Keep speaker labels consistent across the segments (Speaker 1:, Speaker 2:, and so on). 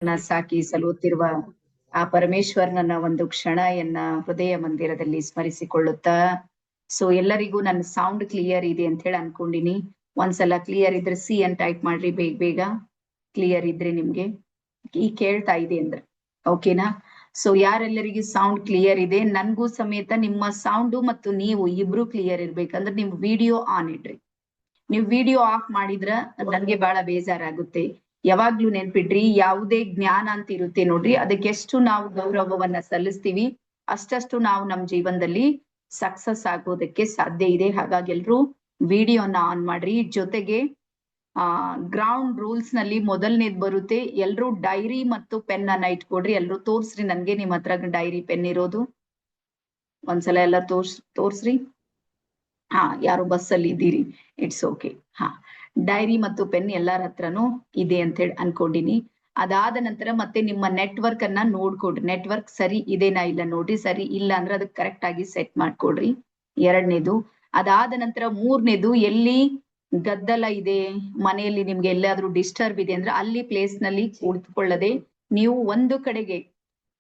Speaker 1: ಸಾಕಿ ಸಲುತ್ತಿರುವ ಆ ಪರಮೇಶ್ವರನ ಒಂದು ಕ್ಷಣಯನ್ನ ಹೃದಯ ಮಂದಿರದಲ್ಲಿ ಸ್ಮರಿಸಿಕೊಳ್ಳುತ್ತಾ ಸೊ ಎಲ್ಲರಿಗೂ ನನ್ನ ಸೌಂಡ್ ಕ್ಲಿಯರ್ ಇದೆ ಅಂತ ಹೇಳಿ ಅನ್ಕೊಂಡಿನಿ. ಒಂದ್ಸಲ ಕ್ಲಿಯರ್ ಇದ್ರೆ ಸಿ ಅಂತ ಟೈಪ್ ಮಾಡ್ರಿ, ಬೇಗ ಬೇಗ ಕ್ಲಿಯರ್ ಇದ್ರೆ ನಿಮ್ಗೆ ಈ ಕೇಳ್ತಾ ಇದೆ ಅಂದ್ರೆ ಓಕೆನಾ. ಸೊ ಯಾರೆಲ್ಲರಿಗೆ ಸೌಂಡ್ ಕ್ಲಿಯರ್ ಇದೆ, ನನ್ಗೂ ಸಮೇತ ನಿಮ್ಮ ಸೌಂಡು ಮತ್ತು ನೀವು ಇಬ್ರು ಕ್ಲಿಯರ್ ಇರ್ಬೇಕಂದ್ರೆ ನೀವು ವಿಡಿಯೋ ಆನ್ ಇಡ್ರಿ. ನೀವು ವಿಡಿಯೋ ಆಫ್ ಮಾಡಿದ್ರ ನನ್ಗೆ ಬಹಳ ಬೇಜಾರಾಗುತ್ತೆ. ಯಾವಾಗ್ಲೂ ನೆನ್ಪಿಡ್ರಿ, ಯಾವುದೇ ಜ್ಞಾನ ಅಂತ ಇರುತ್ತೆ ನೋಡ್ರಿ, ಅದಕ್ಕೆ ಎಷ್ಟು ನಾವು ಗೌರವವನ್ನ ಸಲ್ಲಿಸ್ತೀವಿ ಅಷ್ಟಷ್ಟು ನಾವು ನಮ್ ಜೀವನದಲ್ಲಿ ಸಕ್ಸಸ್ ಆಗೋದಕ್ಕೆ ಸಾಧ್ಯ ಇದೆ. ಹಾಗಾಗಿ ಎಲ್ರು ವಿಡಿಯೋನ ಆನ್ ಮಾಡ್ರಿ. ಜೊತೆಗೆ ಗ್ರೌಂಡ್ ರೂಲ್ಸ್ ನಲ್ಲಿ ಮೊದಲನೇದ್ ಬರುತ್ತೆ, ಎಲ್ರು ಡೈರಿ ಮತ್ತು ಪೆನ್ ಅನ್ನ ಇಟ್ಕೊಡ್ರಿ. ಎಲ್ರು ತೋರ್ಸ್ರಿ ನನ್ಗೆ ನಿಮ್ ಹತ್ರ ಡೈರಿ ಪೆನ್ ಇರೋದು. ಒಂದ್ಸಲ ಎಲ್ಲ ತೋರ್ಸ್ರಿ. ಯಾರು ಬಸ್ಸಲ್ಲಿ ಇದ್ದೀರಿ, ಇಟ್ಸ್ ಓಕೆ. ಡೈರಿ ಮತ್ತು ಪೆನ್ ಎಲ್ಲರ ಹತ್ರನೂ ಇದೆ ಅಂತ ಹೇಳಿ ಅನ್ಕೊಂಡಿನಿ. ಅದಾದ ನಂತರ ಮತ್ತೆ ನಿಮ್ಮ ನೆಟ್ವರ್ಕ್ ಅನ್ನ ನೋಡ್ಕೊಡ್ರಿ. ನೆಟ್ವರ್ಕ್ ಸರಿ ಇದೆನಾ ಇಲ್ಲ ನೋಡ್ರಿ, ಸರಿ ಇಲ್ಲ ಅಂದ್ರೆ ಅದಕ್ಕೆ ಕರೆಕ್ಟ್ ಆಗಿ ಸೆಟ್ ಮಾಡ್ಕೊಡ್ರಿ. ಎರಡನೇದು. ಅದಾದ ನಂತರ ಮೂರನೇದು, ಎಲ್ಲಿ ಗದ್ದಲ ಇದೆ ಮನೆಯಲ್ಲಿ, ನಿಮ್ಗೆ ಎಲ್ಲಾದ್ರೂ ಡಿಸ್ಟರ್ಬ್ ಇದೆ ಅಂದ್ರೆ ಅಲ್ಲಿ ಪ್ಲೇಸ್ ನಲ್ಲಿ ಕುಳಿತುಕೊಳ್ಳದೆ ನೀವು ಒಂದು ಕಡೆಗೆ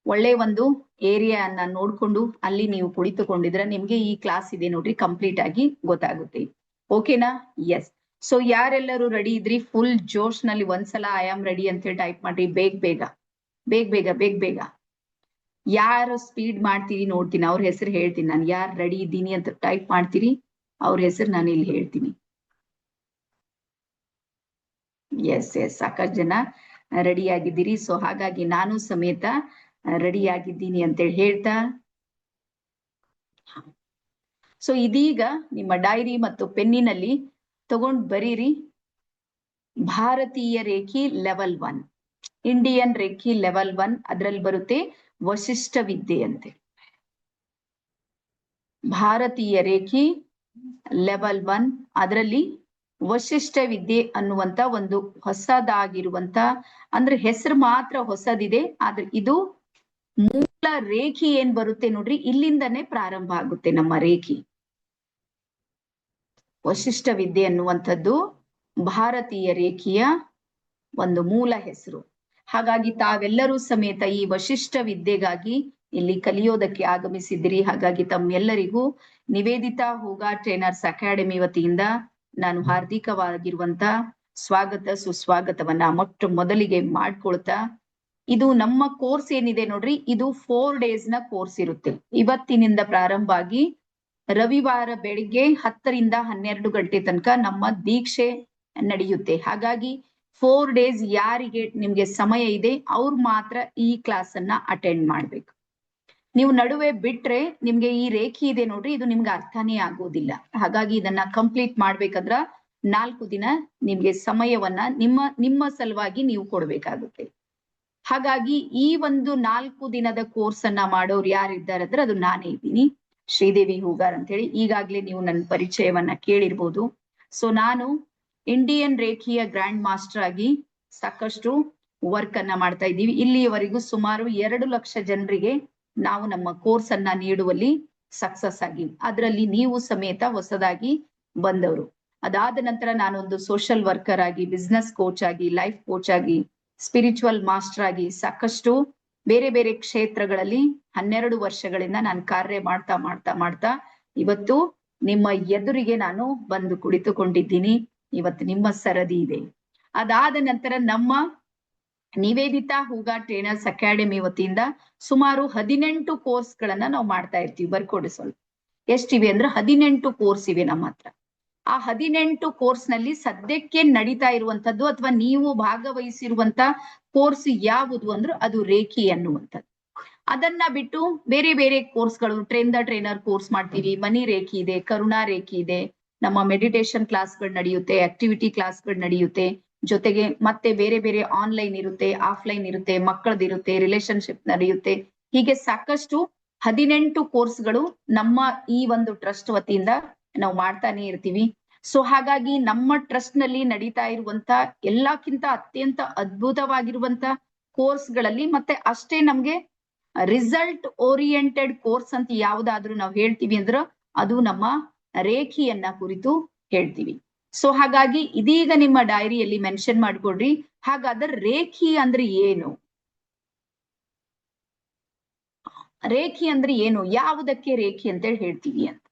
Speaker 1: ಒಳ್ಳೆ ಒಂದು ಏರಿಯಾನ ನೋಡ್ಕೊಂಡು ಅಲ್ಲಿ ನೀವು ಕುಳಿತುಕೊಂಡಿದ್ರೆ ನಿಮ್ಗೆ ಈ ಕ್ಲಾಸ್ ಇದೆ ನೋಡ್ರಿ ಕಂಪ್ಲೀಟ್ ಆಗಿ ಗೊತ್ತಾಗುತ್ತೆ. ಓಕೆನಾ? ಎಸ್. ಸೊ ಯಾರೆಲ್ಲರೂ ರೆಡಿ ಇದ್ರಿ ಫುಲ್ ಜೋಶ್ ನಲ್ಲಿ ಒಂದ್ಸಲ ಐ ಆಮ್ ರೆಡಿ ಅಂತ ಹೇಳಿ ಟೈಪ್ ಮಾಡ್ರಿ, ಬೇಗ ಬೇಗ ಬೇಗ ಬೇಗ ಬೇಗ ಬೇಗ. ಯಾರು ಸ್ಪೀಡ್ ಮಾಡ್ತೀರಿ ನೋಡ್ತೀನಿ, ಅವ್ರ ಹೆಸರು ಹೇಳ್ತೀನಿ ನಾನು. ಯಾರು ರೆಡಿ ಇದ್ದೀನಿ ಅಂತ ಟೈಪ್ ಮಾಡ್ತೀರಿ ಅವ್ರ ಹೆಸರು ನಾನು ಇಲ್ಲಿ ಹೇಳ್ತೀನಿ. ಎಸ್ ಎಸ್, ಸಾಕಷ್ಟು ಜನ ರೆಡಿ ಆಗಿದ್ದೀರಿ. ಸೊ ಹಾಗಾಗಿ ನಾನು ಸಮೇತ ರೆಡಿ ಆಗಿದ್ದೀನಿ ಅಂತೇಳಿ ಹೇಳ್ತಾ, ಸೊ ಇದೀಗ ನಿಮ್ಮ ಡೈರಿ ಮತ್ತು ಪೆನ್ನಿನಲ್ಲಿ ತಗೊಂಡ್ ಬರೀರಿ. ಭಾರತೀಯ reiki level 1, Indian reiki level 1, ಅದ್ರಲ್ಲಿ ಬರುತ್ತೆ ವಶಿಷ್ಠ ವಿದ್ಯೆ ಅಂತೆ. ಭಾರತೀಯ ರೇಖಿ ಲೆವೆಲ್ 1 ಅದರಲ್ಲಿ ವಶಿಷ್ಠ ವಿದ್ಯೆ ಅನ್ನುವಂತ ಒಂದು ಹೊಸದಾಗಿರುವಂತ, ಅಂದ್ರೆ ಹೆಸರು ಮಾತ್ರ ಹೊಸದಿದೆ, ಆದ್ರೆ ಇದು ಮೂಲ ರೇಖಿ ಏನ್ ಬರುತ್ತೆ ನೋಡ್ರಿ, ಇಲ್ಲಿಂದನೇ ಪ್ರಾರಂಭ ಆಗುತ್ತೆ ನಮ್ಮ ರೇಖಿ. ವಶಿಷ್ಠ ವಿದ್ಯೆ ಅನ್ನುವಂಥದ್ದು ಭಾರತೀಯ ರೇಖಿಯ ಒಂದು ಮೂಲ ಹೆಸರು. ಹಾಗಾಗಿ ತಾವೆಲ್ಲರೂ ಸಮೇತ ಈ ವಶಿಷ್ಠ ವಿದ್ಯೆಗಾಗಿ ಇಲ್ಲಿ ಕಲಿಯೋದಕ್ಕೆ ಆಗಮಿಸಿದಿರಿ. ಹಾಗಾಗಿ ತಮ್ಮೆಲ್ಲರಿಗೂ ನಿವೇದಿತಾ ಹೂಗಾ ಟ್ರೈನರ್ಸ್ ಅಕಾಡೆಮಿ ವತಿಯಿಂದ ನಾನು ಹಾರ್ದಿಕವಾಗಿರುವಂತ ಸ್ವಾಗತ ಸುಸ್ವಾಗತವನ್ನ ಮೊದಲಿಗೆ ಮಾಡ್ಕೊಳ್ತಾ, ಇದು ನಮ್ಮ ಕೋರ್ಸ್ ಏನಿದೆ ನೋಡ್ರಿ, ಇದು 4 days ನ ಕೋರ್ಸ್ ಇರುತ್ತೆ. ಇವತ್ತಿನಿಂದ ಪ್ರಾರಂಭ ಆಗಿ ರವಿವಾರ ಬೆಳಿಗ್ಗೆ 10 ರಿಂದ 12 ಗಂಟೆ ತನಕ ನಮ್ಮ ದೀಕ್ಷೆ ನಡೆಯುತ್ತೆ. ಹಾಗಾಗಿ 4 days ಯಾರಿಗೆ ನಿಮ್ಗೆ ಸಮಯ ಇದೆ ಅವ್ರು ಮಾತ್ರ ಈ ಕ್ಲಾಸ್ ಅನ್ನ ಅಟೆಂಡ್ ಮಾಡ್ಬೇಕು. ನೀವು ನಡುವೆ ಬಿಟ್ರೆ ನಿಮ್ಗೆ ಈ ರೇಖೆ ಇದೆ ನೋಡ್ರಿ, ಇದು ನಿಮ್ಗೆ ಅರ್ಥನೇ ಆಗೋದಿಲ್ಲ. ಹಾಗಾಗಿ ಇದನ್ನ ಕಂಪ್ಲೀಟ್ ಮಾಡ್ಬೇಕಂದ್ರ 4 ದಿನ ನಿಮ್ಗೆ ಸಮಯವನ್ನ ನಿಮ್ಮ ಸಲುವಾಗಿ ನೀವು ಕೊಡ್ಬೇಕಾಗುತ್ತೆ. ಹಾಗಾಗಿ ಈ ಒಂದು 4 ದಿನದ ಕೋರ್ಸ್ ಅನ್ನ ಮಾಡೋರು ಯಾರಿದ್ದಾರೆ ಅಂದ್ರೆ ಅದು ನಾನೇ ಇದ್ದೀನಿ, ಶ್ರೀದೇವಿ ಹೂಗಾರ್ ಅಂತ ಹೇಳಿ. ಈಗಾಗ್ಲೇ ನೀವು ನನ್ನ ಪರಿಚಯವನ್ನ ಕೇಳಿರ್ಬೋದು. ಸೊ ನಾನು ಇಂಡಿಯನ್ ರೇಖಿಯ ಗ್ರ್ಯಾಂಡ್ ಮಾಸ್ಟರ್ ಆಗಿ ಸಾಕಷ್ಟು ವರ್ಕ್ ಅನ್ನ ಮಾಡ್ತಾ ಇದ್ದೀವಿ. ಇಲ್ಲಿಯವರೆಗೂ ಸುಮಾರು 2 ಲಕ್ಷ ಜನರಿಗೆ ನಾವು ನಮ್ಮ ಕೋರ್ಸ್ ಅನ್ನ ನೀಡುವಲ್ಲಿ ಸಕ್ಸಸ್ ಆಗಿವಿ. ಅದರಲ್ಲಿ ನೀವು ಸಮೇತ ಹೊಸದಾಗಿ ಬಂದವರು. ಅದಾದ ನಂತರ ನಾನೊಂದು ಸೋಷಿಯಲ್ ವರ್ಕರ್ ಆಗಿ, ಬಿಸ್ನೆಸ್ ಕೋಚ್ ಆಗಿ, ಲೈಫ್ ಕೋಚ್ ಆಗಿ, ಸ್ಪಿರಿಚುವಲ್ ಮಾಸ್ಟರ್ ಆಗಿ ಸಾಕಷ್ಟು ಬೇರೆ ಬೇರೆ ಕ್ಷೇತ್ರಗಳಲ್ಲಿ 12 ವರ್ಷಗಳಿಂದ ನಾನು ಕಾರ್ಯ ಮಾಡ್ತಾ ಮಾಡ್ತಾ ಮಾಡ್ತಾ ಇವತ್ತು ನಿಮ್ಮ ಎದುರಿಗೆ ನಾನು ಬಂದು ಕುಳಿತುಕೊಂಡಿದ್ದೀನಿ. ಇವತ್ತು ನಿಮ್ಮ ಸರದಿ ಇದೆ. ಅದಾದ ನಂತರ ನಮ್ಮ ನಿವೇದಿತಾ ಹೂಗಾ ಟ್ರೈನರ್ಸ್ ಅಕಾಡೆಮಿ ವತಿಯಿಂದ ಸುಮಾರು 18 ಕೋರ್ಸ್ ಗಳನ್ನ ನಾವು ಮಾಡ್ತಾ ಇರ್ತೀವಿ. ಬರ್ಕೊಡಿ ಸ್ವಲ್ಪ, ಎಷ್ಟಿವೆ ಅಂದ್ರೆ 18 ಕೋರ್ಸ್ ಇವೆ ನಮ್ಮ ಹತ್ರ. ಆ 18 ಕೋರ್ಸ್ ನಲ್ಲಿ ಸದ್ಯಕ್ಕೆ ನಡೀತಾ ಇರುವಂತದ್ದು ಅಥವಾ ನೀವು ಭಾಗವಹಿಸಿರುವಂತ ಕೋರ್ಸ್ ಯಾವುದು ಅಂದ್ರೆ ಅದು ರೇಖಿ ಅನ್ನುವಂಥದ್ದು. ಅದನ್ನ ಬಿಟ್ಟು ಬೇರೆ ಬೇರೆ ಕೋರ್ಸ್ಗಳು, ಟ್ರೈನ್ ದ ಟ್ರೈನರ್ ಕೋರ್ಸ್ ಮಾಡ್ತೀವಿ, ಮನಿ ರೇಖಿ ಇದೆ, ಕರುಣಾ ರೇಖಿ ಇದೆ, ನಮ್ಮ ಮೆಡಿಟೇಷನ್ ಕ್ಲಾಸ್ಗಳು ನಡೆಯುತ್ತೆ, ಆಕ್ಟಿವಿಟಿ ಕ್ಲಾಸ್ಗಳು ನಡೆಯುತ್ತೆ, ಜೊತೆಗೆ ಮತ್ತೆ ಬೇರೆ ಬೇರೆ ಆನ್ಲೈನ್ ಇರುತ್ತೆ, ಆಫ್ಲೈನ್ ಇರುತ್ತೆ, ಮಕ್ಕಳದಿರುತ್ತೆ, ರಿಲೇಶನ್ಶಿಪ್ ನಡೆಯುತ್ತೆ. ಹೀಗೆ ಸಾಕಷ್ಟು 18 ಕೋರ್ಸ್ಗಳು ನಮ್ಮ ಈ ಒಂದು ಟ್ರಸ್ಟ್ ವತಿಯಿಂದ ನಾವು ಮಾಡ್ತಾನೆ ಇರ್ತೀವಿ. ಸೊ ಹಾಗಾಗಿ ನಮ್ಮ ಟ್ರಸ್ಟ್ ನಲ್ಲಿ ನಡೀತಾ ಇರುವಂತ ಎಲ್ಲಕ್ಕಿಂತ ಅತ್ಯಂತ ಅದ್ಭುತವಾಗಿರುವಂತ ಕೋರ್ಸ್ ಗಳಲ್ಲಿ ಮತ್ತೆ ಅಷ್ಟೇ ನಮ್ಗೆ ರಿಸಲ್ಟ್ ಓರಿಯೆಂಟೆಡ್ ಕೋರ್ಸ್ ಅಂತ ಯಾವ್ದಾದ್ರು ನಾವು ಹೇಳ್ತೀವಿ ಅಂದ್ರೆ ಅದು ನಮ್ಮ ರೇಖಿಯನ್ನ ಕುರಿತು ಹೇಳ್ತೀವಿ. ಸೊ ಹಾಗಾಗಿ ಇದೀಗ ನಿಮ್ಮ ಡೈರಿಯಲ್ಲಿ ಮೆನ್ಷನ್ ಮಾಡ್ಕೊಡ್ರಿ, ಹಾಗಾದ್ರೆ ರೇಖಿ ಅಂದ್ರೆ ಏನು? ರೇಖಿ ಅಂದ್ರೆ ಏನು, ಯಾವುದಕ್ಕೆ ರೇಖಿ ಅಂತೇಳಿ ಹೇಳ್ತೀವಿ ಅಂತ.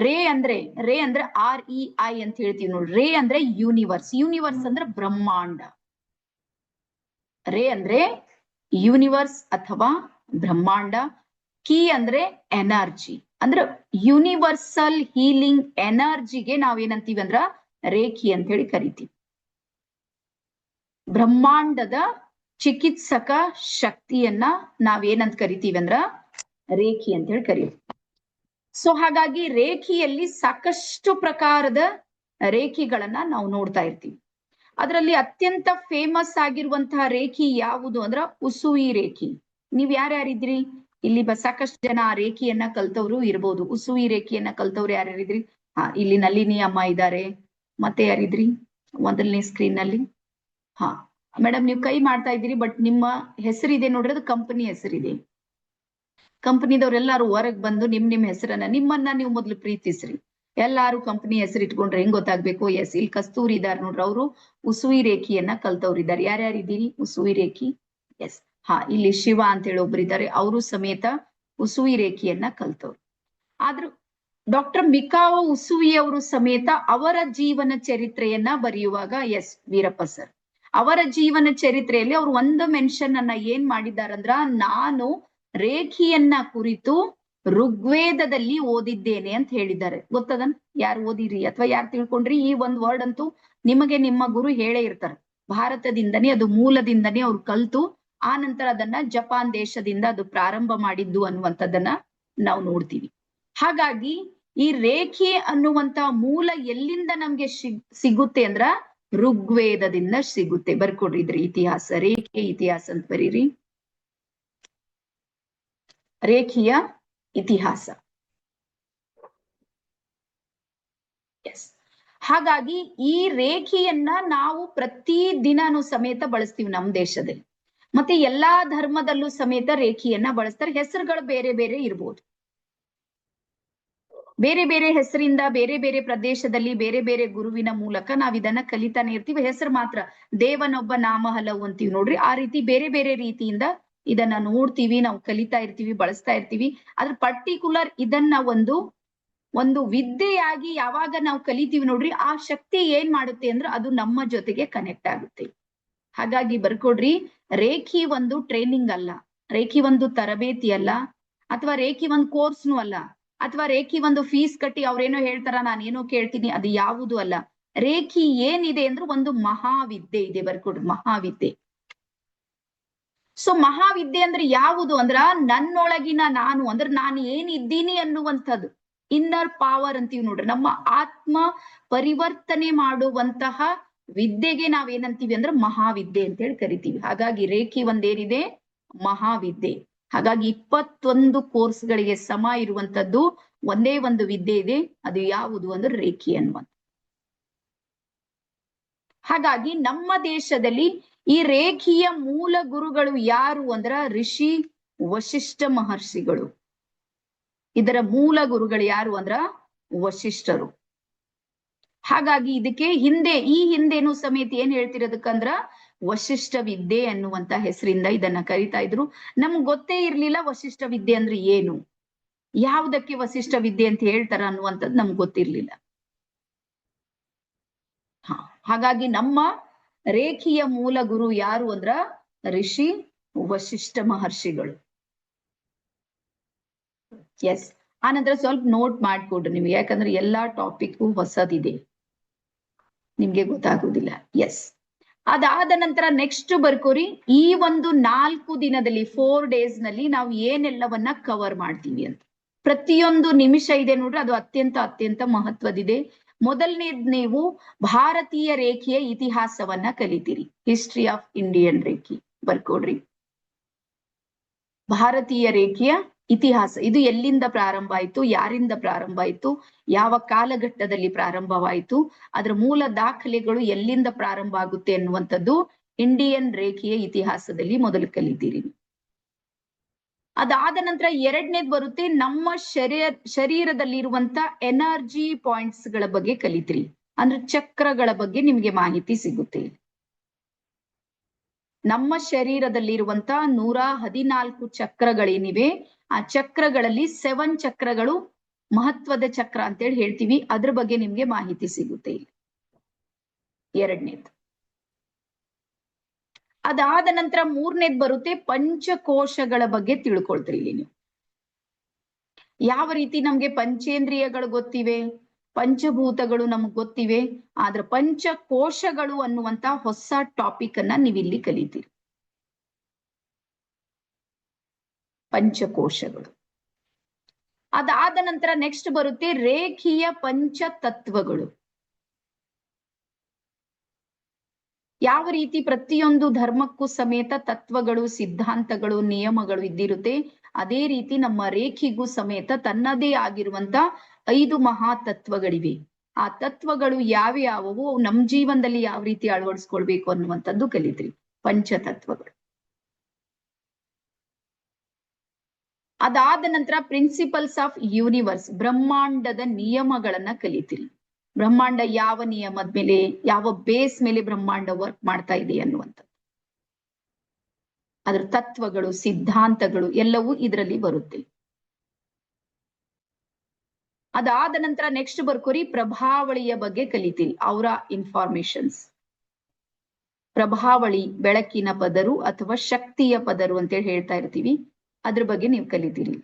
Speaker 1: ರೇ ಅಂದ್ರೆ REI ಅಂತ ಹೇಳ್ತೀವಿ ನೋಡಿ. ರೇ ಅಂದ್ರೆ ಯೂನಿವರ್ಸ್. ಯೂನಿವರ್ಸ್ ಅಂದ್ರೆ ಬ್ರಹ್ಮಾಂಡ. ರೇ ಅಂದ್ರೆ ಯೂನಿವರ್ಸ್ ಅಥವಾ ಬ್ರಹ್ಮಾಂಡ. ಕೀ ಅಂದ್ರೆ ಎನರ್ಜಿ. ಅಂದ್ರೆ ಯೂನಿವರ್ಸಲ್ ಹೀಲಿಂಗ್ ಎನರ್ಜಿಗೆ ನಾವೇನಂತೀವಿ ಅಂದ್ರ ರೇಖಿ ಅಂತ ಹೇಳಿ ಕರಿತೀವಿ. ಬ್ರಹ್ಮಾಂಡದ ಚಿಕಿತ್ಸಕ ಶಕ್ತಿಯನ್ನ ನಾವೇನಂತ ಕರಿತೀವಿ ಅಂದ್ರ ರೇಖಿ ಅಂತ ಹೇಳಿ ಕರಿತೀವಿ. ಸೊ ಹಾಗಾಗಿ ರೇಖಿಯಲ್ಲಿ ಸಾಕಷ್ಟು ಪ್ರಕಾರದ ರೇಖಿಗಳನ್ನ ನಾವು ನೋಡ್ತಾ ಇರ್ತೀವಿ. ಅದರಲ್ಲಿ ಅತ್ಯಂತ ಫೇಮಸ್ ಆಗಿರುವಂತಹ ರೇಖಿ ಯಾವುದು ಅಂದ್ರ ಉಸುಯಿ ರೇಖಿ. ನೀವ್ ಯಾರ್ಯಾರಿದ್ರಿ ಇಲ್ಲಿ? ಸಾಕಷ್ಟು ಜನ ಆ ರೇಖಿಯನ್ನ ಕಲ್ತವ್ರು ಇರ್ಬೋದು. ಉಸುಯಿ ರೇಖಿಯನ್ನ ಕಲ್ತವ್ರು ಯಾರ್ಯಾರಿದ್ರಿ? ಇಲ್ಲಿ ನಳಿನಿ ಅಮ್ಮ ಇದ್ದಾರೆ. ಮತ್ತೆ ಯಾರಿದ್ರಿ ಮೊದಲನೇ ಸ್ಕ್ರೀನ್ ನಲ್ಲಿ? ಮೇಡಮ್ ನೀವು ಕೈ ಮಾಡ್ತಾ ಇದ್ದೀರಿ, ಬಟ್ ನಿಮ್ಮ ಹೆಸರಿದೆ ನೋಡ್ರಿ, ಅದು ಕಂಪನಿ ಹೆಸರಿದೆ. ಕಂಪನಿದವ್ರೆಲ್ಲಾರು ಹೊರಗ್ ಬಂದು ನಿಮ್ ಹೆಸರನ್ನ, ನಿಮ್ಮನ್ನ ನೀವು ಮೊದ್ಲು ಪ್ರೀತಿಸ್ರಿ. ಎಲ್ಲಾರು ಕಂಪನಿ ಹೆಸರು ಇಟ್ಕೊಂಡ್ರೆ ಹೆಂಗ್ ಗೊತ್ತಾಗ್ಬೇಕು? ಎಸ್, ಇಲ್ಲಿ ಕಸ್ತೂರಿ ಇದಾರೆ ನೋಡ್ರಿ, ಅವರು ಉಸುಯಿ ರೇಖಿಯನ್ನ ಕಲ್ತವ್ರಿದ್ದಾರೆ. ಯಾರ್ಯಾರಿದ್ದೀರಿ ಉಸುಯಿ ರೇಖಿ? ಎಸ್. ಇಲ್ಲಿ ಶಿವ ಅಂತ ಹೇಳಿ ಒಬ್ಬರಿದ್ದಾರೆ, ಅವರು ಸಮೇತ ಉಸುಯಿ ರೇಖಿಯನ್ನ ಕಲ್ತವ್ರು. ಆದ್ರೂ ಡಾಕ್ಟರ್ ಮಿಕಾವೊ ಉಸುಯಿ ಅವರು ಸಮೇತ ಅವರ ಜೀವನ ಚರಿತ್ರೆಯನ್ನ ಬರೆಯುವಾಗ, ಎಸ್ ವೀರಪ್ಪ ಸರ್, ಅವರ ಜೀವನ ಚರಿತ್ರೆಯಲ್ಲಿ ಅವರು ಒಂದು ಮೆನ್ಷನ್ ಅನ್ನ ಏನ್ ಮಾಡಿದಾರಂದ್ರ, ನಾನು ರೇಖಿಯನ್ನ ಕುರಿತು ಋಗ್ವೇದದಲ್ಲಿ ಓದಿದ್ದೇನೆ ಅಂತ ಹೇಳಿದ್ದಾರೆ. ಗೊತ್ತದನ್? ಯಾರು ಓದಿರಿ ಅಥವಾ ಯಾರು ತಿಳ್ಕೊಂಡ್ರಿ? ಈ ಒಂದ್ ವರ್ಡ್ ಅಂತೂ ನಿಮಗೆ ನಿಮ್ಮ ಗುರು ಹೇಳೇ ಇರ್ತಾರೆ. ಭಾರತದಿಂದನೇ ಅದು ಮೂಲದಿಂದನೇ ಅವ್ರು ಕಲ್ತು ಆ ನಂತರ ಅದನ್ನ ಜಪಾನ್ ದೇಶದಿಂದ ಅದು ಪ್ರಾರಂಭ ಮಾಡಿದ್ದು ಅನ್ನುವಂಥದ್ದನ್ನ ನಾವು ನೋಡ್ತೀವಿ. ಹಾಗಾಗಿ ಈ ರೇಖೆ ಅನ್ನುವಂತ ಮೂಲ ಎಲ್ಲಿಂದ ನಮ್ಗೆ ಸಿಗುತ್ತೆ ಅಂದ್ರ ಋಗ್ವೇದದಿಂದ ಸಿಗುತ್ತೆ. ಬರ್ಕೊಡ್ರಿ ಇದ್ರ ಇತಿಹಾಸ, ರೇಖೆ ಇತಿಹಾಸ ಅಂತ ಬರೀರಿ. ರೇಖೆಯ ಇತಿಹಾಸ. ಎಸ್. ಹಾಗಾಗಿ ಈ ರೇಖೆಯನ್ನ ನಾವು ಪ್ರತಿ ದಿನಾನು ಸಮೇತ ಬಳಸ್ತೀವಿ ನಮ್ಮ ದೇಶದಲ್ಲಿ. ಮತ್ತೆ ಎಲ್ಲಾ ಧರ್ಮದಲ್ಲೂ ಸಮೇತ ರೇಖೆಯನ್ನ ಬಳಸ್ತಾರೆ. ಹೆಸರುಗಳು ಬೇರೆ ಬೇರೆ ಇರ್ಬೋದು, ಬೇರೆ ಬೇರೆ ಹೆಸರಿಂದ ಬೇರೆ ಬೇರೆ ಪ್ರದೇಶದಲ್ಲಿ ಬೇರೆ ಬೇರೆ ಗುರುವಿನ ಮೂಲಕ ನಾವ್ ಇದನ್ನ ಕಲಿತಾನೆ ಇರ್ತೀವಿ. ಹೆಸರು ಮಾತ್ರ ದೇವನೊಬ್ಬ ನಾಮ ಹಲವು ಅಂತೀವಿ ನೋಡ್ರಿ, ಆ ರೀತಿ ಬೇರೆ ಬೇರೆ ರೀತಿಯಿಂದ ಇದನ್ನ ನೋಡ್ತೀವಿ, ನಾವು ಕಲಿತಾ ಇರ್ತೀವಿ, ಬಳಸ್ತಾ ಇರ್ತೀವಿ. ಅದ್ರ ಪರ್ಟಿಕ್ಯುಲರ್ ಇದನ್ನ ಒಂದು ವಿದ್ಯೆಯಾಗಿ ಯಾವಾಗ ನಾವು ಕಲಿತೀವಿ ನೋಡ್ರಿ, ಆ ಶಕ್ತಿ ಏನ್ ಮಾಡುತ್ತೆ ಅಂದ್ರೆ ಅದು ನಮ್ಮ ಜೊತೆಗೆ ಕನೆಕ್ಟ್ ಆಗುತ್ತೆ. ಹಾಗಾಗಿ ಬರ್ಕೊಡ್ರಿ, ರೇಖಿ ಒಂದು ಟ್ರೈನಿಂಗ್ ಅಲ್ಲ, ರೇಖಿ ಒಂದು ತರಬೇತಿ ಅಲ್ಲ, ಅಥವಾ ರೇಖಿ ಒಂದು ಕೋರ್ಸ್ನು ಅಲ್ಲ, ಅಥವಾ ರೇಖಿ ಒಂದು ಫೀಸ್ ಕಟ್ಟಿ ಅವ್ರೇನೋ ಹೇಳ್ತಾರ ನಾನೇನೋ ಕೇಳ್ತೀನಿ, ಅದು ಯಾವುದು ಅಲ್ಲ. ರೇಖಿ ಏನಿದೆ ಅಂದ್ರೆ ಒಂದು ಮಹಾವಿದ್ಯೆ ಇದೆ. ಬರ್ಕೊಡ್ರಿ, ಮಹಾವಿದ್ಯೆ. ಸೊ ಮಹಾವಿದ್ಯೆ ಅಂದ್ರೆ ಯಾವುದು ಅಂದ್ರ ನನ್ನೊಳಗಿನ ನಾನು ಅಂದ್ರೆ ನಾನು ಏನಿದ್ದೀನಿ ಅನ್ನುವಂಥದ್ದು, ಇನ್ನರ್ ಪವರ್ ಅಂತೀವಿ ನೋಡ್ರಿ. ನಮ್ಮ ಆತ್ಮ ಪರಿವರ್ತನೆ ಮಾಡುವಂತಹ ವಿದ್ಯೆಗೆ ನಾವೇನಂತೀವಿ ಅಂದ್ರೆ ಮಹಾವಿದ್ಯೆ ಅಂತ ಹೇಳಿ ಕರಿತೀವಿ. ಹಾಗಾಗಿ ರೇಖಿ ಒಂದೇನಿದೆ ಮಹಾವಿದ್ಯೆ. ಹಾಗಾಗಿ 21 ಕೋರ್ಸ್ಗಳಿಗೆ ಸಮ ಇರುವಂತದ್ದು ಒಂದೇ ಒಂದು ವಿದ್ಯೆ ಇದೆ, ಅದು ಯಾವುದು ಅಂದ್ರೆ ರೇಖಿ ಅನ್ನುವಂಥ. ಹಾಗಾಗಿ ನಮ್ಮ ದೇಶದಲ್ಲಿ ಈ ರೇಖಿಯ ಮೂಲ ಗುರುಗಳು ಯಾರು ಅಂದ್ರ ಋಷಿ ವಶಿಷ್ಠ ಮಹರ್ಷಿಗಳು. ಇದರ ಮೂಲ ಗುರುಗಳು ಯಾರು ಅಂದ್ರ ವಶಿಷ್ಠರು. ಹಾಗಾಗಿ ಇದಕ್ಕೆ ಈ ಹಿಂದೆನೂ ಸಮೇತ ಏನ್ ಹೇಳ್ತಿರೋದಕ್ಕಂದ್ರ ವಶಿಷ್ಠ ವಿದ್ಯೆ ಅನ್ನುವಂತ ಹೆಸರಿಂದ ಇದನ್ನ ಕರಿತಾ ಇದ್ರು. ನಮ್ಗೆ ಗೊತ್ತೇ ಇರ್ಲಿಲ್ಲ ವಶಿಷ್ಠ ವಿದ್ಯೆ ಅಂದ್ರೆ ಏನು, ಯಾವುದಕ್ಕೆ ವಶಿಷ್ಠ ವಿದ್ಯೆ ಅಂತ ಹೇಳ್ತಾರ ಅನ್ನುವಂಥದ್ದು ನಮ್ಗೆ ಗೊತ್ತಿರ್ಲಿಲ್ಲ. ಹಾಗಾಗಿ ನಮ್ಮ ರೇಖಿಯ ಮೂಲ ಗುರು ಯಾರು ಅಂದ್ರ ಋಷಿ ವಶಿಷ್ಠ ಮಹರ್ಷಿಗಳು. ಎಸ್. ಆನಂತರ ಸ್ವಲ್ಪ ನೋಟ್ ಮಾಡ್ಕೊಡ್ರಿ ನಿಮ್ಗೆ, ಯಾಕಂದ್ರೆ ಎಲ್ಲಾ ಟಾಪಿಕ್ ಹೊಸದಿದೆ, ನಿಮ್ಗೆ ಗೊತ್ತಾಗುದಿಲ್ಲ. ಎಸ್. ಅದಾದ ನಂತರ ನೆಕ್ಸ್ಟ್ ಬರ್ಕೋರಿ, ಈ ಒಂದು 4 ದಿನದಲ್ಲಿ 4 days ನಲ್ಲಿ ನಾವು ಏನೆಲ್ಲವನ್ನ ಕವರ್ ಮಾಡ್ತೀವಿ ಅಂತ. ಪ್ರತಿಯೊಂದು ನಿಮಿಷ ಇದೆ ನೋಡ್ರಿ, ಅದು ಅತ್ಯಂತ ಮಹತ್ವದಿದೆ. ಮೊದಲನೇದ್ ನೀವು ಭಾರತೀಯ ರೇಖೆಯ ಇತಿಹಾಸವನ್ನ ಕಲಿತೀರಿ, ಹಿಸ್ಟ್ರಿ ಆಫ್ ಇಂಡಿಯನ್ ರೇಖಿ. ಬರ್ಕೊಡ್ರಿ, ಭಾರತೀಯ ರೇಖೆಯ ಇತಿಹಾಸ. ಇದು ಎಲ್ಲಿಂದ ಪ್ರಾರಂಭ ಆಯ್ತು, ಯಾರಿಂದ ಪ್ರಾರಂಭ ಆಯ್ತು, ಯಾವ ಕಾಲಘಟ್ಟದಲ್ಲಿ ಪ್ರಾರಂಭವಾಯಿತು, ಅದರ ಮೂಲ ದಾಖಲೆಗಳು ಎಲ್ಲಿಂದ ಪ್ರಾರಂಭ ಆಗುತ್ತೆ ಅನ್ನುವಂಥದ್ದು ಇಂಡಿಯನ್ ರೇಖೆಯ ಇತಿಹಾಸದಲ್ಲಿ ಮೊದಲು ಕಲಿತೀರಿ. ಅದಾದ ನಂತರ ಎರಡನೇದು ಬರುತ್ತೆ ನಮ್ಮ ಶರೀರದಲ್ಲಿರುವಂತ ಎನರ್ಜಿ ಪಾಯಿಂಟ್ಸ್ ಗಳ ಬಗ್ಗೆ ಕಲಿತೀರಿ. ಅಂದ್ರೆ ಚಕ್ರಗಳ ಬಗ್ಗೆ ನಿಮ್ಗೆ ಮಾಹಿತಿ ಸಿಗುತ್ತೆ. ನಮ್ಮ ಶರೀರದಲ್ಲಿರುವಂತ 114 ಚಕ್ರಗಳೇನಿವೆ ಆ ಚಕ್ರಗಳಲ್ಲಿ 7 ಚಕ್ರಗಳು ಮಹತ್ವದ ಚಕ್ರ ಅಂತೇಳಿ ಹೇಳ್ತೀವಿ. ಅದ್ರ ಬಗ್ಗೆ ನಿಮ್ಗೆ ಮಾಹಿತಿ ಸಿಗುತ್ತೆ ಇಲ್ಲಿ. ಎರಡನೇದು. ಅದಾದ ನಂತರ ಮೂರನೇದು ಬರುತ್ತೆ ಪಂಚಕೋಶಗಳ ಬಗ್ಗೆ ತಿಳ್ಕೊಳ್ತೀರಿ ಇಲ್ಲಿ ನೀವು. ಯಾವ ರೀತಿ ನಮ್ಗೆ ಪಂಚೇಂದ್ರಿಯಗಳು ಗೊತ್ತಿವೆ, ಪಂಚಭೂತಗಳು ನಮಗ್ ಗೊತ್ತಿವೆ, ಆದ್ರೆ ಪಂಚಕೋಶಗಳು ಅನ್ನುವಂತ ಹೊಸ ಟಾಪಿಕ್ ಅನ್ನ ನೀವಿಲ್ಲಿ ಕಲಿತೀರಿ. ಪಂಚಕೋಶಗಳು. ಅದಾದ ನಂತರ ನೆಕ್ಸ್ಟ್ ಬರುತ್ತೆ ರೇಖೀಯ ಪಂಚತತ್ವಗಳು. ಯಾವ ರೀತಿ ಪ್ರತಿಯೊಂದು ಧರ್ಮಕ್ಕೂ ಸಮೇತ ತತ್ವಗಳು, ಸಿದ್ಧಾಂತಗಳು, ನಿಯಮಗಳು ಇದ್ದಿರುತ್ತೆ, ಅದೇ ರೀತಿ ನಮ್ಮ ರೇಖಿಗೂ ಸಮೇತ ತನ್ನದೇ ಆಗಿರುವಂತ 5 ಮಹಾ ತತ್ವಗಳಿವೆ. ಆ ತತ್ವಗಳು ಯಾವ್ಯಾವವು, ನಮ್ ಜೀವನದಲ್ಲಿ ಯಾವ ರೀತಿ ಅಳವಡಿಸ್ಕೊಳ್ಬೇಕು ಅನ್ನುವಂಥದ್ದು ಕಲಿತ್ರಿ. ಪಂಚತತ್ವಗಳು. ಅದಾದ ನಂತರ ಪ್ರಿನ್ಸಿಪಲ್ಸ್ ಆಫ್ ಯೂನಿವರ್ಸ್, ಬ್ರಹ್ಮಾಂಡದ ನಿಯಮಗಳನ್ನ ಕಲಿತೀರಿ. ಬ್ರಹ್ಮಾಂಡ ಯಾವ ನಿಯಮದ ಮೇಲೆ, ಯಾವ ಬೇಸ್ ಮೇಲೆ ಬ್ರಹ್ಮಾಂಡ ವರ್ಕ್ ಮಾಡ್ತಾ ಇದೆ ಅನ್ನುವಂಥದ್ದು, ಅದ್ರ ತತ್ವಗಳು, ಸಿದ್ಧಾಂತಗಳು ಎಲ್ಲವೂ ಇದರಲ್ಲಿ ಬರುತ್ತೆ. ಅದಾದ ನಂತರ ನೆಕ್ಸ್ಟ್ ಬರ್ಕೋರಿ ಪ್ರಭಾವಳಿಯ ಬಗ್ಗೆ ಕಲಿತೀರಿ. ಅವರ ಇನ್ಫಾರ್ಮೇಶನ್ಸ್. ಪ್ರಭಾವಳಿ ಬೆಳಕಿನ ಪದರು ಅಥವಾ ಶಕ್ತಿಯ ಪದರು ಅಂತೇಳಿ ಹೇಳ್ತಾ ಇರ್ತೀವಿ, ಅದ್ರ ಬಗ್ಗೆ ನೀವು ಕಲಿತೀರಿ.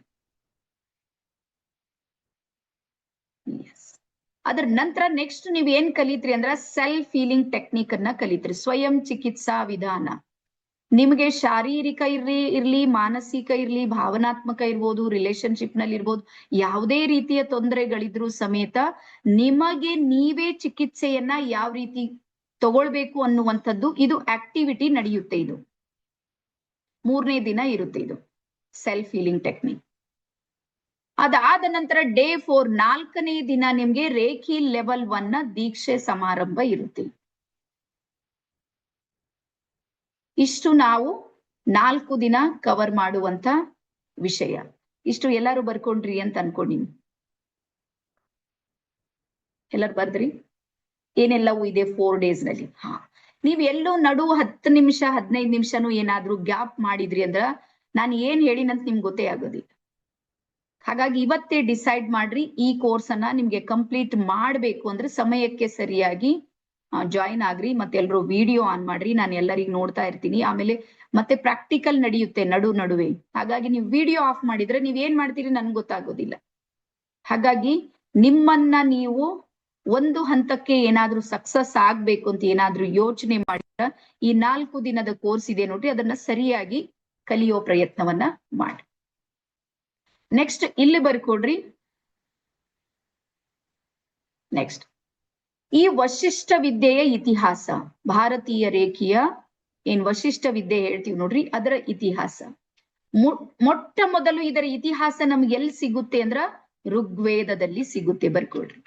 Speaker 1: ಅದ್ರ ನಂತರ ನೆಕ್ಸ್ಟ್ ನೀವ್ ಏನ್ ಕಲಿತ್ರಿ ಅಂದ್ರ ಸೆಲ್ಫ್ ಹೀಲಿಂಗ್ ಟೆಕ್ನಿಕ್ ಅನ್ನ ಕಲಿತ್ರಿ. ಸ್ವಯಂ ಚಿಕಿತ್ಸಾ ವಿಧಾನ. ನಿಮ್ಗೆ ಶಾರೀರಿಕ ಇರ್ಲಿ, ಮಾನಸಿಕ ಇರ್ಲಿ, ಭಾವನಾತ್ಮಕ ಇರ್ಬೋದು, ರಿಲೇಶನ್ಶಿಪ್ ನಲ್ಲಿ ಇರ್ಬೋದು, ಯಾವುದೇ ರೀತಿಯ ತೊಂದರೆಗಳಿದ್ರು ಸಮೇತ ನಿಮಗೆ ನೀವೇ ಚಿಕಿತ್ಸೆಯನ್ನ ಯಾವ ರೀತಿ ತಗೊಳ್ಬೇಕು ಅನ್ನುವಂಥದ್ದು ಇದು ಆಕ್ಟಿವಿಟಿ ನಡೆಯುತ್ತೆ. ಇದು 3ನೇ ದಿನ ಇರುತ್ತೆ ಇದು ಸೆಲ್ಫ್ ಹೀಲಿಂಗ್ ಟೆಕ್ನಿಕ್. ಅದಾದ ನಂತರ ಡೇ 4 4ನೇ ದಿನ ನಿಮ್ಗೆ ರೇಖಿ ಲೆವೆಲ್ 1 ದೀಕ್ಷೆ ಸಮಾರಂಭ ಇರುತ್ತೆ. ಇಷ್ಟು ನಾವು 4 ದಿನ ಕವರ್ ಮಾಡುವಂತ ವಿಷಯ. ಇಷ್ಟು ಎಲ್ಲರೂ ಬರ್ಕೊಂಡ್ರಿ ಅಂತ ಅನ್ಕೊಂಡಿನಿ. ಎಲ್ಲರೂ ಬರ್ದ್ರಿ? ಏನೆಲ್ಲವೂ ಇದೆ 4 days ನಲ್ಲಿ. ನೀವ್ ಎಲ್ಲೂ ನಡು 10 ನಿಮಿಷ 15 ನಿಮಿಷನೂ ಏನಾದ್ರೂ ಗ್ಯಾಪ್ ಮಾಡಿದ್ರಿ ಅಂದ್ರ ನಾನು ಏನ್ ಹೇಳಿನಂತ ನಿಮ್ಗೆ ಗೊತ್ತೇ ಆಗೋದಿಲ್ಲ. ಹಾಗಾಗಿ ಇವತ್ತೇ ಡಿಸೈಡ್ ಮಾಡ್ರಿ, ಈ ಕೋರ್ಸ್ ಅನ್ನ ನಿಮ್ಗೆ ಕಂಪ್ಲೀಟ್ ಮಾಡ್ಬೇಕು ಅಂದ್ರೆ ಸಮಯಕ್ಕೆ ಸರಿಯಾಗಿ ಜಾಯಿನ್ ಆಗ್ರಿ. ಮತ್ತೆ ಎಲ್ರು ವಿಡಿಯೋ ಆನ್ ಮಾಡ್ರಿ, ನಾನು ಎಲ್ಲರಿಗೂ ನೋಡ್ತಾ ಇರ್ತೀನಿ. ಆಮೇಲೆ ಮತ್ತೆ ಪ್ರಾಕ್ಟಿಕಲ್ ನಡೆಯುತ್ತೆ ನಡುವೆ. ಹಾಗಾಗಿ ನೀವು ವಿಡಿಯೋ ಆಫ್ ಮಾಡಿದ್ರೆ ನೀವ್ ಏನ್ ಮಾಡ್ತೀರಿ ನನ್ಗೆ ಗೊತ್ತಾಗೋದಿಲ್ಲ. ಹಾಗಾಗಿ ನಿಮ್ಮನ್ನ ನೀವು ಒಂದು ಹಂತಕ್ಕೆ ಏನಾದ್ರೂ ಸಕ್ಸಸ್ ಆಗ್ಬೇಕು ಅಂತ ಏನಾದ್ರೂ ಯೋಚನೆ ಮಾಡಿದ್ರ ಈ 4 ದಿನದ ಕೋರ್ಸ್ ಇದೆ ನೋಡ್ರಿ, ಅದನ್ನ ಸರಿಯಾಗಿ ಕಲಿಯೋ ಪ್ರಯತ್ನವನ್ನ ಮಾಡಿ. ನೆಕ್ಸ್ಟ್ ಇಲ್ಲಿ ಬರ್ಕೊಡ್ರಿ. ನೆಕ್ಸ್ಟ್ ಈ ವಶಿಷ್ಠ ವಿದ್ಯೆಯ ಇತಿಹಾಸ, ಭಾರತೀಯ ರೇಖಿಯ ಏನ್ ವಶಿಷ್ಠ ವಿದ್ಯೆ ಹೇಳ್ತೀವಿ ನೋಡ್ರಿ, ಅದರ ಇತಿಹಾಸ. ಮೊಟ್ಟ ಮೊದಲು ಇದರ ಇತಿಹಾಸ ನಮ್ಗೆ ಎಲ್ಲಿ ಸಿಗುತ್ತೆ ಅಂದ್ರ ಋಗ್ವೇದದಲ್ಲಿ ಸಿಗುತ್ತೆ. ಬರ್ಕೊಡ್ರಿ.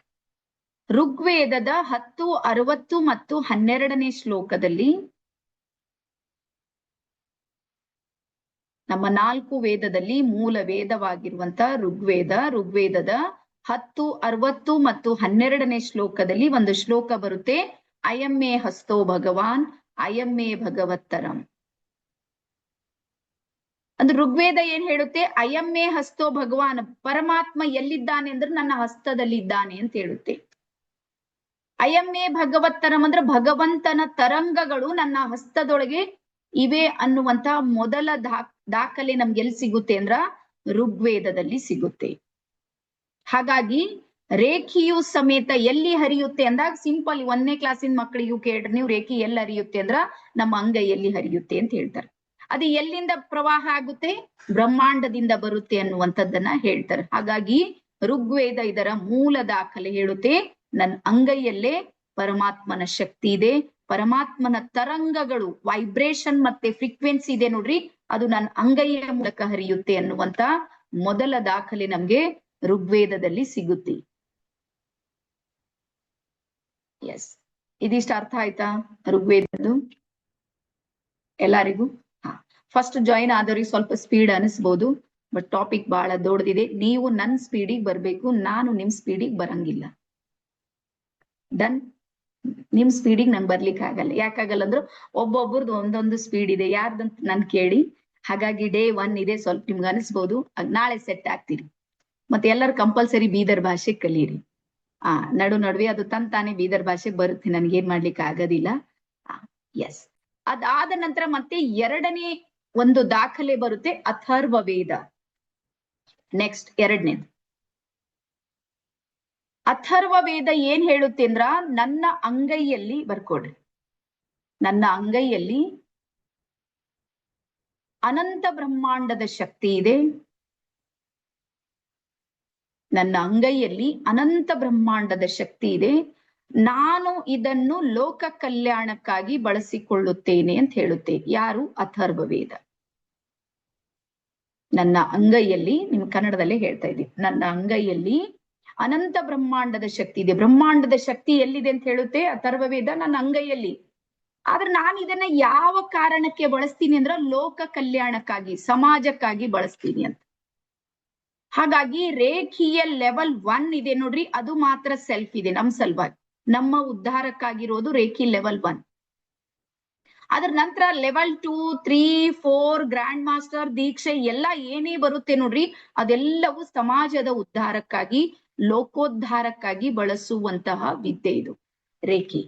Speaker 1: ಋಗ್ವೇದದ 10, 60 ಮತ್ತು 12ನೇ ಶ್ಲೋಕದಲ್ಲಿ ನಮ್ಮ 4 ವೇದದಲ್ಲಿ ಮೂಲ ವೇದವಾಗಿರುವಂತ ಋಗ್ವೇದದ 10, 60 ಮತ್ತು 12ನೇ ಶ್ಲೋಕದಲ್ಲಿ ಒಂದು ಶ್ಲೋಕ ಬರುತ್ತೆ. ಅಯಮ್ಮೇ ಹಸ್ತೋ ಭಗವಾನ್ ಅಯಮ್ಮೇ ಭಗವತ್ತರಂ. ಅಂದ್ರೆ ಋಗ್ವೇದ ಏನ್ ಹೇಳುತ್ತೆ, ಅಯಮ್ಮೇ ಹಸ್ತೋ ಭಗವಾನ್, ಪರಮಾತ್ಮ ಎಲ್ಲಿದ್ದಾನೆ ಅಂದ್ರೆ ನನ್ನ ಹಸ್ತದಲ್ಲಿದ್ದಾನೆ ಅಂತ ಹೇಳುತ್ತೆ. ಅಯಮ್ಮೇ ಭಗವತ್ತರಂ ಅಂದ್ರೆ ಭಗವಂತನ ತರಂಗಗಳು ನನ್ನ ಹಸ್ತದೊಳಗೆ ಇವೆ ಅನ್ನುವಂತ ಮೊದಲ ದಾಖಲೆ ನಮ್ಗೆ ಎಲ್ಲಿ ಸಿಗುತ್ತೆ ಅಂದ್ರ ಋಗ್ವೇದದಲ್ಲಿ ಸಿಗುತ್ತೆ. ಹಾಗಾಗಿ ರೇಖಿಯು ಸಮೇತ ಎಲ್ಲಿ ಹರಿಯುತ್ತೆ ಅಂದಾಗ ಸಿಂಪಲ್ 1ನೇ ಕ್ಲಾಸಿನ ಮಕ್ಕಳಿಗೂ ಕೇಳ್ರಿ ನೀವು, ರೇಖಿ ಎಲ್ಲಿ ಹರಿಯುತ್ತೆ ಅಂದ್ರ ನಮ್ಮ ಅಂಗೈಯಲ್ಲಿ ಹರಿಯುತ್ತೆ ಅಂತ ಹೇಳ್ತಾರೆ. ಅದು ಎಲ್ಲಿಂದ ಪ್ರವಾಹ ಆಗುತ್ತೆ, ಬ್ರಹ್ಮಾಂಡದಿಂದ ಬರುತ್ತೆ ಅನ್ನುವಂಥದ್ದನ್ನ ಹೇಳ್ತಾರೆ. ಹಾಗಾಗಿ ಋಗ್ವೇದ ಇದರ ಮೂಲ ದಾಖಲೆ ಹೇಳುತ್ತೆ, ನನ್ನ ಅಂಗೈಯಲ್ಲೇ ಪರಮಾತ್ಮನ ಶಕ್ತಿ ಇದೆ, ಪರಮಾತ್ಮನ ತರಂಗಗಳು, ವೈಬ್ರೇಷನ್ ಮತ್ತೆ ಫ್ರೀಕ್ವೆನ್ಸಿ ಇದೆ ನೋಡ್ರಿ, ಅದು ನನ್ನ ಅಂಗೈಯ ಮೂಲಕ ಹರಿಯುತ್ತೆ ಅನ್ನುವಂತ ಮೊದಲ ದಾಖಲೆ ನಮ್ಗೆ ಋಗ್ವೇದದಲ್ಲಿ ಸಿಗುತ್ತೆ. ಎಸ್, ಇದಿಷ್ಟು ಅರ್ಥ ಆಯ್ತಾ ಋಗ್ವೇದದ್ದು ಎಲ್ಲರಿಗೂ? ಫಸ್ಟ್ ಜಾಯಿನ್ ಆದವ್ರಿಗೆ ಸ್ವಲ್ಪ ಸ್ಪೀಡ್ ಅನಿಸ್ಬೋದು, ಬಟ್ ಟಾಪಿಕ್ ಬಹಳ ದೊಡ್ಡದಿದೆ. ನೀವು ನನ್ನ ಸ್ಪೀಡಿಗೆ ಬರ್ಬೇಕು, ನಾನು ನಿಮ್ ಸ್ಪೀಡಿಗೆ ಬರಂಗಿಲ್ಲ. ಡನ್? ನಿಮ್ ಸ್ಪೀಡಿಗೆ ನಂಗೆ ಬರ್ಲಿಕ್ಕೆ ಆಗಲ್ಲ. ಯಾಕಾಗಲ್ಲ ಅಂದ್ರೆ ಒಬ್ಬೊಬ್ರದ್ದು ಒಂದೊಂದು ಸ್ಪೀಡ್ ಇದೆ, ಯಾರ್ದಂತ ನನ್ ಕೇಳಿ. ಹಾಗಾಗಿ ಡೇ 1 ಇದೆ, ಸ್ವಲ್ಪ ನಿಮ್ಗೆ ಅನಿಸ್ಬೋದು, ನಾಳೆ ಸೆಟ್ ಆಗ್ತೀರಿ. ಮತ್ತೆ ಎಲ್ಲರೂ ಕಂಪಲ್ಸರಿ ಬೀದರ್ ಭಾಷೆ ಕಲೀರಿ. ನಡುವೆ ಅದು ತಾನೇ ಬೀದರ್ ಭಾಷೆ ಬರುತ್ತೆ, ನನ್ಗೇನ್ ಮಾಡ್ಲಿಕ್ಕೆ ಆಗೋದಿಲ್ಲ. ಎಸ್, ಅದಾದ ನಂತರ ಮತ್ತೆ ಎರಡನೇ ಒಂದು ದಾಖಲೆ ಬರುತ್ತೆ, ಅಥರ್ವ ವೇದ. ನೆಕ್ಸ್ಟ್ ಎರಡನೇದು ಅಥರ್ವ ವೇದ ಏನ್ ಹೇಳುತ್ತೆ ಅಂದ್ರ, ನನ್ನ ಅಂಗೈಯಲ್ಲಿ ಬರ್ಕೊಡ್ರಿ, ನನ್ನ ಅಂಗೈಯಲ್ಲಿ ಅನಂತ ಬ್ರಹ್ಮಾಂಡದ ಶಕ್ತಿ ಇದೆ, ನನ್ನ ಅಂಗೈಯಲ್ಲಿ ಅನಂತ ಬ್ರಹ್ಮಾಂಡದ ಶಕ್ತಿ ಇದೆ, ನಾನು ಇದನ್ನು ಲೋಕ ಕಲ್ಯಾಣಕ್ಕಾಗಿ ಬಳಸಿಕೊಳ್ಳುತ್ತೇನೆ ಅಂತ ಹೇಳುತ್ತೆ. ಯಾರು? ಅಥರ್ವ ವೇದ. ನನ್ನ ಅಂಗೈಯಲ್ಲಿ, ನಿಮ್ ಕನ್ನಡದಲ್ಲೇ ಹೇಳ್ತಾ ಇದ್ದೀನಿ, ನನ್ನ ಅಂಗೈಯಲ್ಲಿ ಅನಂತ ಬ್ರಹ್ಮಾಂಡದ ಶಕ್ತಿ ಇದೆ. ಬ್ರಹ್ಮಾಂಡದ ಶಕ್ತಿ ಎಲ್ಲಿದೆ ಅಂತ ಹೇಳುತ್ತೆ ಅಥರ್ವ ವೇದ, ನನ್ನ ಅಂಗೈಯಲ್ಲಿ. ಆದ್ರೆ ನಾನು ಇದನ್ನ ಯಾವ ಕಾರಣಕ್ಕೆ ಬಳಸ್ತೀನಿ ಅಂದ್ರ ಲೋಕ ಕಲ್ಯಾಣಕ್ಕಾಗಿ, ಸಮಾಜಕ್ಕಾಗಿ ಬಳಸ್ತೀನಿ ಅಂತ. ಹಾಗಾಗಿ ರೇಖೀಯ ಲೆವೆಲ್ 1 ಇದೆ ನೋಡ್ರಿ, ಅದು ಮಾತ್ರ ಸೆಲ್ಫ್ ಇದೆ, ನಮ್ ಸಲುವಾಗಿ, ನಮ್ಮ ಉದ್ಧಾರಕ್ಕಾಗಿರೋದು ರೇಖಿ ಲೆವೆಲ್ 1. ಅದ್ರ ನಂತರ ಲೆವೆಲ್ 2, 3, 4 ಗ್ರ್ಯಾಂಡ್ ಮಾಸ್ಟರ್ ದೀಕ್ಷೆ ಎಲ್ಲ ಏನೇ ಬರುತ್ತೆ ನೋಡ್ರಿ, ಅದೆಲ್ಲವೂ ಸಮಾಜದ ಉದ್ಧಾರಕ್ಕಾಗಿ, ಲೋಕೋದ್ಧಾರಕ್ಕಾಗಿ ಬಳಸುವಂತಹ ವಿದ್ಯೆ ಇದು ರೇಖಿ.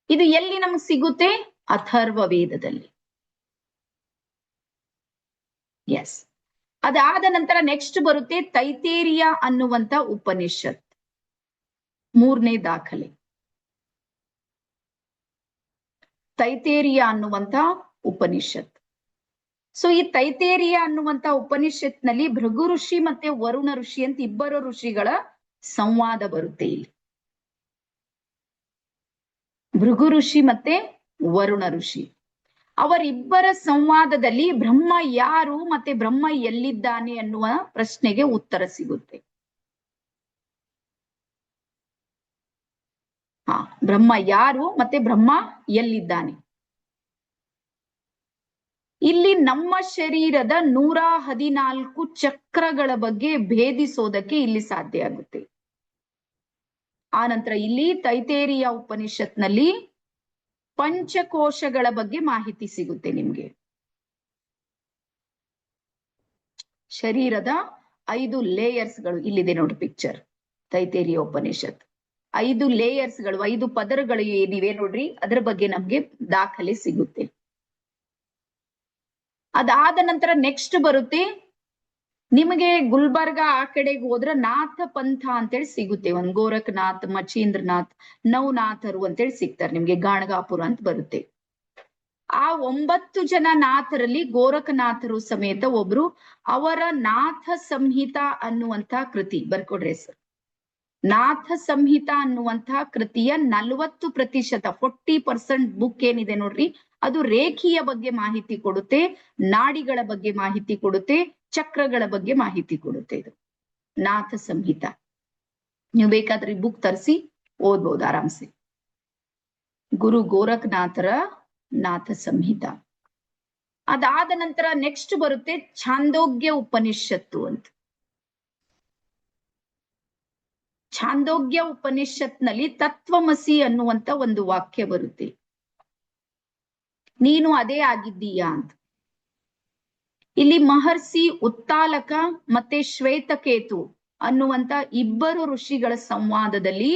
Speaker 1: ಇದು ಎಲ್ಲಿ ನಮ್ಗೆ ಸಿಗುತ್ತೆ? ಅಥರ್ವ ವೇದದಲ್ಲಿ. ಎಸ್. ಅದಾದ ನಂತರ ನೆಕ್ಸ್ಟ್ ಬರುತ್ತೆ ತೈತೇರಿಯ ಅನ್ನುವಂತ ಉಪನಿಷತ್, ಮೂರನೇ ದಾಖಲೆ. ತೈತೇರಿಯ ಅನ್ನುವಂತ ಉಪನಿಷತ್. ಸೊ ಈ ತೈತೇರಿಯ ಅನ್ನುವಂತ ಉಪನಿಷತ್ನಲ್ಲಿ ಭೃಗು ಋಷಿ ಮತ್ತೆ ವರುಣ ಋಷಿ ಅಂತ ಇಬ್ಬರು ಋಷಿಗಳ ಸಂವಾದ ಬರುತ್ತೆ ಇಲ್ಲಿ. ಭೃಗು ಋಷಿ ಮತ್ತೆ ವರುಣ ಋಷಿ ಅವರಿಬ್ಬರ ಸಂವಾದದಲ್ಲಿ ಬ್ರಹ್ಮ ಯಾರು ಮತ್ತೆ ಬ್ರಹ್ಮ ಎಲ್ಲಿದ್ದಾನೆ ಅನ್ನುವ ಪ್ರಶ್ನೆಗೆ ಉತ್ತರ ಸಿಗುತ್ತೆ. ಬ್ರಹ್ಮ ಯಾರು ಮತ್ತೆ ಬ್ರಹ್ಮ ಎಲ್ಲಿದ್ದಾನೆ. ಇಲ್ಲಿ ನಮ್ಮ ಶರೀರದ 114 ಚಕ್ರಗಳ ಬಗ್ಗೆ ಭೇದಿಸೋದಕ್ಕೆ ಇಲ್ಲಿ ಸಾಧ್ಯ ಆಗುತ್ತೆ. ಆ ನಂತರ ಇಲ್ಲಿ ತೈತೇರಿಯ ಉಪನಿಷತ್ನಲ್ಲಿ ಪಂಚಕೋಶಗಳ ಬಗ್ಗೆ ಮಾಹಿತಿ ಸಿಗುತ್ತೆ ನಿಮ್ಗೆ. ಶರೀರದ 5 ಲೇಯರ್ಸ್ಗಳು ಇಲ್ಲಿದೆ ನೋಡಿ ಪಿಕ್ಚರ್, ತೈತೇರಿಯ ಉಪನಿಷತ್. 5 ಲೇಯರ್ಸ್ಗಳು, 5 ಪದರಗಳು ಏನಿವೆ ನೋಡ್ರಿ, ಅದರ ಬಗ್ಗೆ ನಮ್ಗೆ ದಾಖಲೆ ಸಿಗುತ್ತೆ. ಅದಾದ ನಂತರ ನೆಕ್ಸ್ಟ್ ಬರುತ್ತೆ ನಿಮಗೆ ಗುಲ್ಬರ್ಗ ಆ ಕಡೆಗೆ ಹೋದ್ರ ನಾಥ ಪಂಥ ಅಂತೇಳಿ ಸಿಗುತ್ತೆ. ಒಂದ್ ಗೋರಖನಾಥ್, ಮಚೀಂದ್ರನಾಥ್, ನವನಾಥರು ಅಂತೇಳಿ ಸಿಗ್ತಾರೆ ನಿಮ್ಗೆ. ಗಾಣಗಾಪುರ ಅಂತ ಬರುತ್ತೆ. ಆ 9 ಜನ ನಾಥರಲ್ಲಿ ಗೋರಖನಾಥರು ಸಮೇತ ಒಬ್ರು. ಅವರ ನಾಥ ಸಂಹಿತ ಅನ್ನುವಂತ ಕೃತಿ ಬರ್ಕೊಡ್ರಿ ಸರ್. ನಾಥ ಸಂಹಿತ ಅನ್ನುವಂತಹ ಕೃತಿಯ 40% 40% ಬುಕ್ ಏನಿದೆ ನೋಡ್ರಿ, ಅದು ರೇಖಿಯ ಬಗ್ಗೆ ಮಾಹಿತಿ ಕೊಡುತ್ತೆ, ನಾಡಿಗಳ ಬಗ್ಗೆ ಮಾಹಿತಿ ಕೊಡುತ್ತೆ, ಚಕ್ರಗಳ ಬಗ್ಗೆ ಮಾಹಿತಿ ಕೊಡುತ್ತೆ. ಇದು ನಾಥ ಸಂಹಿತ. ನೀವು ಬೇಕಾದ್ರೆ ಬುಕ್ ತರಿಸಿ ಓದ್ಬೋದು ಆರಾಮ್ಸೆ. ಗುರು ಗೋರಖನಾಥರ ನಾಥ ಸಂಹಿತ. ಅದಾದ ನಂತರ ನೆಕ್ಸ್ಟ್ ಬರುತ್ತೆ ಛಾಂದೋಗ್ಯ ಉಪನಿಷತ್ತು ಅಂತ. ಛಾಂದೋಗ್ಯ ಉಪನಿಷತ್ನಲ್ಲಿ ತತ್ವಮಸಿ ಅನ್ನುವಂತ ಒಂದು ವಾಕ್ಯ ಬರುತ್ತೆ, ನೀನು ಅದೇ ಆಗಿದ್ದೀಯಾ ಅಂತ. ಇಲ್ಲಿ ಮಹರ್ಷಿ ಉತ್ತಾಲಕ ಮತ್ತೆ ಶ್ವೇತಕೇತು ಅನ್ನುವಂತ ಇಬ್ಬರು ಋಷಿಗಳ ಸಂವಾದದಲ್ಲಿ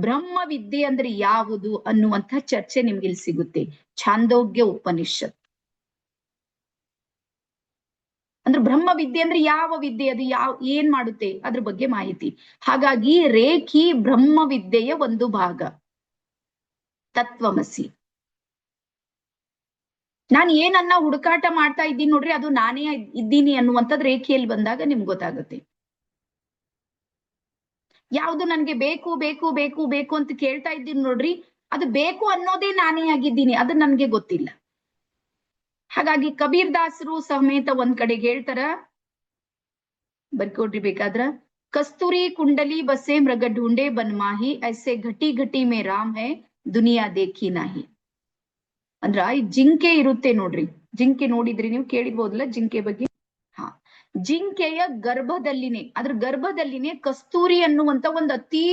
Speaker 1: ಬ್ರಹ್ಮ ವಿದ್ಯೆ ಅಂದ್ರೆ ಯಾವುದು ಅನ್ನುವಂತ ಚರ್ಚೆ ನಿಮ್ಗೆ ಇಲ್ಲಿ ಸಿಗುತ್ತೆ. ಛಾಂದೋಗ್ಯ ಉಪನಿಷತ್ ಅಂದ್ರೆ ಬ್ರಹ್ಮ ವಿದ್ಯೆ ಅಂದ್ರೆ ಯಾವ ವಿದ್ಯೆ, ಅದು ಏನ್ ಮಾಡುತ್ತೆ ಅದ್ರ ಬಗ್ಗೆ ಮಾಹಿತಿ. ಹಾಗಾಗಿ ರೇಖಿ ಬ್ರಹ್ಮ ವಿದ್ಯೆಯ ಒಂದು ಭಾಗ. ತತ್ವಮಸಿ, ನಾನು ಏನನ್ನ ಹುಡುಕಾಟ ಮಾಡ್ತಾ ಇದ್ದೀನಿ ನೋಡ್ರಿ, ಅದು ನಾನೇ ಇದ್ದೀನಿ ಅನ್ನುವಂಥದ್ದು ರೇಖೆಯಲ್ಲಿ ಬಂದಾಗ ನಿಮ್ಗೆ ಗೊತ್ತಾಗುತ್ತೆ. ಯಾವುದು ನನ್ಗೆ ಬೇಕು ಬೇಕು ಬೇಕು ಬೇಕು ಅಂತ ಕೇಳ್ತಾ ಇದ್ದೀನಿ ನೋಡ್ರಿ, ಅದು ಬೇಕು ಅನ್ನೋದೇ ನಾನೇ ಆಗಿದ್ದೀನಿ, ಅದು ನನ್ಗೆ ಗೊತ್ತಿಲ್ಲ. ಹಾಗಾಗಿ ಕಬೀರ್ ದಾಸರು ಸಮೇತ ಒಂದ್ ಕಡೆಗೆ ಹೇಳ್ತಾರ, ಬರ್ಕೊಡ್ರಿ ಬೇಕಾದ್ರ, ಕಸ್ತೂರಿ ಕುಂಡಲಿ ಬಸೆ ಮೃಗ ಢೂಂಡೆ ಬನ್ಮಾಹಿ ಐಸೆ ಘಟಿ ಘಟಿ ಮೇ ರಾಮ್ ಹೈ ದುನಿಯಾ ದೇಖಿ ನಾಹಿ. ಅಂದ್ರ ಈ ಜಿಂಕೆ ಇರುತ್ತೆ ನೋಡ್ರಿ, ಜಿಂಕೆ ನೋಡಿದ್ರಿ ನೀವು, ಕೇಳಿರ್ಬೋದಲ್ಲ ಜಿಂಕೆ ಬಗ್ಗೆ. ಜಿಂಕೆಯ ಗರ್ಭದಲ್ಲಿನೇ, ಅದ್ರ ಗರ್ಭದಲ್ಲಿನೇ ಕಸ್ತೂರಿ ಅನ್ನುವಂತ ಒಂದು ಅತಿ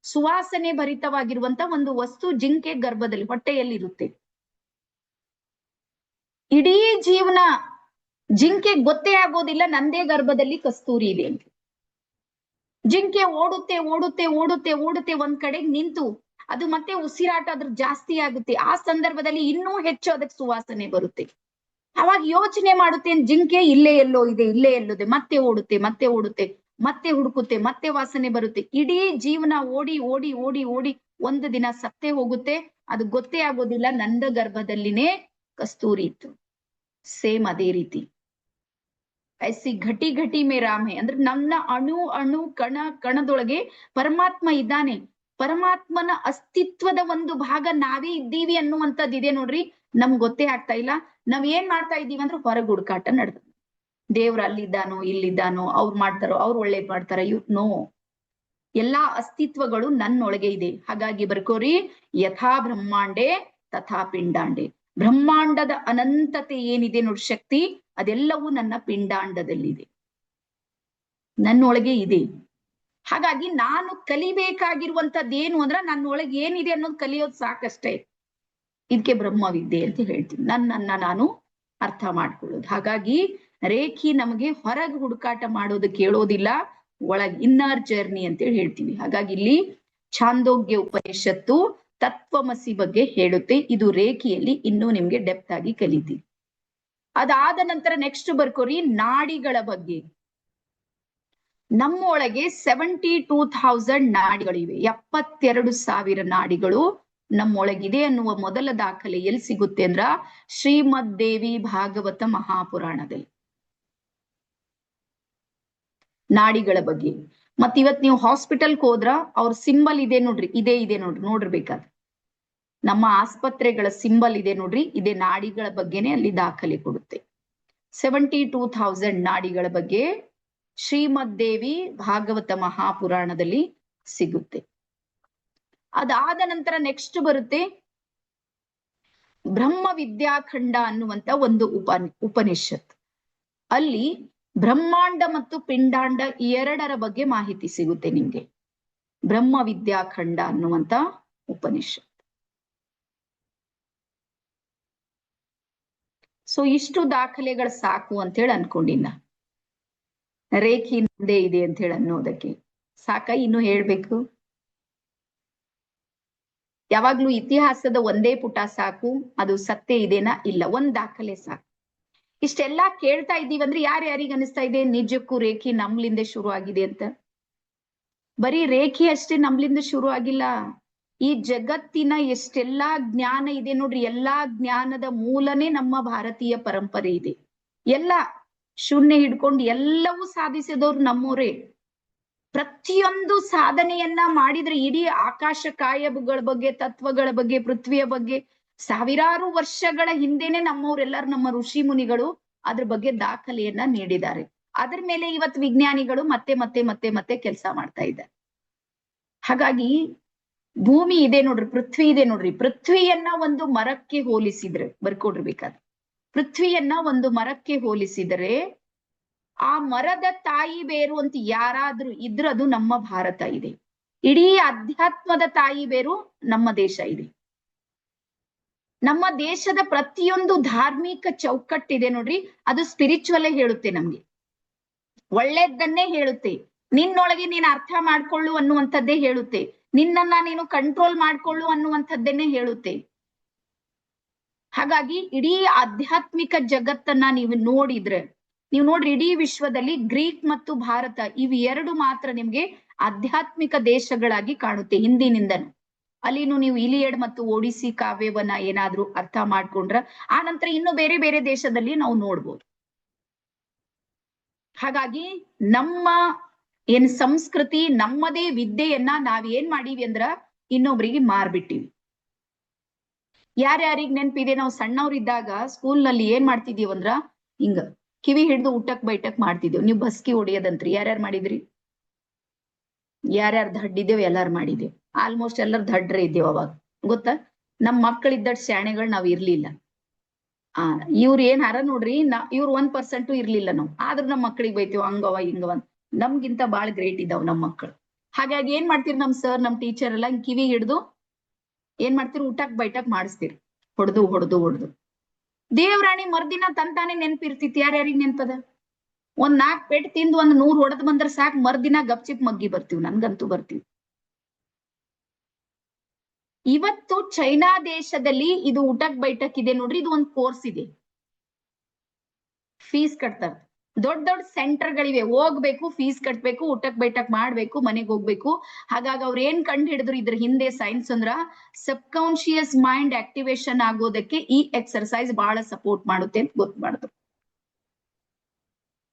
Speaker 1: ಸುವಾಸನೆ ಭರಿತವಾಗಿರುವಂತ ಒಂದು ವಸ್ತು ಜಿಂಕೆ ಗರ್ಭದಲ್ಲಿ ಹೊಟ್ಟೆಯಲ್ಲಿ ಇರುತ್ತೆ. ಇಡೀ ಜೀವನ ಜಿಂಕೆ ಗೊತ್ತೇ ಆಗೋದಿಲ್ಲ ನಂದೇ ಗರ್ಭದಲ್ಲಿ ಕಸ್ತೂರಿ ಇದೆ ಅಂತ. ಜಿಂಕೆ ಓಡುತ್ತೆ ಓಡುತ್ತೆ ಓಡುತ್ತೆ ಓಡುತ್ತೆ ಒಂದ್ ಕಡೆಗೆ ನಿಂತು ಅದು ಮತ್ತೆ ಉಸಿರಾಟ ಅದ್ರ ಜಾಸ್ತಿ ಆಗುತ್ತೆ. ಆ ಸಂದರ್ಭದಲ್ಲಿ ಇನ್ನೂ ಹೆಚ್ಚು ಅದಕ್ಕೆ ಸುವಾಸನೆ ಬರುತ್ತೆ. ಅವಾಗ ಯೋಚನೆ ಮಾಡುತ್ತೆ ಜಿಂಕೆ ಇಲ್ಲೇ ಎಲ್ಲೋ ಇದೆ, ಇಲ್ಲೇ ಎಲ್ಲೋದೆ, ಮತ್ತೆ ಓಡುತ್ತೆ ಮತ್ತೆ ಓಡುತ್ತೆ, ಮತ್ತೆ ಹುಡುಕುತ್ತೆ, ಮತ್ತೆ ವಾಸನೆ ಬರುತ್ತೆ. ಇಡೀ ಜೀವನ ಓಡಿ ಓಡಿ ಓಡಿ ಓಡಿ ಒಂದು ದಿನ ಸತ್ತೇ ಹೋಗುತ್ತೆ. ಅದು ಗೊತ್ತೇ ಆಗೋದಿಲ್ಲ ನಂದ ಗರ್ಭದಲ್ಲಿನೇ ಕಸ್ತೂರಿ ಇತ್ತು. ಸೇಮ್ ಅದೇ ರೀತಿ ಐಸಿ ಘಟಿ ಘಟಿ ಮೇ ರಾಮ್ ಹೇ ಅಂದ್ರೆ ನನ್ನ ಅಣು ಅಣು ಕಣ ಕಣದೊಳಗೆ ಪರಮಾತ್ಮ ಇದ್ದಾನೆ. ಪರಮಾತ್ಮನ ಅಸ್ತಿತ್ವದ ಒಂದು ಭಾಗ ನಾವೇ ಇದ್ದೀವಿ ಅನ್ನುವಂಥದ್ದಿದೆ ನೋಡ್ರಿ. ನಮ್ಗೆ ಗೊತ್ತೇ ಆಗ್ತಾ ಇಲ್ಲ. ನಾವ್ ಏನ್ ಮಾಡ್ತಾ ಇದ್ದೀವಿ ಅಂದ್ರೆ ಹೊರಗ್ ಹುಡುಕಾಟ ನಡೆದ. ದೇವ್ರ ಅಲ್ಲಿದ್ದಾನೋ ಇಲ್ಲಿದ್ದಾನೋ, ಅವ್ರು ಮಾಡ್ತಾರೋ, ಅವ್ರು ಒಳ್ಳೇದ್ ಮಾಡ್ತಾರ, ನೋ. ಎಲ್ಲಾ ಅಸ್ತಿತ್ವಗಳು ನನ್ನೊಳಗೆ ಇದೆ. ಹಾಗಾಗಿ ಬರ್ಕೋರಿ, ಯಥಾ ಬ್ರಹ್ಮಾಂಡೆ ತಥಾ ಪಿಂಡಾಂಡೆ. ಬ್ರಹ್ಮಾಂಡದ ಅನಂತತೆ ಏನಿದೆ ನೋಡಿ, ಶಕ್ತಿ, ಅದೆಲ್ಲವೂ ನನ್ನ ಪಿಂಡಾಂಡದಲ್ಲಿದೆ, ನನ್ನೊಳಗೆ ಇದೆ. ಹಾಗಾಗಿ ನಾನು ಕಲಿಬೇಕಾಗಿರುವಂತದ್ದೇನು ಅಂದ್ರ ನನ್ನೊಳಗೆ ಏನಿದೆ ಅನ್ನೋದು ಕಲಿಯೋದು ಸಾಕಷ್ಟೇ. ಇದಕ್ಕೆ ಬ್ರಹ್ಮವಿದ್ಯೆ ಅಂತ ಹೇಳ್ತೀನಿ, ನನ್ನನ್ನ ನಾನು ಅರ್ಥ ಮಾಡ್ಕೊಳ್ಳೋದು. ಹಾಗಾಗಿ ರೇಖಿ ನಮಗೆ ಹೊರಗೆ ಹುಡುಕಾಟ ಮಾಡೋದಕ್ಕೆ ಹೇಳೋದಿಲ್ಲ, ಒಳಗ್ ಇನ್ನರ್ ಜರ್ನಿ ಅಂತೇಳಿ ಹೇಳ್ತೀವಿ. ಹಾಗಾಗಿ ಇಲ್ಲಿ ಛಾಂದೋಗ್ಯ ಉಪನಿಷತ್ತು ತತ್ವಮಸಿ ಬಗ್ಗೆ ಹೇಳುತ್ತೆ. ಇದು ರೇಖಿಯಲ್ಲಿ ಇನ್ನೂ ನಿಮ್ಗೆ ಡೆಪ್ತ್ ಆಗಿ ಕಲಿತೀವಿ. ಅದಾದ ನಂತರ ನೆಕ್ಸ್ಟ್ ಬರ್ಕೋರಿ, ನಾಡಿಗಳ ಬಗ್ಗೆ. ನಮ್ಮೊಳಗೆ 72,000 ನಾಡಿಗಳಿವೆ. 72,000 ನಾಡಿಗಳು ನಮ್ಮೊಳಗಿದೆ ಅನ್ನುವ ಮೊದಲ ದಾಖಲೆ ಎಲ್ಲಿ ಸಿಗುತ್ತೆ ಅಂದ್ರ ಶ್ರೀಮದ್ ದೇವಿ ಭಾಗವತ ಮಹಾಪುರಾಣದಲ್ಲಿ ನಾಡಿಗಳ ಬಗ್ಗೆ. ಮತ್ ಇವತ್ ನೀವು ಹಾಸ್ಪಿಟಲ್ಗೆ ಹೋದ್ರ ಅವ್ರ ಸಿಂಬಲ್ ಇದೆ ನೋಡ್ರಿ, ಇದೇ ಇದೆ ನೋಡ್ರಿ, ನೋಡಿರ್ಬೇಕಾದ್ರೆ ನಮ್ಮ ಆಸ್ಪತ್ರೆಗಳ ಸಿಂಬಲ್ ಇದೆ ನೋಡ್ರಿ, ಇದೇ ನಾಡಿಗಳ ಬಗ್ಗೆನೆ ಅಲ್ಲಿ ದಾಖಲೆ ಕೊಡುತ್ತೆ. 72,000 ನಾಡಿಗಳ ಬಗ್ಗೆ ಶ್ರೀಮದ್ ದೇವಿ ಭಾಗವತ ಮಹಾಪುರಾಣದಲ್ಲಿ ಸಿಗುತ್ತೆ. ಅದಾದ ನಂತರ ನೆಕ್ಸ್ಟ್ ಬರುತ್ತೆ ಬ್ರಹ್ಮ ವಿದ್ಯಾಖಂಡ ಅನ್ನುವಂತ ಒಂದು ಉಪನಿಷತ್. ಅಲ್ಲಿ ಬ್ರಹ್ಮಾಂಡ ಮತ್ತು ಪಿಂಡಾಂಡ ಎರಡರ ಬಗ್ಗೆ ಮಾಹಿತಿ ಸಿಗುತ್ತೆ ನಿಮ್ಗೆ. ಬ್ರಹ್ಮ ವಿದ್ಯಾಖಂಡ ಅನ್ನುವಂತ ಉಪನಿಷತ್. ಸೊ ಇಷ್ಟು ದಾಖಲೆಗಳು ಸಾಕು ಅಂತ ಹೇಳಿ ಅನ್ಕೊಂಡಿನ. ರೇಖಿ ಮುಂದೆ ಇದೆ ಅಂತ ಹೇಳಿ ಅನ್ನೋದಕ್ಕೆ ಸಾಕ, ಇನ್ನು ಹೇಳ್ಬೇಕು? ಯಾವಾಗ್ಲೂ ಇತಿಹಾಸದ ಒಂದೇ ಪುಟ ಸಾಕು, ಅದು ಸತ್ಯ ಇದೆನಾ ಇಲ್ಲ, ಒಂದ್ ದಾಖಲೆ ಸಾಕು. ಇಷ್ಟೆಲ್ಲಾ ಕೇಳ್ತಾ ಇದ್ದೀವಂದ್ರೆ ಯಾರ್ಯಾರಿಗೆ ಅನಿಸ್ತಾ ಇದೆ ನಿಜಕ್ಕೂ ರೇಖಿ ನಮ್ಲಿಂದ ಶುರು ಆಗಿದೆ ಅಂತ? ಬರೀ ರೇಖಿ ಅಷ್ಟೇ ನಮ್ಲಿಂದ ಶುರು ಆಗಿಲ್ಲ. ಈ ಜಗತ್ತಿನ ಎಷ್ಟೆಲ್ಲಾ ಜ್ಞಾನ ಇದೆ ನೋಡ್ರಿ, ಎಲ್ಲಾ ಜ್ಞಾನದ ಮೂಲನೇ ನಮ್ಮ ಭಾರತೀಯ ಪರಂಪರೆ ಇದೆ. ಎಲ್ಲ ಶೂನ್ಯ ಹಿಡ್ಕೊಂಡು ಎಲ್ಲವೂ ಸಾಧಿಸಿದವ್ರು ನಮ್ಮೋರೇ. ಪ್ರತಿಯೊಂದು ಸಾಧನೆಯನ್ನ ಮಾಡಿದ್ರೆ ಇಡೀ ಆಕಾಶ ಕಾಯಗಳ ಬಗ್ಗೆ, ತತ್ವಗಳ ಬಗ್ಗೆ, ಪೃಥ್ವಿಯ ಬಗ್ಗೆ ಸಾವಿರಾರು ವರ್ಷಗಳ ಹಿಂದೆನೆ ನಮ್ಮವರೆಲ್ಲರೂ, ನಮ್ಮ ಋಷಿ ಮುನಿಗಳು ಅದ್ರ ಬಗ್ಗೆ ದಾಖಲೆಯನ್ನ ನೀಡಿದ್ದಾರೆ. ಅದ್ರ ಮೇಲೆ ಇವತ್ತು ವಿಜ್ಞಾನಿಗಳು ಮತ್ತೆ ಮತ್ತೆ ಮತ್ತೆ ಮತ್ತೆ ಕೆಲಸ ಮಾಡ್ತಾ ಇದ್ದಾರೆ. ಹಾಗಾಗಿ ಭೂಮಿ ಇದೆ ನೋಡ್ರಿ, ಪೃಥ್ವಿ ಇದೆ ನೋಡ್ರಿ, ಪೃಥ್ವಿಯನ್ನ ಒಂದು ಮರಕ್ಕೆ ಹೋಲಿಸಿದ್ರೆ, ಬರ್ಕೊಡ್ಬೇಕಾದ್ರೆ ಪೃಥ್ವಿಯನ್ನ ಒಂದು ಮರಕ್ಕೆ ಹೋಲಿಸಿದರೆ ಆ ಮರದ ತಾಯಿ ಬೇರು ಅಂತ ಯಾರಾದ್ರೂ ಇದ್ರೆ ಅದು ನಮ್ಮ ಭಾರತ ಇದೆ. ಇಡೀ ಅಧ್ಯಾತ್ಮದ ತಾಯಿ ಬೇರು ನಮ್ಮ ದೇಶ ಇದೆ. ನಮ್ಮ ದೇಶದ ಪ್ರತಿಯೊಂದು ಧಾರ್ಮಿಕ ಚೌಕಟ್ಟಿದೆ ನೋಡ್ರಿ, ಅದು ಸ್ಪಿರಿಚುವಲ್ ಹೇಳುತ್ತೆ, ನಮ್ಗೆ ಒಳ್ಳೇದನ್ನೇ ಹೇಳುತ್ತೆ. ನಿನ್ನೊಳಗೆ ನೀನು ಅರ್ಥ ಮಾಡ್ಕೊಳ್ಳು ಅನ್ನುವಂಥದ್ದೇ ಹೇಳುತ್ತೆ, ನಿನ್ನನ್ನ ನೀನು ಕಂಟ್ರೋಲ್ ಮಾಡ್ಕೊಳ್ಳು ಅನ್ನುವಂಥದ್ದನ್ನೇ ಹೇಳುತ್ತೆ. ಹಾಗಾಗಿ ಇಡೀ ಆಧ್ಯಾತ್ಮಿಕ ಜಗತ್ತನ್ನ ನೀವು ನೋಡಿದ್ರೆ, ನೀವು ನೋಡ್ರಿ ಇಡೀ ವಿಶ್ವದಲ್ಲಿ ಗ್ರೀಕ್ ಮತ್ತು ಭಾರತ ಇವು ಎರಡು ಮಾತ್ರ ನಿಮ್ಗೆ ಆಧ್ಯಾತ್ಮಿಕ ದೇಶಗಳಾಗಿ ಕಾಣುತ್ತೆ ಹಿಂದಿನಿಂದನು. ಅಲ್ಲಿನೂ ನೀವು ಇಲಿಯಡ್ ಮತ್ತು ಒಡಿಸಿ ಕಾವ್ಯವನ್ನ ಏನಾದ್ರೂ ಅರ್ಥ ಮಾಡ್ಕೊಂಡ್ರ ಆ ನಂತರ ಇನ್ನು ಬೇರೆ ಬೇರೆ ದೇಶದಲ್ಲಿ ನಾವು ನೋಡ್ಬೋದು. ಹಾಗಾಗಿ ನಮ್ಮ ಏನ್ ಸಂಸ್ಕೃತಿ, ನಮ್ಮದೇ ವಿದ್ಯೆಯನ್ನ ನಾವ್ ಏನ್ ಮಾಡೀವಿ ಅಂದ್ರ ಇನ್ನೊಬ್ರಿಗೆ ಮಾರ್ಬಿಟ್ಟಿವಿ. ಯಾರ್ಯಾರಿಗ್ ನೆನ್ಪಿದೆ, ನಾವು ಸಣ್ಣವ್ರಿದ್ದಾಗ ಸ್ಕೂಲ್ ನಲ್ಲಿ ಏನ್ ಮಾಡ್ತಿದೀವಿ ಅಂದ್ರ ಹಿಂಗ ಕಿವಿ ಹಿಡಿದು ಊಟಕ್ ಬೈಟಕ್ ಮಾಡ್ತಿದ್ದೇವ್. ನೀವು ಬಸ್ಕಿ ಹೊಡಿಯೋದಂತ್ರಿ ಯಾರ್ಯಾರು ಮಾಡಿದ್ರಿ? ಯಾರ್ಯಾರು ದಡ್ಡಿದ್ದೇವ್? ಎಲ್ಲಾರು ಮಾಡಿದ್ದೇವ್. ಆಲ್ಮೋಸ್ಟ್ ಎಲ್ಲರೂ ದಡ್ಡ್ರೆ ಇದ್ದೇವ್ ಅವಾಗ, ಗೊತ್ತಾ? ನಮ್ ಮಕ್ಕಳಿದ್ದ ಶಾಣೆಗಳು ನಾವ್ ಇರ್ಲಿಲ್ಲ. ಇವ್ರು ಏನಾರ ನೋಡ್ರಿ, ಇವ್ರು 1% ಇರ್ಲಿಲ್ಲ ನಾವು, ಆದ್ರೂ ನಮ್ ಮಕ್ಳಿಗೆ ಬೈತೇವ್ ಹಂಗವ ಹಿಂಗವ. ನಮ್ಗಿಂತ ಬಾಳ್ ಗ್ರೇಟ್ ಇದಾವ್ ನಮ್ ಮಕ್ಕಳು. ಹಾಗಾಗಿ ಏನ್ ಮಾಡ್ತೀರಿ, ನಮ್ ಸರ್ ನಮ್ ಟೀಚರ್ ಎಲ್ಲ ಕಿವಿ ಹಿಡ್ದು ಏನ್ ಮಾಡ್ತೀರಿ, ಊಟಕ್ ಬೈಟಕ್ ಮಾಡಿಸ್ತೀರಿ, ಹೊಡ್ದು ಹೊಡ್ದು ಹೊಡ್ದು. ದೇವ್ರಾಣಿ ಮರ್ದಿನ ತಂತಾನೆ ನೆನ್ಪಿರ್ತೈತಿ. ಯಾರ್ಯಾರಿಗ್ ನೆನ್ಪದ? ಒಂದ್ 4 ಪೆಟ್ ತಿಂದು ಒಂದ್ 100 ಹೊಡೆದ್ ಬಂದ್ರ ಸಾಕ್, ಮರ್ದಿನ ಗಪ್ಚಿಪ್ ಮಗ್ಗಿ ಬರ್ತೀವಿ. ನನ್ಗಂತೂ ಬರ್ತೀವಿ. ಇವತ್ತು ಚೈನಾ ದೇಶದಲ್ಲಿ ಇದು ಊಟಕ್ ಬೈಟಕ್ ಇದೆ ನೋಡ್ರಿ, ಇದು ಒಂದ್ ಕೋರ್ಸ್ ಇದೆ. ಫೀಸ್ ಕಟ್ತಾರ. ದೊಡ್ಡ ದೊಡ್ಡ ಸೆಂಟರ್ಗಳಿವೆ, ಹೋಗ್ಬೇಕು, ಫೀಸ್ ಕಟ್ಬೇಕು, ಊಟಕ್ ಬೈಟಕ್ ಮಾಡ್ಬೇಕು, ಮನೆಗ್ ಹೋಗ್ಬೇಕು. ಹಾಗಾಗಿ ಅವ್ರ ಏನ್ ಕಂಡು ಹಿಡಿದ್ರು ಇದ್ರ ಹಿಂದೆ ಸೈನ್ಸ್ ಅಂದ್ರ ಸಬ್ ಕಾನ್ಶಿಯಸ್ ಮೈಂಡ್ ಆಕ್ಟಿವೇಶನ್ ಆಗೋದಕ್ಕೆ ಈ ಎಕ್ಸರ್ಸೈಸ್ ಬಹಳ ಸಪೋರ್ಟ್ ಮಾಡುತ್ತೆ ಅಂತ ಗೊತ್ತು ಮಾಡಿದ್ರು.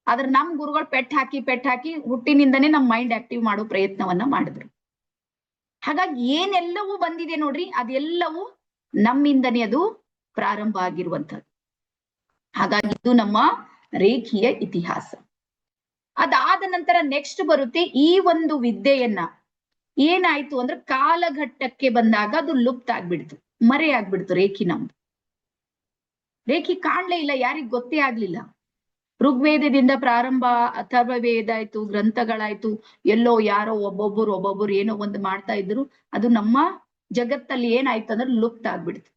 Speaker 1: ಆದ್ರೆ ನಮ್ ಗುರುಗಳು ಪೆಟ್ ಹಾಕಿ ಹುಟ್ಟಿನಿಂದನೇ ನಮ್ ಮೈಂಡ್ ಆಕ್ಟಿವ್ ಮಾಡೋ ಪ್ರಯತ್ನವನ್ನ ಮಾಡಿದ್ರು. ಹಾಗಾಗಿ ಏನೆಲ್ಲವೂ ಬಂದಿದೆ ನೋಡ್ರಿ, ಅದೆಲ್ಲವೂ ನಮ್ಮಿಂದನೇ ಅದು ಪ್ರಾರಂಭ ಆಗಿರುವಂತದ್ದು. ಹಾಗಾಗಿ ಇದು ನಮ್ಮ ರೇಖೀಯ ಇತಿಹಾಸ. ಅದಾದ ನಂತರ ನೆಕ್ಸ್ಟ್ ಬರುತ್ತೆ ಈ ಒಂದು ವಿದ್ಯೆಯನ್ನ ಏನಾಯ್ತು ಅಂದ್ರೆ ಕಾಲಘಟ್ಟಕ್ಕೆ ಬಂದಾಗ ಅದು ಲುಪ್ತ ಆಗ್ಬಿಡ್ತು, ಮರೆ ಆಗ್ಬಿಡ್ತು. ರೇಖಿ ನಮ್ದು ರೇಖಿ ಕಾಣ್ಲೇ ಇಲ್ಲ, ಯಾರಿಗ್ ಗೊತ್ತೇ ಆಗ್ಲಿಲ್ಲ. ಋಗ್ವೇದದಿಂದ ಪ್ರಾರಂಭ, ಅಥರ್ವ ವೇದ ಆಯ್ತು, ಗ್ರಂಥಗಳಾಯ್ತು, ಎಲ್ಲೋ ಯಾರೋ ಒಬ್ಬೊಬ್ಬರು ಏನೋ ಒಂದು ಮಾಡ್ತಾ ಇದ್ರು. ಅದು ನಮ್ಮ ಜಗತ್ತಲ್ಲಿ ಏನಾಯ್ತು ಅಂದ್ರೆ ಲುಪ್ತ ಆಗ್ಬಿಡ್ತು.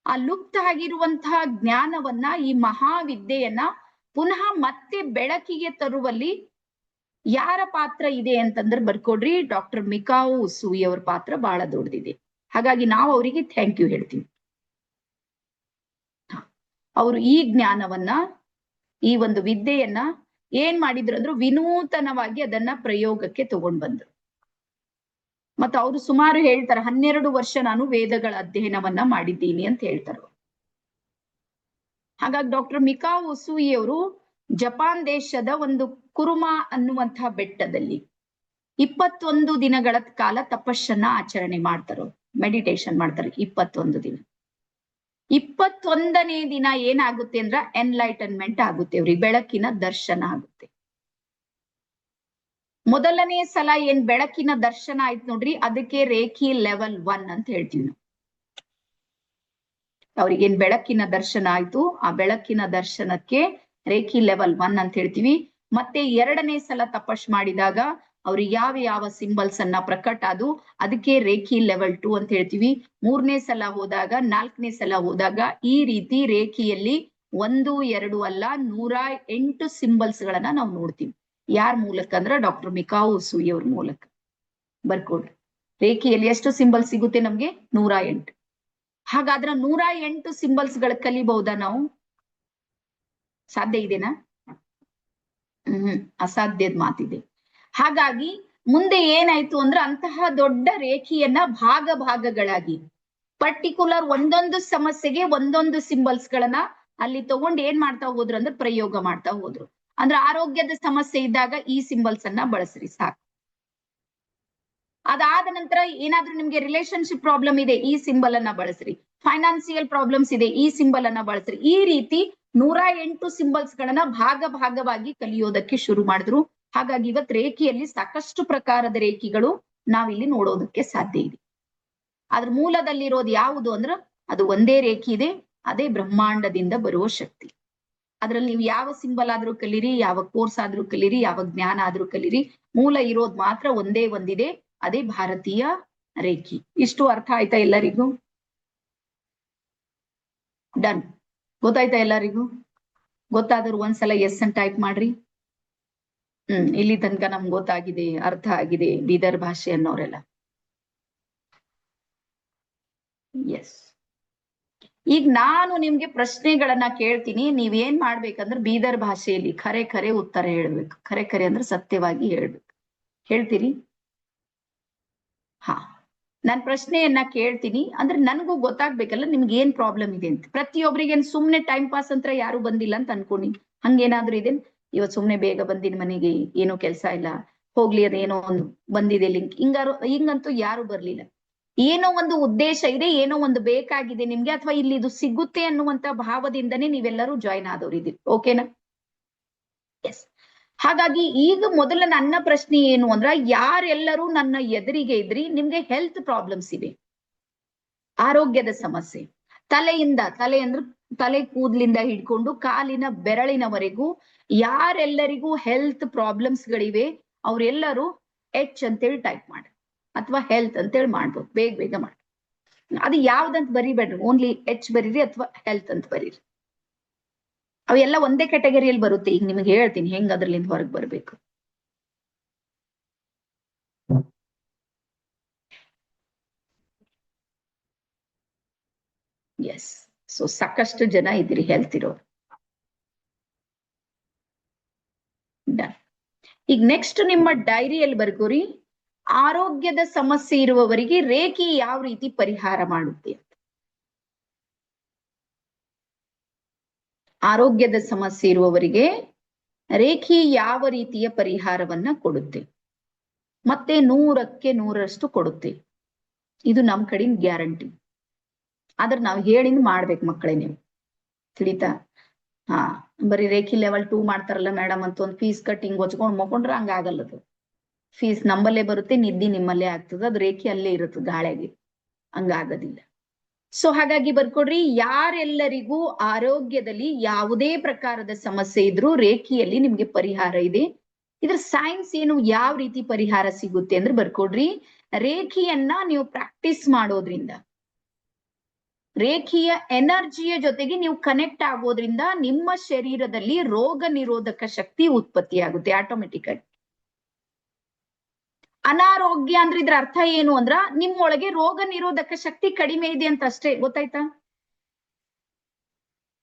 Speaker 1: ಆ ಲುಪ್ತ ಆಗಿರುವಂತಹ ಜ್ಞಾನವನ್ನ, ಈ ಮಹಾವಿದ್ಯೆಯನ್ನ ಪುನಃ ಮತ್ತೆ ಬೆಳಕಿಗೆ ತರುವಲ್ಲಿ ಯಾರ ಪಾತ್ರ ಇದೆ ಅಂತಂದ್ರೆ ಬರ್ಕೊಡ್ರಿ, ಡಾಕ್ಟರ್ ಮಿಕಾವೊ ಉಸುಯಿ ಅವ್ರ ಪಾತ್ರ ಬಹಳ ದೊಡ್ಡದಿದೆ. ಹಾಗಾಗಿ ನಾವು ಅವರಿಗೆ ಥ್ಯಾಂಕ್ ಯು ಹೇಳ್ತೀವಿ. ಅವರು ಈ ಜ್ಞಾನವನ್ನ, ಈ ಒಂದು ವಿದ್ಯೆಯನ್ನ ಏನ್ ಮಾಡಿದ್ರು ಅಂದ್ರೆ ವಿನೂತನವಾಗಿ ಅದನ್ನ ಪ್ರಯೋಗಕ್ಕೆ ತಗೊಂಡ್ ಬಂದ್ರು. ಮತ್ತೆ ಅವರು ಸುಮಾರು ಹೇಳ್ತಾರೆ 12 ವರ್ಷ ನಾನು ವೇದಗಳ ಅಧ್ಯಯನವನ್ನ ಮಾಡಿದ್ದೀನಿ ಅಂತ ಹೇಳ್ತಾರೆ. ಹಾಗಾಗಿ ಡಾಕ್ಟರ್ ಮಿಕಾವೊ ಉಸುಯಿ ಅವರು ಜಪಾನ್ ದೇಶದ ಒಂದು ಕುರುಮಾ ಅನ್ನುವಂತಹ ಬೆಟ್ಟದಲ್ಲಿ 21 ದಿನಗಳ ಕಾಲ ತಪಸ್ಸನ್ನ ಆಚರಣೆ ಮಾಡ್ತಾರೆ, ಮೆಡಿಟೇಷನ್ ಮಾಡ್ತಾರೆ 21 ದಿನ. 21ನೇ ದಿನ ಏನಾಗುತ್ತೆ ಅಂದ್ರ ಎನ್ಲೈಟನ್ಮೆಂಟ್ ಆಗುತ್ತೆ, ಅವ್ರಿಗೆ ಬೆಳಕಿನ ದರ್ಶನ ಆಗುತ್ತೆ. ಮೊದಲನೇ ಸಲ ಏನ್ ಬೆಳಕಿನ ದರ್ಶನ ಆಯ್ತು ನೋಡ್ರಿ, ಅದಕ್ಕೆ ರೇಖಿ ಲೆವೆಲ್ 1 ಅಂತ ಹೇಳ್ತೀವಿ ನಾವು. ಅವ್ರಿಗೇನ್ ಬೆಳಕಿನ ದರ್ಶನ ಆಯ್ತು, ಆ ಬೆಳಕಿನ ದರ್ಶನಕ್ಕೆ ರೇಖಿ ಲೆವೆಲ್ 1 ಅಂತ ಹೇಳ್ತೀವಿ. ಮತ್ತೆ 2ನೇ ಸಲ ತಪಸ್ ಮಾಡಿದಾಗ ಅವ್ರಿಗೆ ಯಾವ ಸಿಂಬಲ್ಸ್ ಅನ್ನ ಪ್ರಕಟ ಅದು, ಅದಕ್ಕೆ ರೇಖಿ ಲೆವೆಲ್ 2 ಅಂತ ಹೇಳ್ತೀವಿ. 3ನೇ ಸಲ ಹೋದಾಗ, 4ನೇ ಸಲ ಹೋದಾಗ ಈ ರೀತಿ ರೇಖಿಯಲ್ಲಿ 1, 2 ಅಲ್ಲ 108 ಸಿಂಬಲ್ಸ್ ಗಳನ್ನ ನಾವು ನೋಡ್ತೀವಿ. ಯಾರ ಮೂಲಕ ಅಂದ್ರೆ ಡಾಕ್ಟರ್ ಮಿಕಾವೊ ಉಸುಯಿ ಅವ್ರ ಮೂಲಕ. ಬರ್ಕೊಡ್ರಿ, ರೇಖಿಯಲ್ಲಿ ಎಷ್ಟು ಸಿಂಬಲ್ ಸಿಗುತ್ತೆ ನಮ್ಗೆ? 108. ಹಾಗಾದ್ರೆ 108 ಸಿಂಬಲ್ಸ್ ಗಳ ಕಲಿಬಹುದಾ ನಾವು? ಸಾಧ್ಯ ಇದೆನಾ? ಅಸಾಧ್ಯದ ಮಾತಿದೆ. ಹಾಗಾಗಿ ಮುಂದೆ ಏನಾಯ್ತು ಅಂದ್ರೆ ಅಂತಹ ದೊಡ್ಡ ರೇಖಿಯನ್ನ ಭಾಗಗಳಾಗಿ ಪರ್ಟಿಕ್ಯುಲರ್ ಒಂದೊಂದು ಸಮಸ್ಯೆಗೆ ಒಂದೊಂದು ಸಿಂಬಲ್ಸ್ ಗಳನ್ನ ಅಲ್ಲಿ ತಗೊಂಡು ಏನ್ ಮಾಡ್ತಾ ಹೋದ್ರು ಅಂದ್ರೆ ಪ್ರಯೋಗ ಮಾಡ್ತಾ ಹೋದ್ರು. ಅಂದ್ರೆ ಆರೋಗ್ಯದ ಸಮಸ್ಯೆ ಇದ್ದಾಗ ಈ ಸಿಂಬಲ್ಸ್ ಅನ್ನ ಬಳಸ್ರಿ ಸಾಕು. ಅದಾದ ನಂತರ ಏನಾದ್ರೂ ನಿಮ್ಗೆ ರಿಲೇಶನ್ಶಿಪ್ ಪ್ರಾಬ್ಲಮ್ ಇದೆ, ಈ ಸಿಂಬಲ್ ಅನ್ನ ಬಳಸ್ರಿ. ಫೈನಾನ್ಸಿಯಲ್ ಪ್ರಾಬ್ಲಮ್ಸ್ ಇದೆ, ಈ ಸಿಂಬಲ್ ಅನ್ನ ಬಳಸ್ರಿ. ಈ ರೀತಿ 108 ಸಿಂಬಲ್ಸ್ ಗಳನ್ನ ಭಾಗವಾಗಿ ಕಲಿಯೋದಕ್ಕೆ ಶುರು ಮಾಡಿದ್ರು. ಹಾಗಾಗಿ ಇವತ್ತು ರೇಖಿಯಲ್ಲಿ ಸಾಕಷ್ಟು ಪ್ರಕಾರದ ರೇಖಿಗಳು ನಾವಿಲ್ಲಿ ನೋಡೋದಕ್ಕೆ ಸಾಧ್ಯ ಇದೆ. ಅದ್ರ ಮೂಲದಲ್ಲಿರೋದು ಯಾವುದು ಅಂದ್ರ ಅದು ಒಂದೇ ರೇಖಿ ಇದೆ, ಅದೇ ಬ್ರಹ್ಮಾಂಡದಿಂದ ಬರುವ ಶಕ್ತಿ. ಅದ್ರಲ್ಲಿ ನೀವು ಯಾವ ಸಿಂಬಲ್ ಆದ್ರೂ ಕಲೀರಿ, ಯಾವ ಕೋರ್ಸ್ ಆದ್ರೂ ಕಲೀರಿ, ಯಾವ ಜ್ಞಾನ ಆದ್ರೂ ಕಲೀರಿ, ಮೂಲ ಇರೋದು ಮಾತ್ರ ಒಂದೇ ಒಂದಿದೆ, ಅದೇ ಭಾರತೀಯ ರೇಖಿ. ಇಷ್ಟು ಅರ್ಥ ಆಯ್ತಾ ಎಲ್ಲರಿಗೂ? ಡನ್. ಗೊತ್ತಾಯ್ತಾ ಎಲ್ಲರಿಗೂ? ಗೊತ್ತಾದ್ರೂ ಒಂದ್ಸಲ ಎಸ್ ಅಂತ ಟೈಪ್ ಮಾಡ್ರಿ. ಇಲ್ಲಿ ತನಕ ನಮ್ಗೆ ಗೊತ್ತಾಗಿದೆ, ಅರ್ಥ ಆಗಿದೆ ಬೀದರ್ ಭಾಷೆ ಅನ್ನೋರೆಲ್ಲ. ಎಸ್. ಈಗ ನಾನು ನಿಮ್ಗೆ ಪ್ರಶ್ನೆಗಳನ್ನ ಕೇಳ್ತೀನಿ, ನೀವೇನ್ ಮಾಡ್ಬೇಕಂದ್ರೆ ಬೀದರ್ ಭಾಷೆಯಲ್ಲಿ ಖರೆ ಉತ್ತರ ಹೇಳ್ಬೇಕು. ಖರೆ ಅಂದ್ರೆ ಸತ್ಯವಾಗಿ ಹೇಳ್ಬೇಕು. ಹೇಳ್ತೀರಿ? ಹಾ, ನಾನ್ ಪ್ರಶ್ನೆಯನ್ನ ಕೇಳ್ತೀನಿ, ಅಂದ್ರೆ ನನಗೂ ಗೊತ್ತಾಗ್ಬೇಕಲ್ಲ ನಿಮ್ಗೆ ಏನ್ ಪ್ರಾಬ್ಲಮ್ ಇದೆ ಅಂತ. ಪ್ರತಿಯೊಬ್ಬರಿಗೇನ್ ಸುಮ್ನೆ ಟೈಮ್ ಪಾಸ್ ಅಂತ ಯಾರು ಬಂದಿಲ್ಲ ಅಂತ ಅನ್ಕೊಂಡಿ, ಹಂಗೇನಾದ್ರೂ ಇದೆ? ಇವತ್ ಸುಮ್ನೆ ಬೇಗ ಬಂದಿನ ಮನೆಗೆ, ಏನೋ ಕೆಲ್ಸ ಇಲ್ಲ, ಹೋಗ್ಲಿ ಅದೇನೋ ಒಂದು ಬಂದಿದೆ ಲಿಂಕ್, ಹಿಂಗಂತೂ ಯಾರು ಬರ್ಲಿಲ್ಲ. ಏನೋ ಒಂದು ಉದ್ದೇಶ ಇದೆ, ಏನೋ ಒಂದು ಬೇಕಾಗಿದೆ ನಿಮ್ಗೆ, ಅಥವಾ ಇಲ್ಲಿ ಇದು ಸಿಗುತ್ತೆ ಅನ್ನುವಂತ ಭಾವದಿಂದನೇ ನೀವೆಲ್ಲರೂ ಜಾಯಿನ್ ಆದವ್ರಿದ್ದೀರಿ. ಓಕೆನಾ? ಎಸ್. ಹಾಗಾಗಿ ಈಗ ಮೊದಲ ನನ್ನ ಪ್ರಶ್ನೆ ಏನು ಅಂದ್ರ, ಯಾರೆಲ್ಲರೂ ನನ್ನ ಎದುರಿಗೆ ಇದ್ರಿ, ನಿಮ್ಗೆ ಹೆಲ್ತ್ ಪ್ರಾಬ್ಲಮ್ಸ್ ಇವೆ, ಆರೋಗ್ಯದ ಸಮಸ್ಯೆ, ತಲೆ ಅಂದ್ರೆ ತಲೆ ಕೂದ್ಲಿಂದ ಹಿಡ್ಕೊಂಡು ಕಾಲಿನ ಬೆರಳಿನವರೆಗೂ ಯಾರೆಲ್ಲರಿಗೂ ಹೆಲ್ತ್ ಪ್ರಾಬ್ಲಮ್ಸ್ ಗಳಿವೆ ಅವರೆಲ್ಲರೂ H ಅಂತೇಳಿ ಟೈಪ್ ಮಾಡಿ, ಅಥವಾ ಹೆಲ್ತ್ ಅಂತೇಳಿ ಮಾಡ್ಬೋದು, ಬೇಗ ಮಾಡಿ. ಅದು ಯಾವ್ದಂತ ಬರಿಬೇಡ್ರಿ, ಓನ್ಲಿ H ಬರೀರಿ ಅಥವಾ ಹೆಲ್ತ್ ಅಂತ ಬರೀರಿ. ಅವೆಲ್ಲ ಒಂದೇ ಕ್ಯಾಟಗರಿಯಲ್ಲಿ ಬರುತ್ತೆ. ಈಗ ನಿಮ್ಗೆ ಹೇಳ್ತೀನಿ ಹೆಂಗ್ ಅದ್ರಲ್ಲಿಂದ ಹೊರಗೆ ಬರ್ಬೇಕು. ಎಸ್, ಸೊ ಸಾಕಷ್ಟು ಜನ ಇದ್ರಿ ಹೆಲ್ತ್ ಇರೋರು. ಡನ್. ಈಗ ನೆಕ್ಸ್ಟ್ ನಿಮ್ಮ ಡೈರಿಯಲ್ಲಿ ಬರ್ಕೋರಿ, ಆರೋಗ್ಯದ ಸಮಸ್ಯೆ ಇರುವವರಿಗೆ ರೇಖಿ ಯಾವ ರೀತಿ ಪರಿಹಾರ ಮಾಡುತ್ತೆ. ಆರೋಗ್ಯದ ಸಮಸ್ಯೆ ಇರುವವರಿಗೆ ರೇಖಿ ಯಾವ ರೀತಿಯ ಪರಿಹಾರವನ್ನ ಕೊಡುತ್ತೆ, ಮತ್ತೆ 100ಕ್ಕೆ 100ರಷ್ಟು ಕೊಡುತ್ತೆ. ಇದು ನಮ್ ಕಡೆಯಿಂದ ಗ್ಯಾರಂಟಿ. ಆದ್ರೆ ನಾವು ಹೇಳಿಂದ ಮಾಡ್ಬೇಕು ಮಕ್ಕಳೇ, ನೀವು ತಿಳಿತಾ? ಹಾ, ಬರೀ ರೇಖಿ ಲೆವೆಲ್ 2 ಮಾಡ್ತಾರಲ್ಲ ಮೇಡಮ್ ಅಂತ ಒಂದು ಫೀಸ್ ಕಟ್ಟಿಂಗ್ ಹೊಚ್ಕೊಂಡ್ ಮಕ್ಕೊಂಡ್ರೆ ಹಂಗ ಆಗಲ್ಲದು. ಫೀಸ್ ನಮ್ಮಲ್ಲೇ ಬರುತ್ತೆ, ನಿದ್ದಿ ನಿಮ್ಮಲ್ಲೇ ಆಗ್ತದ, ಅದು ರೇಖೆ ಅಲ್ಲೇ ಇರುತ್ತೆ ಗಾಳಿಗೆ, ಹಂಗಾಗೋದಿಲ್ಲ. ಸೊ ಹಾಗಾಗಿ ಬರ್ಕೊಡ್ರಿ, ಯಾರೆಲ್ಲರಿಗೂ ಆರೋಗ್ಯದಲ್ಲಿ ಯಾವುದೇ ಪ್ರಕಾರದ ಸಮಸ್ಯೆ ಇದ್ರೂ ರೇಖಿಯಲ್ಲಿ ನಿಮ್ಗೆ ಪರಿಹಾರ ಇದೆ. ಇದ್ರ ಸೈನ್ಸ್ ಏನು, ಯಾವ ರೀತಿ ಪರಿಹಾರ ಸಿಗುತ್ತೆ ಅಂದ್ರೆ ಬರ್ಕೊಡ್ರಿ, ರೇಖಿಯನ್ನ ನೀವು ಪ್ರಾಕ್ಟೀಸ್ ಮಾಡೋದ್ರಿಂದ, ರೇಖಿಯ ಎನರ್ಜಿಯ ಜೊತೆಗೆ ನೀವು ಕನೆಕ್ಟ್ ಆಗೋದ್ರಿಂದ ನಿಮ್ಮ ಶರೀರದಲ್ಲಿ ರೋಗ ನಿರೋಧಕ ಶಕ್ತಿ ಉತ್ಪತ್ತಿ ಆಗುತ್ತೆ ಆಟೋಮೆಟಿಕ್ ಆಗಿ. ಅನಾರೋಗ್ಯ ಅಂದ್ರೆ ಇದ್ರ ಅರ್ಥ ಏನು ಅಂದ್ರ ನಿಮ್ಮೊಳಗೆ ರೋಗ ನಿರೋಧಕ ಶಕ್ತಿ ಕಡಿಮೆ ಇದೆ ಅಂತ ಅಷ್ಟೇ, ಗೊತ್ತಾಯ್ತಾ?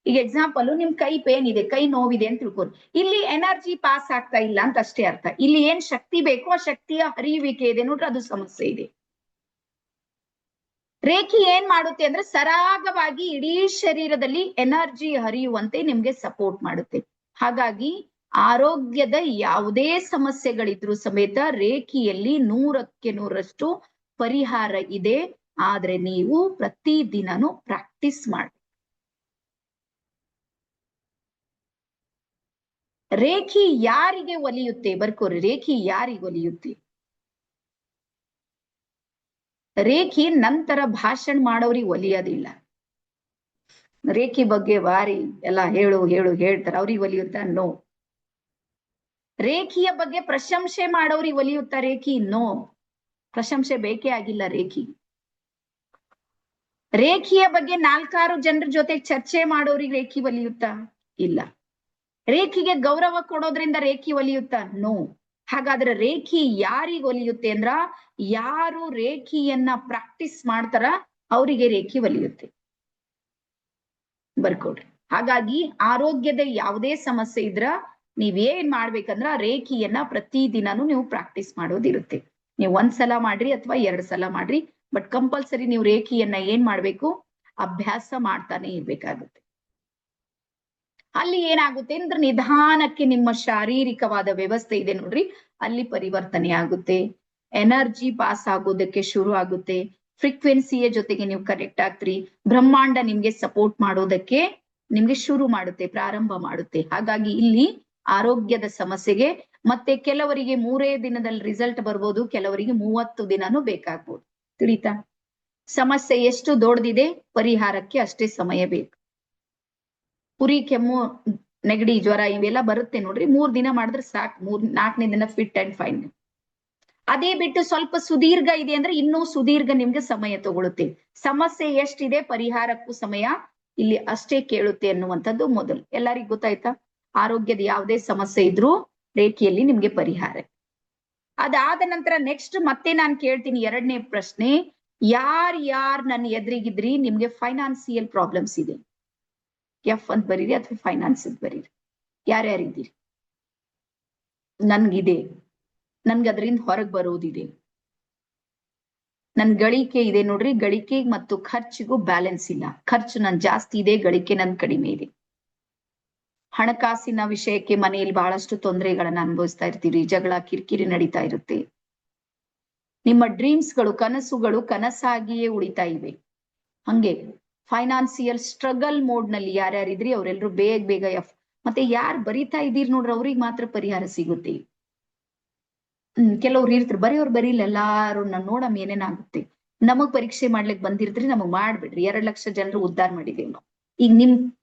Speaker 1: ಈಗ ಎಕ್ಸಾಂಪಲ್, ನಿಮ್ ಕೈ ಪೇನ್ ಇದೆ, ಕೈ ನೋವಿದೆ ಅಂತ ತಿಳ್ಕೊರಿ, ಇಲ್ಲಿ ಎನರ್ಜಿ ಪಾಸ್ ಆಗ್ತಾ ಇಲ್ಲ ಅಂತ ಅಷ್ಟೇ ಅರ್ಥ. ಇಲ್ಲಿ ಏನ್ ಶಕ್ತಿ ಬೇಕೋ ಆ ಶಕ್ತಿಯ ಹರಿಯುವಿಕೆ ಇದೆ ನೋಡ್ರಿ, ಅದು ಸಮಸ್ಯೆ ಇದೆ. ರೇಖಿ ಏನ್ ಮಾಡುತ್ತೆ ಅಂದ್ರೆ ಸರಾಗವಾಗಿ ಇಡೀ ಶರೀರದಲ್ಲಿ ಎನರ್ಜಿ ಹರಿಯುವಂತೆ ನಿಮ್ಗೆ ಸಪೋರ್ಟ್ ಮಾಡುತ್ತೆ. ಹಾಗಾಗಿ ಆರೋಗ್ಯದ ಯಾವುದೇ ಸಮಸ್ಯೆಗಳಿದ್ರೂ ಸಮೇತ ರೇಖಿಯಲ್ಲಿ 100ಕ್ಕೆ 100ರಷ್ಟು ಪರಿಹಾರ ಇದೆ. ಆದ್ರೆ ನೀವು ಪ್ರತಿದಿನನೂ ಪ್ರಾಕ್ಟೀಸ್ ಮಾಡಿ. ರೇಖಿ ಯಾರಿಗೆ ಒಲಿಯುತ್ತೆ ಬರ್ಕೋರಿ, ರೇಖಿ ಯಾರಿಗೆ ಒಲಿಯುತ್ತೆ? ರೇಖಿ ನಂತರ ಭಾಷಣ ಮಾಡೋರಿಗೆ ಒಲಿಯೋದಿಲ್ಲ. ರೇಖಿ ಬಗ್ಗೆ ವಾರಿ ಎಲ್ಲ ಹೇಳ್ತಾರೆ, ಅವ್ರಿಗೆ ಒಲಿಯುತ್ತಾ? ನೋ. ರೇಖಿಯ ಬಗ್ಗೆ ಪ್ರಶಂಸೆ ಮಾಡೋರಿಗೆ ಒಲಿಯುತ್ತಾ ರೇಖಿ? ನೋ, ಪ್ರಶಂಸೆ ಬೇಕೇ ಆಗಿಲ್ಲ ರೇಖಿ. ರೇಖಿಯ ಬಗ್ಗೆ 4-6 ಜನರ ಜೊತೆ ಚರ್ಚೆ ಮಾಡೋರಿಗೆ ರೇಖಿ ಒಲಿಯುತ್ತಾ? ಇಲ್ಲ. ರೇಖಿಗೆ ಗೌರವ ಕೊಡೋದ್ರಿಂದ ರೇಖಿ ಒಲಿಯುತ್ತಾ? ನೋ. ಹಾಗಾದ್ರೆ ರೇಖಿ ಯಾರಿಗೆ ಒಲಿಯುತ್ತೆ ಅಂದ್ರ, ಯಾರು ರೇಖಿಯನ್ನ ಪ್ರಾಕ್ಟೀಸ್ ಮಾಡ್ತಾರ ಅವರಿಗೆ ರೇಖಿ ಒಲಿಯುತ್ತೆ. ಬರ್ಕೊಡ್ರಿ. ಹಾಗಾಗಿ ಆರೋಗ್ಯದ ಯಾವುದೇ ಸಮಸ್ಯೆ ಇದ್ರ ನೀವೇನ್ ಮಾಡ್ಬೇಕಂದ್ರ ರೇಖಿಯನ್ನ ಪ್ರತಿದಿನನೂ ನೀವು ಪ್ರಾಕ್ಟೀಸ್ ಮಾಡೋದಿರುತ್ತೆ. ನೀವು 1 ಸಲ ಮಾಡ್ರಿ ಅಥವಾ 2 ಸಲ ಮಾಡ್ರಿ, ಬಟ್ ಕಂಪಲ್ಸರಿ ನೀವು ರೇಖಿಯನ್ನ ಏನ್ ಮಾಡ್ಬೇಕು, ಅಭ್ಯಾಸ ಮಾಡ್ತಾನೆ ಇರ್ಬೇಕಾಗುತ್ತೆ. ಅಲ್ಲಿ ಏನಾಗುತ್ತೆ ಅಂದ್ರೆ ನಿಧಾನಕ್ಕೆ ನಿಮ್ಮ ಶಾರೀರಿಕವಾದ ವ್ಯವಸ್ಥೆ ಇದೆ ನೋಡ್ರಿ, ಅಲ್ಲಿ ಪರಿವರ್ತನೆ ಆಗುತ್ತೆ. ಎನರ್ಜಿ ಪಾಸ್ ಆಗೋದಕ್ಕೆ ಶುರು ಆಗುತ್ತೆ. ಫ್ರೀಕ್ವೆನ್ಸಿಯ ಜೊತೆಗೆ ನೀವು ಕನೆಕ್ಟ್ ಆಗ್ತೀರಿ. ಬ್ರಹ್ಮಾಂಡ ನಿಮ್ಗೆ ಸಪೋರ್ಟ್ ಮಾಡೋದಕ್ಕೆ ನಿಮ್ಗೆ ಶುರು ಮಾಡುತ್ತೆ, ಪ್ರಾರಂಭ ಮಾಡುತ್ತೆ. ಹಾಗಾಗಿ ಇಲ್ಲಿ ಆರೋಗ್ಯದ ಸಮಸ್ಯೆಗೆ ಮತ್ತೆ ಕೆಲವರಿಗೆ 3 ದಿನದಲ್ಲಿ ರಿಸಲ್ಟ್ ಬರ್ಬೋದು, ಕೆಲವರಿಗೆ 30 ದಿನನೂ ಬೇಕಾಗ್ಬೋದು. ತಿಳಿತಾ? ಸಮಸ್ಯೆ ಎಷ್ಟು ದೊಡ್ಡದಿದೆ, ಪರಿಹಾರಕ್ಕೆ ಅಷ್ಟೇ ಸಮಯ ಬೇಕು. ಉರಿ, ಕೆಮ್ಮು, ನೆಗಡಿ, ಜ್ವರ ಇವೆಲ್ಲ ಬರುತ್ತೆ ನೋಡ್ರಿ, 3 ದಿನ ಮಾಡಿದ್ರೆ ಸಾಕು, 4ನೇ ದಿನ ಫಿಟ್ ಅಂಡ್ ಫೈನ್. ಅದೇ ಬಿಟ್ಟು ಸ್ವಲ್ಪ ಸುದೀರ್ಘ ಇದೆ ಅಂದ್ರೆ ಇನ್ನೂ ಸುದೀರ್ಘ ನಿಮ್ಗೆ ಸಮಯ ತಗೊಳುತ್ತೆ. ಸಮಸ್ಯೆ ಎಷ್ಟಿದೆ, ಪರಿಹಾರಕ್ಕೂ ಸಮಯ ಇಲ್ಲಿ ಅಷ್ಟೇ ಕೇಳುತ್ತೆ ಅನ್ನುವಂಥದ್ದು ಮೊದಲು. ಎಲ್ಲರಿಗೂ ಗೊತ್ತಾಯ್ತಾ? ಆರೋಗ್ಯದ ಯಾವುದೇ ಸಮಸ್ಯೆ ಇದ್ರೂ ರೇಖೆಯಲ್ಲಿ ನಿಮ್ಗೆ ಪರಿಹಾರ. ಅದಾದ ನಂತರ ನೆಕ್ಸ್ಟ್ ಮತ್ತೆ ನಾನು ಕೇಳ್ತೀನಿ 2ನೇ ಪ್ರಶ್ನೆ, ಯಾರ್ ನನ್ನ ಎದುರಿಗಿದ್ರಿ ನಿಮ್ಗೆ ಫೈನಾನ್ಸಿಯಲ್ ಪ್ರಾಬ್ಲಮ್ಸ್ ಇದೆ? ಎಫ್ ಅಂತ ಬರೀರಿ ಅಥವಾ ಫೈನಾನ್ಸ್ ಅಂತ ಬರೀರಿ. ಯಾರ್ಯಾರಿದ್ದೀರಿ? ನನ್ಗಿದೆ, ನನ್ಗೆ ಅದರಿಂದ ಹೊರಗೆ ಬರೋದಿದೆ, ನನ್ ಗಳಿಕೆ ಇದೆ ನೋಡ್ರಿ, ಗಳಿಕೆ ಮತ್ತು ಖರ್ಚಿಗೂ ಬ್ಯಾಲೆನ್ಸ್ ಇಲ್ಲ. ಖರ್ಚು ನನ್ ಜಾಸ್ತಿ ಇದೆ, ಗಳಿಕೆ ನನ್ ಕಡಿಮೆ ಇದೆ. ಹಣಕಾಸಿನ ವಿಷಯಕ್ಕೆ ಮನೆಯಲ್ಲಿ ಬಹಳಷ್ಟು ತೊಂದರೆಗಳನ್ನ ಅನುಭವಿಸ್ತಾ ಇರ್ತೀರಿ, ಜಗಳ, ಕಿರಿಕಿರಿ ನಡೀತಾ ಇರುತ್ತೆ. ನಿಮ್ಮ ಡ್ರೀಮ್ಸ್ಗಳು, ಕನಸುಗಳು ಕನಸಾಗಿಯೇ ಉಳಿತಾ ಇವೆ. ಹಂಗೆ ಫೈನಾನ್ಸಿಯಲ್ ಸ್ಟ್ರಗಲ್ ಮೋಡ್ ನಲ್ಲಿ ಯಾರ್ಯಾರಿದ್ರಿ ಅವರೆಲ್ಲರೂ ಬೇಗ ಎಫ್. ಮತ್ತೆ ಯಾರು ಬರಿತಾ ಇದ್ದೀರಿ ನೋಡ್ರಿ ಅವ್ರಿಗೆ ಮಾತ್ರ ಪರಿಹಾರ ಸಿಗುತ್ತೆ. ಕೆಲವ್ರು ಇರ್ತಾರೆ ಬರೆಯೋರು ಬರೀಲ್ಲ, ಎಲ್ಲಾರು ನಾನು ನೋಡಮ್ ಏನೇನಾಗುತ್ತೆ. ನಮಗ್ ಪರೀಕ್ಷೆ ಮಾಡ್ಲಿಕ್ಕೆ ಬಂದಿರ್ತೀರಿ, ನಮಗ್ ಮಾಡ್ಬಿಡ್ರಿ. 2 ಲಕ್ಷ ಜನರು ಉದ್ಧಾರ ಮಾಡಿದೇವ್ ನಾವು. ಈಗ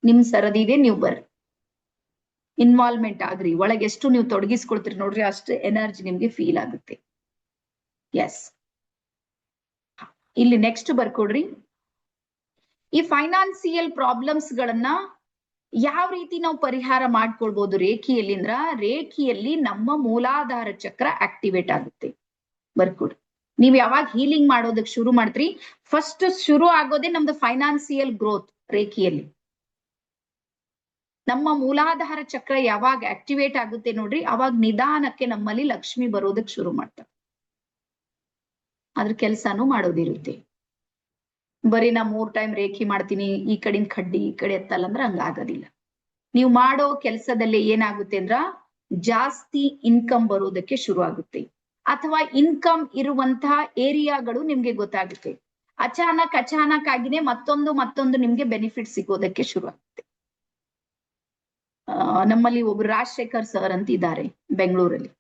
Speaker 1: ನಿಮ್ ಸರದಿ ಇದೆ, ನೀವು ಬರ್ರಿ, ಇನ್ವಾಲ್ವ್ಮೆಂಟ್ ಆಗ್ರಿ. ಒಳಗೆ ಎಷ್ಟು ನೀವು ತೊಡಗಿಸ್ಕೊಳ್ತೀರಿ ನೋಡ್ರಿ, ಅಷ್ಟು ಎನರ್ಜಿ ನಿಮ್ಗೆ ಫೀಲ್ ಆಗುತ್ತೆ. ಎಸ್, ಇಲ್ಲಿ ನೆಕ್ಸ್ಟ್ ಬರ್ಕೊಡ್ರಿ, ಈ ಫೈನಾನ್ಸಿಯಲ್ ಪ್ರಾಬ್ಲಮ್ಸ್ ಗಳನ್ನ ಯಾವ ರೀತಿ ನಾವು ಪರಿಹಾರ ಮಾಡ್ಕೊಳ್ಬಹುದು ರೇಖಿಯಲ್ಲಿ ಅಂದ್ರ, ರೇಖಿಯಲ್ಲಿ ನಮ್ಮ ಮೂಲಾಧಾರ ಚಕ್ರ ಆಕ್ಟಿವೇಟ್ ಆಗುತ್ತೆ. ಬರ್ಕೊಡಿ. ನೀವ್ ಯಾವಾಗ ಹೀಲಿಂಗ್ ಮಾಡೋದಕ್ ಶುರು ಮಾಡ್ತೀರಿ, ಫಸ್ಟ್ ಶುರು ಆಗೋದೇ ನಮ್ದು ಫೈನಾನ್ಸಿಯಲ್ ಗ್ರೋತ್ ರೇಖಿಯಲ್ಲಿ. ನಮ್ಮ ಮೂಲಾಧಾರ ಚಕ್ರ ಯಾವಾಗ ಆಕ್ಟಿವೇಟ್ ಆಗುತ್ತೆ ನೋಡ್ರಿ, ಅವಾಗ ನಿಧಾನಕ್ಕೆ ನಮ್ಮಲ್ಲಿ ಲಕ್ಷ್ಮಿ ಬರೋದಕ್ ಶುರು ಮಾಡ್ತಾರೆ. ಅದ್ರ ಕೆಲ್ಸಾನು ಮಾಡೋದಿರುತ್ತೆ. ಬರೀ ನಾ 3 ಟೈಮ್ ರೇಖಿ ಮಾಡ್ತೀನಿ, ಈ ಕಡೆಯಿಂದ ಕಡ್ಡಿ ಈ ಕಡೆ ಎತ್ತಲ್ಲ ಅಂದ್ರೆ ಹಂಗಾಗೋದಿಲ್ಲ. ನೀವು ಮಾಡೋ ಕೆಲಸದಲ್ಲಿ ಏನಾಗುತ್ತೆ ಅಂದ್ರ ಜಾಸ್ತಿ ಇನ್ಕಮ್ ಬರೋದಕ್ಕೆ ಶುರು ಆಗುತ್ತೆ, ಅಥವಾ ಇನ್ಕಮ್ ಇರುವಂತಹ ಏರಿಯಾಗಳು ನಿಮ್ಗೆ ಗೊತ್ತಾಗುತ್ತೆ. ಅಚಾನಕ್ ಆಗಿನೇ ಮತ್ತೊಂದು ನಿಮ್ಗೆ ಬೆನಿಫಿಟ್ ಸಿಗೋದಕ್ಕೆ ಶುರು ಆಗುತ್ತೆ. ನಮ್ಮಲ್ಲಿ ಒಬ್ರು ರಾಜಶೇಖರ್ ಸರ್ ಅಂತ ಇದ್ದಾರೆ ಬೆಂಗಳೂರಲ್ಲಿ,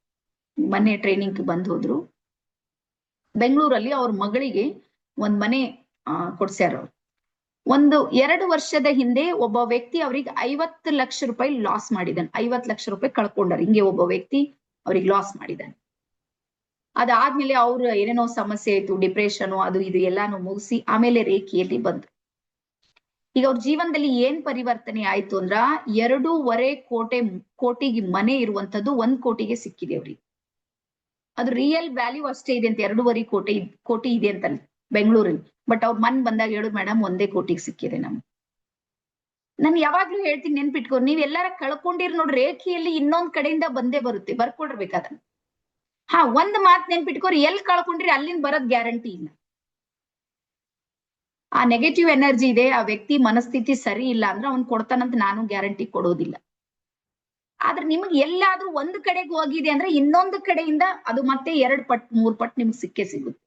Speaker 1: ಮೊನ್ನೆ ಟ್ರೈನಿಂಗ್ ಬಂದ್ ಹೋದ್ರು. ಬೆಂಗಳೂರಲ್ಲಿ ಅವ್ರ ಮಗಳಿಗೆ ಒಂದ್ ಮನೆ ಕೊಡ್ಸ್ಯಾರ. ಅವ್ರು 2 ವರ್ಷದ ಹಿಂದೆ ಒಬ್ಬ ವ್ಯಕ್ತಿ ಅವ್ರಿಗೆ 50 ಲಕ್ಷ ರೂಪಾಯಿ ಲಾಸ್ ಮಾಡಿದಾನೆ. 50 ಲಕ್ಷ ರೂಪಾಯಿ ಕಳ್ಕೊಂಡಾರ. ಹಿಂಗೆ ಒಬ್ಬ ವ್ಯಕ್ತಿ ಅವ್ರಿಗೆ ಲಾಸ್ ಮಾಡಿದಾನೆ. ಅದಾದ್ಮೇಲೆ ಅವ್ರು ಏನೇನೋ ಸಮಸ್ಯೆ ಆಯ್ತು, ಡಿಪ್ರೆಷನ್ ಅದು ಇದು ಎಲ್ಲಾನು ಮುಗಿಸಿ ಆಮೇಲೆ ರೇಖಿಯಲ್ಲಿ ಬಂದ್ರು. ಈಗ ಅವ್ರ ಜೀವನದಲ್ಲಿ ಏನ್ ಪರಿವರ್ತನೆ ಆಯ್ತು ಅಂದ್ರ, 2.5 ಕೋಟಿಗೆ ಮನೆ ಇರುವಂತದ್ದು 1 ಕೋಟಿಗೆ ಸಿಕ್ಕಿದೆ ಅವ್ರಿಗೆ. ಅದು ರಿಯಲ್ ವ್ಯಾಲ್ಯೂ ಅಷ್ಟೇ ಇದೆ ಅಂತ, 2.5 ಕೋಟಿ ಇದೆ ಅಂತ ಬೆಂಗಳೂರಲ್ಲಿ. ಬಟ್ ಅವ್ರ ಮನ್ ಬಂದಾಗ ಹೇಳುದು, ಮೇಡಮ್ 1 ಕೋಟಿಗೆ ಸಿಕ್ಕಿದೆ ನಮ್ಗೆ. ನಾನು ಯಾವಾಗ್ಲೂ ಹೇಳ್ತೀನಿ, ನೆನ್ಪಿಟ್ಕೊ, ನೀವ್ ಎಲ್ಲಾರ ಕಳ್ಕೊಂಡಿರ್ ನೋಡ್ರಿ, ರೇಖೆಯಲ್ಲಿ ಇನ್ನೊಂದ್ ಕಡೆಯಿಂದ ಬಂದೇ ಬರುತ್ತೆ. ಬರ್ಕೊಡ್ಬೇಕಾದ ಒಂದ್ ಮಾತ್ ನೆನ್ಪಿಟ್ಕೋರಿ, ಎಲ್ ಕಳ್ಕೊಂಡ್ರಿ ಅಲ್ಲಿಂದ ಬರೋದ್ ಗ್ಯಾರಂಟಿ ಇಲ್ಲ. ಆ ನೆಗೆಟಿವ್ ಎನರ್ಜಿ ಇದೆ, ಆ ವ್ಯಕ್ತಿ ಮನಸ್ಥಿತಿ ಸರಿ ಇಲ್ಲ ಅಂದ್ರೆ ಅವ್ನ್ ಕೊಡ್ತಾನಂತ ನಾನು ಗ್ಯಾರಂಟಿ ಕೊಡೋದಿಲ್ಲ. ಆದ್ರೆ ನಿಮ್ಗೆ ಎಲ್ಲಾದ್ರೂ ಒಂದ್ ಕಡೆಗೆ ಹೋಗಿದೆ ಅಂದ್ರೆ ಇನ್ನೊಂದು ಕಡೆಯಿಂದ ಅದು ಮತ್ತೆ 2 ಪಟ್ 3 ಪಟ್ ನಿಮ್ಗೆ ಸಿಕ್ಕೇ ಸಿಗುತ್ತೆ.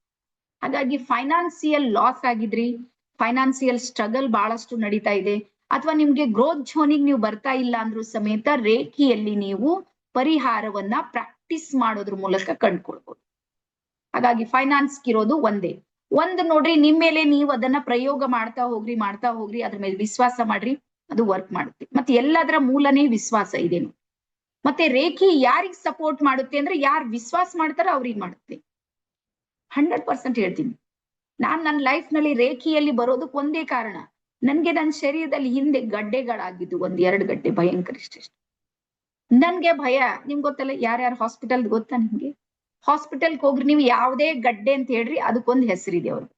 Speaker 1: ಹಾಗಾಗಿ ಫೈನಾನ್ಸಿಯಲ್ ಲಾಸ್ ಆಗಿದ್ರಿ, ಫೈನಾನ್ಸಿಯಲ್ ಸ್ಟ್ರಗಲ್ ಬಹಳಷ್ಟು ನಡೀತಾ ಇದೆ, ಅಥವಾ ನಿಮ್ಗೆ ಗ್ರೋತ್ ಝೋನಿಗೆ ನೀವು ಬರ್ತಾ ಇಲ್ಲ ಅಂದ್ರೂ ಸಮೇತ ರೇಖಿಯಲ್ಲಿ ನೀವು ಪರಿಹಾರವನ್ನ ಪ್ರಾಕ್ಟೀಸ್ ಮಾಡೋದ್ರ ಮೂಲಕ ಕಂಡುಕೊಳ್ಬಹುದು. ಹಾಗಾಗಿ ಫೈನಾನ್ಸ್ ಇರೋದು ಒಂದೇ. ನೋಡ್ರಿ, ನಿಮ್ ಮೇಲೆ ನೀವು ಅದನ್ನ ಪ್ರಯೋಗ ಮಾಡ್ತಾ ಹೋಗ್ರಿ, ಅದ್ರ ಮೇಲೆ ವಿಶ್ವಾಸ ಮಾಡ್ರಿ, ಅದು ವರ್ಕ್ ಮಾಡುತ್ತೆ. ಮತ್ತೆ ಎಲ್ಲದರ ಮೂಲನೇ ವಿಶ್ವಾಸ ಇದೇನು. ಮತ್ತೆ ರೇಖಿ ಯಾರಿಗ್ ಸಪೋರ್ಟ್ ಮಾಡುತ್ತೆ ಅಂದ್ರೆ, ಯಾರು ವಿಶ್ವಾಸ ಮಾಡ್ತಾರ ಅವ್ರಿಗೆ ಮಾಡುತ್ತೆ. 100% ಹೇಳ್ತೀನಿ. ನನ್ನ ಲೈಫ್ ನಲ್ಲಿ ರೇಖಿಯಲ್ಲಿ ಬರೋದಕ್ಕೆ ಒಂದೇ ಕಾರಣ, ನನ್ಗೆ ನನ್ನ ಶರೀರದಲ್ಲಿ ಹಿಂದೆ ಗಡ್ಡೆಗಳಾಗಿದ್ದು 1-2 ಗಡ್ಡೆ, ಭಯಂಕರ ಇಷ್ಟ. ನನ್ಗೆ ಭಯ. ನಿಮ್ಗೆ ಗೊತ್ತಲ್ಲ, ಯಾರ್ಯಾರು ಹಾಸ್ಪಿಟಲ್ ಗೊತ್ತಾ ನಿಮ್ಗೆ? ಹಾಸ್ಪಿಟಲ್ಗೆ ಹೋಗ್ರಿ, ನೀವು ಯಾವುದೇ ಗಡ್ಡೆ ಅಂತ ಹೇಳ್ರಿ, ಅದಕ್ಕೊಂದು ಹೆಸರಿದೆ ಅವ್ರಿಗೆ.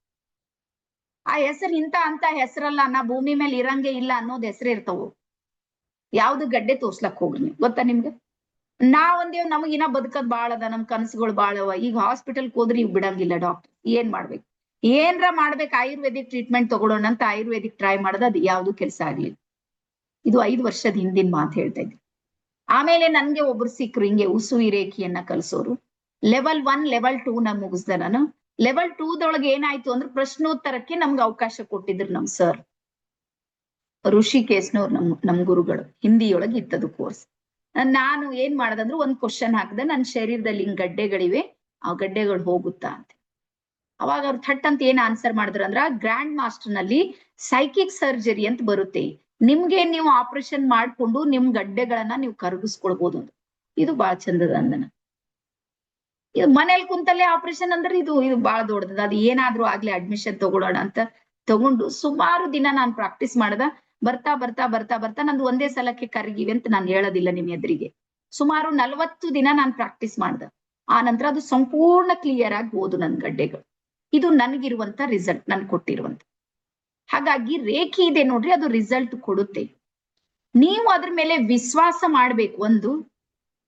Speaker 1: ಆ ಹೆಸರು ಅಂತ ಹೆಸರಲ್ಲ, ನಾ ಭೂಮಿ ಮೇಲೆ ಇರಂಗೆ ಇಲ್ಲ ಅನ್ನೋದು ಹೆಸರು ಇರ್ತಾವು. ಯಾವ್ದು ಗಡ್ಡೆ ತೋರ್ಸ್ಲಕ್ ಹೋಗ್ರಿ ನೀವು, ಗೊತ್ತಾ ನಿಮ್ಗೆ? ನಾವೊಂದೇವ್ ನಮಗಿನ ಬದುಕದ್ ಬಾಳ ಅದ, ನಮ್ ಕನಸುಗಳು ಬಾಳ ಅವ. ಈಗ ಹಾಸ್ಪಿಟಲ್ಗೆ ಹೋದ್ರಿ ಇವ್ ಬಿಡಂಗಿಲ್ಲ ಡಾಕ್ಟರ್. ಏನ್ ಮಾಡ್ಬೇಕು? ಏನ್ರ ಮಾಡ್ಬೇಕು, ಆಯುರ್ವೇದಿಕ್ ಟ್ರೀಟ್ಮೆಂಟ್ ತಗೊಳ್ಳೋಣ ಅಂತ ಆಯುರ್ವೇದಿಕ್ ಟ್ರೈ ಮಾಡದ, ಅದು ಯಾವ್ದು ಕೆಲಸ ಆಗ್ಲಿಲ್ಲ. ಇದು 5 ವರ್ಷದ ಹಿಂದಿನ ಮಾತು ಹೇಳ್ತಾ ಇದ್ದೆ. ಆಮೇಲೆ ನನ್ಗೆ ಒಬ್ರು ಸಿಕ್ರು, ಹಿಂಗೆ ಉಸುವಿ ರೇಖಿಯನ್ನ ಕಲ್ಸೋರು. ಲೆವೆಲ್ 1 ಲೆವೆಲ್ 2 ನ ಮುಗಿಸ್ದೆ ನಾನು. ಲೆವೆಲ್ 2 ದೊಳಗೆ ಏನಾಯ್ತು ಅಂದ್ರೆ, ಪ್ರಶ್ನೋತ್ತರಕ್ಕೆ ನಮ್ಗೆ ಅವಕಾಶ ಕೊಟ್ಟಿದ್ರು ನಮ್ ಸರ್ ಋಷಿಕೇಶ್ನವ್ರು, ನಮ್ ಗುರುಗಳು. ಹಿಂದಿಯೊಳಗೆ ಇತ್ತದು ಕೋರ್ಸ್. ನಾನು ಏನ್ ಮಾಡದಂದ್ರೆ, ಒಂದ್ ಕ್ವಶನ್ ಹಾಕ್ದೆ, ನನ್ನ ಶರೀರದಲ್ಲಿ ಹಿಂಗ್ ಗಡ್ಡೆಗಳಿವೆ, ಆ ಗಡ್ಡೆಗಳು ಹೋಗುತ್ತಾ ಅಂತ. ಅವಾಗ ಅವ್ರು ಥಟ್ ಅಂತ ಏನ್ ಆನ್ಸರ್ ಮಾಡಿದ್ರು ಅಂದ್ರ, ಗ್ರ್ಯಾಂಡ್ ಮಾಸ್ಟರ್ ನಲ್ಲಿ ಸೈಕಿಕ್ ಸರ್ಜರಿ ಅಂತ ಬರುತ್ತೆ, ನಿಮ್ಗೆ ನೀವು ಆಪರೇಷನ್ ಮಾಡ್ಕೊಂಡು ನಿಮ್ ಗಡ್ಡೆಗಳನ್ನ ನೀವು ಕರಗಿಸ್ಕೊಳ್ಬಹುದು. ಇದು ಬಾಳ ಚಂದದ ಅಂದನ. ಇದು ಮನೇಲಿ ಕುಂತಲ್ಲೇ ಆಪರೇಷನ್ ಅಂದ್ರೆ ಇದು ಬಾಳ ದೊಡ್ಡದ. ಅದು ಏನಾದ್ರೂ ಆಗ್ಲಿ ಅಡ್ಮಿಷನ್ ತಗೊಳ್ಳೋಣ ಅಂತ ತಗೊಂಡು ಸುಮಾರು ದಿನ ನಾನು ಪ್ರಾಕ್ಟೀಸ್ ಮಾಡ್ದ. ಬರ್ತಾ ನಂದು ಒಂದೇ ಸಲಕ್ಕೆ ಕರಗಿವೆ ಅಂತ ನಾನು ಹೇಳೋದಿಲ್ಲ ನಿಮ್ ಎದುರಿಗೆ. ಸುಮಾರು 40 ದಿನ ನಾನು ಪ್ರಾಕ್ಟೀಸ್ ಮಾಡ್ದ. ಆ ನಂತರ ಅದು ಸಂಪೂರ್ಣ ಕ್ಲಿಯರ್ ಆಗಿ ಹೋದು ನನ್ ಗಡ್ಡೆಗಳು. ಇದು ನನ್ಗಿರುವಂತ ರಿಸಲ್ಟ್, ನನ್ ಕೊಟ್ಟಿರುವಂತ. ಹಾಗಾಗಿ ರೇಖೆ ಇದೆ ನೋಡ್ರಿ, ಅದು ರಿಸಲ್ಟ್ ಕೊಡುತ್ತೆ. ನೀವು ಅದ್ರ ಮೇಲೆ ವಿಶ್ವಾಸ ಮಾಡ್ಬೇಕು.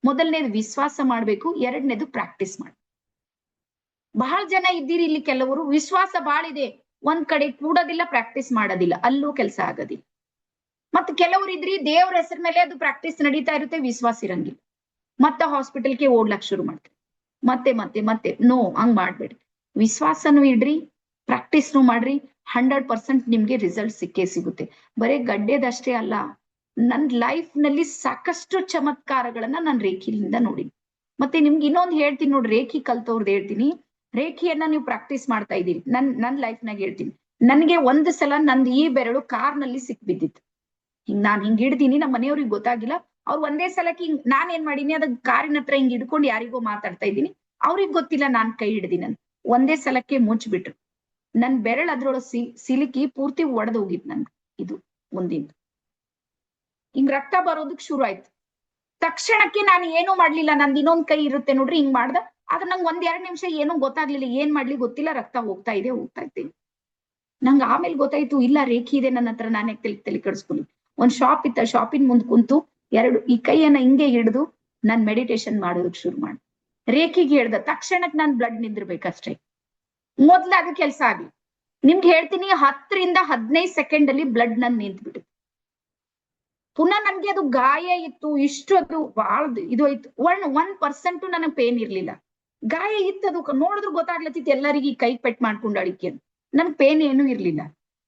Speaker 1: ಮೊದಲನೇದು ವಿಶ್ವಾಸ ಮಾಡ್ಬೇಕು, 2ನೇದು ಪ್ರಾಕ್ಟೀಸ್ ಮಾಡಿ. ಬಹಳ ಜನ ಇದ್ದೀರಿ ಇಲ್ಲಿ, ಕೆಲವರು ವಿಶ್ವಾಸ ಬಾಳ ಇದೆ, ಒಂದ್ ಕಡೆ ಕೂಡೋದಿಲ್ಲ, ಪ್ರಾಕ್ಟೀಸ್ ಮಾಡೋದಿಲ್ಲ, ಅಲ್ಲೂ ಕೆಲಸ ಆಗೋದಿಲ್ಲ. ಮತ್ತೆ ಕೆಲವರು ಇದ್ರಿ, ದೇವ್ರ ಹೆಸರ ಮೇಲೆ ಅದು ಪ್ರಾಕ್ಟೀಸ್ ನಡೀತಾ ಇರುತ್ತೆ, ವಿಶ್ವಾಸ ಇರಂಗಿಲ್ಲ, ಮತ್ತೆ ಹಾಸ್ಪಿಟಲ್ಗೆ ಓಡ್ಲಕ್ ಶುರು ಮಾಡ್ತೀವಿ. ಮತ್ತೆ ನೋ, ಹಂಗ್ ಮಾಡ್ಬೇಡ್ರಿ. ವಿಶ್ವಾಸನೂ ಇಡ್ರಿ, ಪ್ರಾಕ್ಟೀಸ್ನು ಮಾಡ್ರಿ. 100% ನಿಮ್ಗೆ ರಿಸಲ್ಟ್ ಸಿಕ್ಕೇ ಸಿಗುತ್ತೆ. ಬರೀ ಗಡ್ಡೆದಷ್ಟೇ ಅಲ್ಲ, ನನ್ ಲೈಫ್ ನಲ್ಲಿ ಸಾಕಷ್ಟು ಚಮತ್ಕಾರಗಳನ್ನ ನಾನು ರೇಖಿಯಿಂದ ನೋಡಿನಿ. ಮತ್ತೆ ನಿಮ್ಗೆ ಇನ್ನೊಂದು ಹೇಳ್ತೀನಿ ನೋಡ್ರಿ, ರೇಖಿ ಕಲ್ತವ್ರದ್ದು ಹೇಳ್ತೀನಿ. ರೇಖಿಯನ್ನ ನೀವು ಪ್ರಾಕ್ಟೀಸ್ ಮಾಡ್ತಾ ಇದ್ದೀರಿ. ನನ್ ಲೈಫ್ನಾಗ ಹೇಳ್ತೀನಿ, ನನ್ಗೆ ಒಂದು ಸಲ ನಂದು ಈ ಬೆರಳು ಕಾರ್ನಲ್ಲಿ ಸಿಕ್ಬಿದ್ದಿತ್ತು. ನಾನ್ ಹಿಂಗ್ ಹಿಡ್ದೀನಿ, ನಮ್ಮ ಮನೆಯವ್ರಿಗೆ ಗೊತ್ತಾಗಿಲ್ಲ. ಅವ್ರು ಒಂದೇ ಸಲಕ್ಕೆ ಹಿಂಗ್ ನಾನ್ ಏನ್ ಮಾಡೀನಿ, ಅದ್ ಕಾರಿನ ಹತ್ರ ಹಿಂಗ್ ಹಿಡ್ಕೊಂಡು ಯಾರಿಗೋ ಮಾತಾಡ್ತಾ ಇದ್ದೀನಿ, ಅವ್ರಿಗೆ ಗೊತ್ತಿಲ್ಲ ನಾನ್ ಕೈ ಹಿಡ್ದಿನ. ಒಂದೇ ಸಲಕ್ಕೆ ಮುಚ್ಬಿಟ್ರು. ನನ್ ಬೆರಳು ಅದ್ರೊಳಗೆ ಸಿಲುಕಿ ಪೂರ್ತಿ ಒಡೆದು ಹೋಗಿತ್ತು ನನ್ಗೆ. ಇದು ಮುಂದಿಂದ ಹಿಂಗ್ ರಕ್ತ ಬರೋದಕ್ ಶುರು ಆಯ್ತು. ತಕ್ಷಣಕ್ಕೆ ನಾನು ಏನು ಮಾಡ್ಲಿಲ್ಲ, ನಂದು ಇನ್ನೊಂದ್ ಕೈ ಇರುತ್ತೆ ನೋಡ್ರಿ, ಹಿಂಗ್ ಮಾಡ್ದ. ಆದ್ರೆ ನಂಗೆ 1-2 ನಿಮಿಷ ಏನೂ ಗೊತ್ತಾಗ್ಲಿಲ್ಲ, ಏನ್ ಮಾಡ್ಲಿ ಗೊತ್ತಿಲ್ಲ, ರಕ್ತ ಹೋಗ್ತಾ ಇದೆ. ನಂಗೆ ಆಮೇಲೆ ಗೊತ್ತಾಯ್ತು, ಇಲ್ಲ ರೇಖಿ ಇದೆ ನನ್ನ ಹತ್ರ, ನಾನೇ ತಲೆ ಕೆಡಿಸ್ಕೊಳ್ಳಿ. ಒಂದ್ ಶಾಪ್ ಇತ್ತ, ಶಾಪಿನ ಮುಂದ್ ಕುಂತು ಈ ಕೈಯನ್ನ ಹಿಂಗೆ ಹಿಡಿದು ನಾನ್ ಮೆಡಿಟೇಷನ್ ಮಾಡೋದಕ್ ಶುರು ಮಾಡಿ ರೇಖಿಗೆ ಹೇಳ್ದ. ತಕ್ಷಣಕ್ಕೆ ನಾನ್ ಬ್ಲಡ್ ನಿಂದಿರ್ಬೇಕಷ್ಟೇ. ಮೊದ್ಲು ಅದು ಕೆಲ್ಸ ಆಗ್ಲಿ. ನಿಮ್ಗೆ ಹೇಳ್ತೀನಿ, 10-15 ಸೆಕೆಂಡ್ ಅಲ್ಲಿ ಬ್ಲಡ್ ನನ್ ನಿಂತ್ಬಿಟ್ಟು ಪುನಃ ನನ್ಗೆ ಅದು ಗಾಯ ಇತ್ತು, ಇಷ್ಟು ಅದು ಬಹಳ ಇದು ಆಯ್ತು. 1% ನನಗ್ ಪೇನ್ ಇರ್ಲಿಲ್ಲ. ಗಾಯ ಇತ್ತು, ಅದು ನೋಡಿದ್ರು ಗೊತ್ತಾಗ್ಲತ್ತಿತ್ತು ಎಲ್ಲರಿಗೆ ಕೈ ಪೆಟ್ ಮಾಡ್ಕೊಂಡಾಳಿಕೆ ಅಂತ. ನನ್ ಪೇನ್ ಏನು ಇರ್ಲಿಲ್ಲ.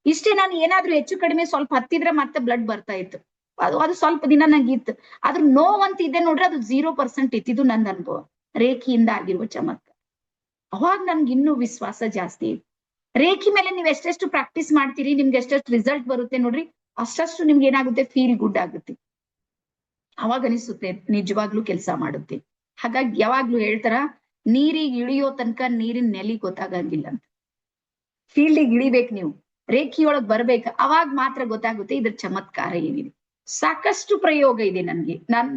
Speaker 1: ಇಷ್ಟೇ, ನಾನು ಏನಾದ್ರೂ ಹೆಚ್ಚು ಕಡಿಮೆ ಸ್ವಲ್ಪ ಹತ್ತಿದ್ರೆ ಮತ್ತೆ ಬ್ಲಡ್ ಬರ್ತಾ ಇತ್ತು. ಅದು ಸ್ವಲ್ಪ ದಿನ ನಂಗೆ ಇತ್ತು. ಅದ್ರ ನೋವಂತ ಇದೆ ನೋಡ್ರಿ, ಅದು 0% ಇತ್ತು. ಇದು ನನ್ನ ಅನುಭವ, ರೇಖಿಯಿಂದ ಆಗಿರುವ ಚಮತ್ಕಾರ. ಅವಾಗ ನನ್ಗೆ ಇನ್ನೂ ವಿಶ್ವಾಸ ಜಾಸ್ತಿ ಇತ್ತು. ರೇಖಿ ಮೇಲೆ ನೀವು ಎಷ್ಟೆಷ್ಟು ಪ್ರಾಕ್ಟೀಸ್ ಮಾಡ್ತೀರಿ, ನಿಮ್ಗೆ ಎಷ್ಟೆಷ್ಟು ರಿಸಲ್ಟ್ ಬರುತ್ತೆ ನೋಡ್ರಿ, ಅಷ್ಟಷ್ಟು ನಿಮ್ಗೆ ಏನಾಗುತ್ತೆ, ಫೀಲ್ ಗುಡ್ ಆಗುತ್ತೆ. ಅವಾಗ ಅನಿಸುತ್ತೆ ನಿಜವಾಗ್ಲೂ ಕೆಲಸ ಮಾಡುತ್ತೆ. ಹಾಗಾಗಿ ಯಾವಾಗ್ಲೂ ಹೇಳ್ತಾರ, ನೀರಿಗೆ ಇಳಿಯೋ ತನಕ ನೀರಿನ ನೆಲಿ ಗೊತ್ತಾಗಂಗಿಲ್ಲ ಅಂತ. ಫೀಲ್ಡಿಗೆ ಇಳಿಬೇಕು ನೀವು, ರೇಖಿಯೊಳಗ್ ಬರ್ಬೇಕು, ಅವಾಗ ಮಾತ್ರ ಗೊತ್ತಾಗುತ್ತೆ ಇದ್ರ ಚಮತ್ಕಾರ ಏನಿದೆ. ಸಾಕಷ್ಟು ಪ್ರಯೋಗ ಇದೆ ನನ್ಗೆ. ನಾನ್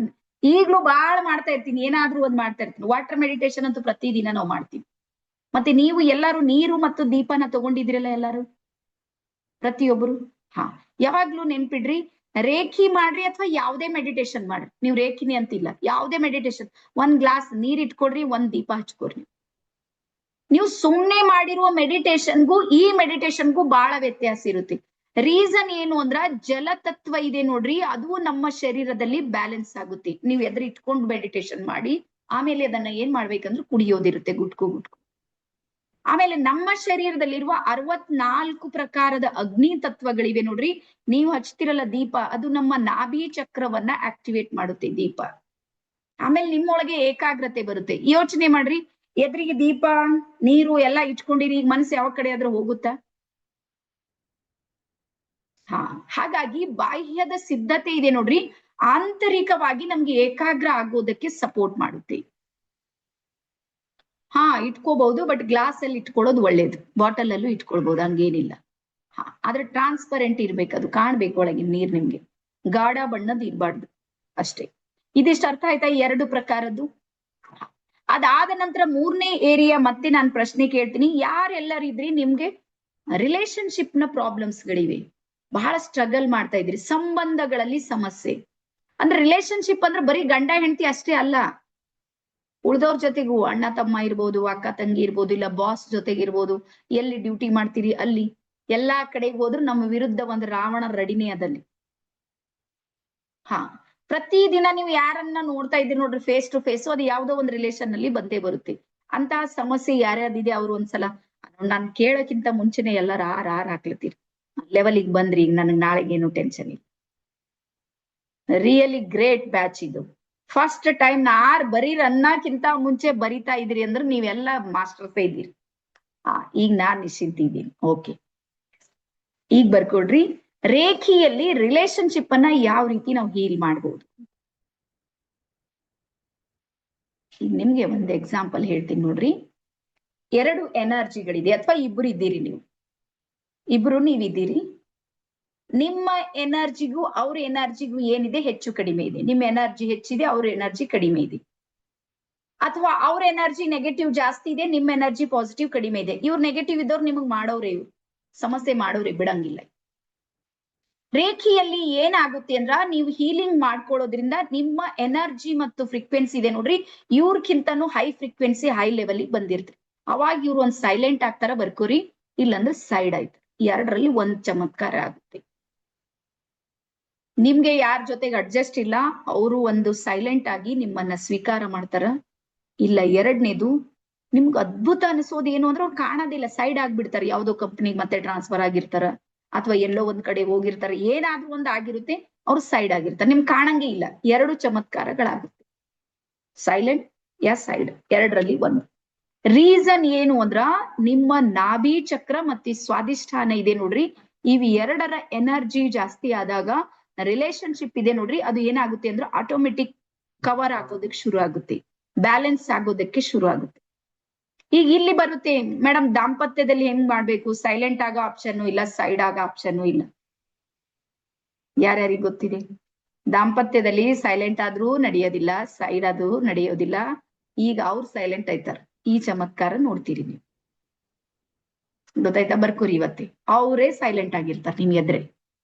Speaker 1: ಈಗ್ಲೂ ಬಾಳ್ ಮಾಡ್ತಾ ಇರ್ತೀನಿ, ಏನಾದ್ರೂ ಒಂದ್ ಮಾಡ್ತಾ ಇರ್ತೀನಿ. ವಾಟರ್ ಮೆಡಿಟೇಷನ್ ಅಂತೂ ಪ್ರತಿದಿನ ನಾವು ಮಾಡ್ತೀವಿ. ಮತ್ತೆ ನೀವು ಎಲ್ಲರೂ ನೀರು ಮತ್ತು ದೀಪನ ತಗೊಂಡಿದ್ರಲ್ಲ ಎಲ್ಲಾರು, ಪ್ರತಿಯೊಬ್ಬರು. ಯಾವಾಗ್ಲೂ ನೆನ್ಪಿಡ್ರಿ, ರೇಖಿ ಮಾಡ್ರಿ ಅಥವಾ ಯಾವುದೇ ಮೆಡಿಟೇಷನ್ ಮಾಡ್ರಿ, ನೀವು ರೇಖಿನಿ ಅಂತಿಲ್ಲ, ಯಾವುದೇ ಮೆಡಿಟೇಷನ್, 1 ಗ್ಲಾಸ್ ನೀರ್ ಇಟ್ಕೊಡ್ರಿ, 1 ದೀಪ ಹಚ್ಕೊಡ್ರಿ. ನೀವು ಸುಮ್ನೆ ಮಾಡಿರುವ ಮೆಡಿಟೇಷನ್ಗೂ ಈ ಮೆಡಿಟೇಷನ್ಗೂ ಬಹಳ ವ್ಯತ್ಯಾಸ ಇರುತ್ತೆ. ರೀಸನ್ ಏನು ಅಂದ್ರ, ಜಲತತ್ವ ಇದೆ ನೋಡ್ರಿ, ಅದು ನಮ್ಮ ಶರೀರದಲ್ಲಿ ಬ್ಯಾಲೆನ್ಸ್ ಆಗುತ್ತೆ. ನೀವು ಎದುರು ಇಟ್ಕೊಂಡು ಮೆಡಿಟೇಷನ್ ಮಾಡಿ, ಆಮೇಲೆ ಅದನ್ನ ಏನ್ ಮಾಡ್ಬೇಕಂದ್ರೆ ಕುಡಿಯೋದಿರುತ್ತೆ, ಗುಟ್ಕು. ಆಮೇಲೆ ನಮ್ಮ ಶರೀರದಲ್ಲಿರುವ 64 ಪ್ರಕಾರದ ಅಗ್ನಿ ತತ್ವಗಳಿವೆ ನೋಡ್ರಿ. ನೀವು ಹಚ್ತಿರಲ್ಲ ದೀಪ, ಅದು ನಮ್ಮ ನಾಭಿ ಚಕ್ರವನ್ನ ಆಕ್ಟಿವೇಟ್ ಮಾಡುತ್ತೆ ದೀಪ. ಆಮೇಲೆ ನಿಮ್ಮೊಳಗೆ ಏಕಾಗ್ರತೆ ಬರುತ್ತೆ. ಯೋಚನೆ ಮಾಡ್ರಿ, ಎದುರಿಗೆ ದೀಪ, ನೀರು ಎಲ್ಲ ಇಟ್ಕೊಂಡಿರಿ, ಈಗ ಮನಸ್ಸು ಯಾವ ಕಡೆ ಆದ್ರೂ ಹೋಗುತ್ತಾ? ಹಾಗಾಗಿ ಬಾಹ್ಯದ ಸಿದ್ಧತೆ ಇದೆ ನೋಡ್ರಿ, ಆಂತರಿಕವಾಗಿ ನಮ್ಗೆ ಏಕಾಗ್ರ ಆಗೋದಕ್ಕೆ ಸಪೋರ್ಟ್ ಮಾಡುತ್ತೆ. ಇಟ್ಕೋಬಹುದು, ಬಟ್ ಗ್ಲಾಸ್ ಅಲ್ಲಿ ಇಟ್ಕೊಳ್ಳೋದು ಒಳ್ಳೇದು, ಬಾಟಲ್ ಅಲ್ಲೂ ಇಟ್ಕೊಳ್ಬಹುದು, ಹಂಗೇನಿಲ್ಲ. ಆದ್ರೆ ಟ್ರಾನ್ಸ್ಪರೆಂಟ್ ಇರ್ಬೇಕು, ಅದು ಕಾಣ್ಬೇಕು ಒಳಗಿನ ನೀರ್ ನಿಮ್ಗೆ, ಗಾಢ ಬಣ್ಣದ ಇರ್ಬಾರ್ದು ಅಷ್ಟೇ. ಇದಿಷ್ಟು ಅರ್ಥ ಆಯ್ತಾ 2 ಪ್ರಕಾರದ್ದು? ಅದಾದ ನಂತರ 3ನೇ ಏರಿಯಾ, ಮತ್ತೆ ನಾನು ಪ್ರಶ್ನೆ ಕೇಳ್ತೀನಿ, ಯಾರೆಲ್ಲರಿದ್ರಿ ನಿಮ್ಗೆ ರಿಲೇಶನ್ಶಿಪ್ ನ ಪ್ರಾಬ್ಲಮ್ಸ್ ಗಳಿವೆ, ಬಹಳ ಸ್ಟ್ರಗಲ್ ಮಾಡ್ತಾ ಇದ್ರಿ, ಸಂಬಂಧಗಳಲ್ಲಿ ಸಮಸ್ಯೆ. ಅಂದ್ರೆ ರಿಲೇಶನ್ಶಿಪ್ ಅಂದ್ರೆ ಬರೀ ಗಂಡ ಹೆಂಡತಿ ಅಷ್ಟೇ ಅಲ್ಲ, ಉಳ್ದವ್ರ ಜೊತೆಗೂ, ಅಣ್ಣ ತಮ್ಮ ಇರ್ಬೋದು, ಅಕ್ಕ ತಂಗಿ ಇರ್ಬೋದು, ಇಲ್ಲ ಬಾಸ್ ಜೊತೆಗಿರ್ಬೋದು, ಎಲ್ಲಿ ಡ್ಯೂಟಿ ಮಾಡ್ತೀರಿ ಅಲ್ಲಿ, ಎಲ್ಲಾ ಕಡೆಗೆ ಹೋದ್ರು ನಮ್ಮ ವಿರುದ್ಧ ಒಂದು ರಾವಣ ರೆಡಿನೇ ಅದಲ್ಲಿ. ಪ್ರತಿದಿನ ನೀವು ಯಾರನ್ನ ನೋಡ್ತಾ ಇದ್ದೀರಿ ನೋಡ್ರಿ, ಫೇಸ್ ಟು ಫೇಸ್, ಅದು ಯಾವ್ದೋ ಒಂದು ರಿಲೇಶನ್ ಅಲ್ಲಿ ಬಂದೇ ಬರುತ್ತೆ. ಅಂತಹ ಸಮಸ್ಯೆ ಯಾರ್ಯಾವ್ದಿದೆ ಅವ್ರು ಒಂದ್ಸಲ ನಾನ್ ಕೇಳೋಕ್ಕಿಂತ ಮುಂಚೆನೆ ಎಲ್ಲಾರು ಆರ್ ಹಾಕ್ಲತ್ತೀರಿ, ಲೆವೆಲಿಗೆ ಬಂದ್ರಿ, ಈಗ ನನಗ್ ನಾಳೆಗೇನು ಟೆನ್ಷನ್ ಇಲ್ಲ. ರಿಯಲಿ ಗ್ರೇಟ್ ಬ್ಯಾಚ್ ಇದು. ಫಸ್ಟ್ ಟೈಮ್ ಬರೀರ್ ಅನ್ನಕ್ಕಿಂತ ಮುಂಚೆ ಬರಿತಾ ಇದ್ರಿ ಅಂದ್ರೆ ನೀವೆಲ್ಲ ಮಾಸ್ಟರ್ಸ್ ಇದ್ದೀರಿ. ಈಗ ನಾನ್ ನಿಶ್ಚಿಂತ ಇದ್ದೀನಿ. ಓಕೆ, ಈಗ ಬರ್ಕೊಡ್ರಿ, ರೇಖಿಯಲ್ಲಿ ರಿಲೇಶನ್ಶಿಪ್ ಅನ್ನ ಯಾವ ರೀತಿ ನಾವು ಹೀಲ್ ಮಾಡ್ಬೋದು. ಈಗ ನಿಮ್ಗೆ ಒಂದು ಎಕ್ಸಾಂಪಲ್ ಹೇಳ್ತೀನಿ ನೋಡ್ರಿ. 2 ಎನರ್ಜಿಗಳಿದೆ, ಅಥವಾ ಇಬ್ರು ಇದ್ದೀರಿ, ನೀವಿದ್ದೀರಿ. ನಿಮ್ಮ ಎನರ್ಜಿಗೂ ಅವ್ರ ಎನರ್ಜಿಗೂ ಏನಿದೆ, ಹೆಚ್ಚು ಕಡಿಮೆ ಇದೆ. ನಿಮ್ಮ ಎನರ್ಜಿ ಹೆಚ್ಚಿದೆ, ಅವ್ರ ಎನರ್ಜಿ ಕಡಿಮೆ ಇದೆ. ಅಥವಾ ಅವ್ರ ಎನರ್ಜಿ ನೆಗೆಟಿವ್ ಜಾಸ್ತಿ ಇದೆ, ನಿಮ್ಮ ಎನರ್ಜಿ ಪಾಸಿಟಿವ್ ಕಡಿಮೆ ಇದೆ. ಇವ್ರು ನೆಗೆಟಿವ್ ಇದ್ದವ್ರು ನಿಮಗ್ ಮಾಡೋರೆ, ಇವ್ರು ಸಮಸ್ಯೆ ಮಾಡೋರೆ, ಬಿಡಂಗಿಲ್ಲ. ರೇಖಿಯಲ್ಲಿ ಏನಾಗುತ್ತೆ ಅಂದ್ರ, ನೀವು ಹೀಲಿಂಗ್ ಮಾಡ್ಕೊಳ್ಳೋದ್ರಿಂದ ನಿಮ್ಮ ಎನರ್ಜಿ ಮತ್ತು ಫ್ರೀಕ್ವೆನ್ಸಿ ಇದೆ ನೋಡ್ರಿ, ಇವ್ರಕ್ಕಿಂತನೂ ಹೈ ಫ್ರೀಕ್ವೆನ್ಸಿ, ಹೈ ಲೆವೆಲ್ ಬಂದಿರ್ತೀರಿ. ಅವಾಗ ಇವ್ರು ಒಂದ್ ಸೈಲೆಂಟ್ ಆಗ್ತಾರ, ಬರ್ಕೋರಿ, ಇಲ್ಲಾಂದ್ರೆ ಸೈಡ್ ಆಯ್ತು. 2ರಲ್ಲಿ ಒಂದ್ ಚಮತ್ಕಾರ ಆಗುತ್ತೆ. ನಿಮ್ಗೆ ಯಾರ ಜೊತೆಗೆ ಅಡ್ಜಸ್ಟ್ ಇಲ್ಲ, ಅವರು ಒಂದು ಸೈಲೆಂಟ್ ಆಗಿ ನಿಮ್ಮನ್ನ ಸ್ವೀಕಾರ ಮಾಡ್ತಾರ. ಇಲ್ಲ 2ನೇದು, ನಿಮ್ಗೆ ಅದ್ಭುತ ಅನಿಸೋದು ಏನು ಅಂದ್ರೆ, ಅವ್ರು ಕಾಣೋದಿಲ್ಲ, ಸೈಡ್ ಆಗ್ಬಿಡ್ತಾರೆ, ಯಾವ್ದೋ ಕಂಪ್ನಿಗೆ ಮತ್ತೆ ಟ್ರಾನ್ಸ್ಫರ್ ಆಗಿರ್ತಾರ, ಅಥವಾ ಎಲ್ಲೋ ಒಂದ್ ಕಡೆ ಹೋಗಿರ್ತಾರೆ, ಏನಾದ್ರೂ ಒಂದ್ ಆಗಿರುತ್ತೆ, ಅವ್ರು ಸೈಡ್ ಆಗಿರ್ತಾರೆ, ನಿಮ್ಗೆ ಕಾಣಂಗೆ ಇಲ್ಲ. 2 ಚಮತ್ಕಾರಗಳಾಗುತ್ತೆ, ಸೈಲೆಂಟ್ ಯಾ ಸೈಡ್, 2ರಲ್ಲಿ ಒಂದು. ರೀಸನ್ ಏನು ಅಂದ್ರ, ನಿಮ್ಮ ನಾಭಿ ಚಕ್ರ ಮತ್ತೆ ಸ್ವಾಧಿಷ್ಠಾನ ಇದೆ ನೋಡ್ರಿ, ಇವ್ 2ರ ಎನರ್ಜಿ ಜಾಸ್ತಿ ಆದಾಗ ರಿಲೇಶನ್ಶಿಪ್ ಇದೆ ನೋಡ್ರಿ, ಅದು ಏನಾಗುತ್ತೆ ಅಂದ್ರೆ ಆಟೋಮೆಟಿಕ್ ಕವರ್ ಆಗೋದಕ್ಕೆ ಶುರು ಆಗುತ್ತೆ, ಬ್ಯಾಲೆನ್ಸ್ ಆಗೋದಕ್ಕೆ ಶುರು ಆಗುತ್ತೆ. ಈಗ ಇಲ್ಲಿ ಬರುತ್ತೆ ಮೇಡಮ್, ದಾಂಪತ್ಯದಲ್ಲಿ ಹೆಂಗ್ ಮಾಡ್ಬೇಕು? ಸೈಲೆಂಟ್ ಆಗೋ ಆಪ್ಷನ್ ಇಲ್ಲ, ಸೈಡ್ ಆಗೋ ಆಪ್ಷನ್ ಇಲ್ಲ. ಯಾರ್ಯಾರಿಗೆ ಗೊತ್ತಿದೆ? ದಾಂಪತ್ಯದಲ್ಲಿ ಸೈಲೆಂಟ್ ಆದ್ರೂ ನಡೆಯೋದಿಲ್ಲ, ಸೈಡ್ ಆದ್ರೂ ನಡೆಯೋದಿಲ್ಲ. ಈಗ ಅವ್ರು ಸೈಲೆಂಟ್ ಆಯ್ತಾರ. ಈ ಚಮತ್ಕಾರ ನೋಡ್ತೀರಿ ನೀವು. ಗೊತ್ತಾಯ್ತಾ? ಬರ್ಕೋರಿ ಇವತ್ತೆ. ಅವರೇ ಸೈಲೆಂಟ್ ಆಗಿರ್ತಾರೆ ನಿಮ್ ಎದ್ರೆ.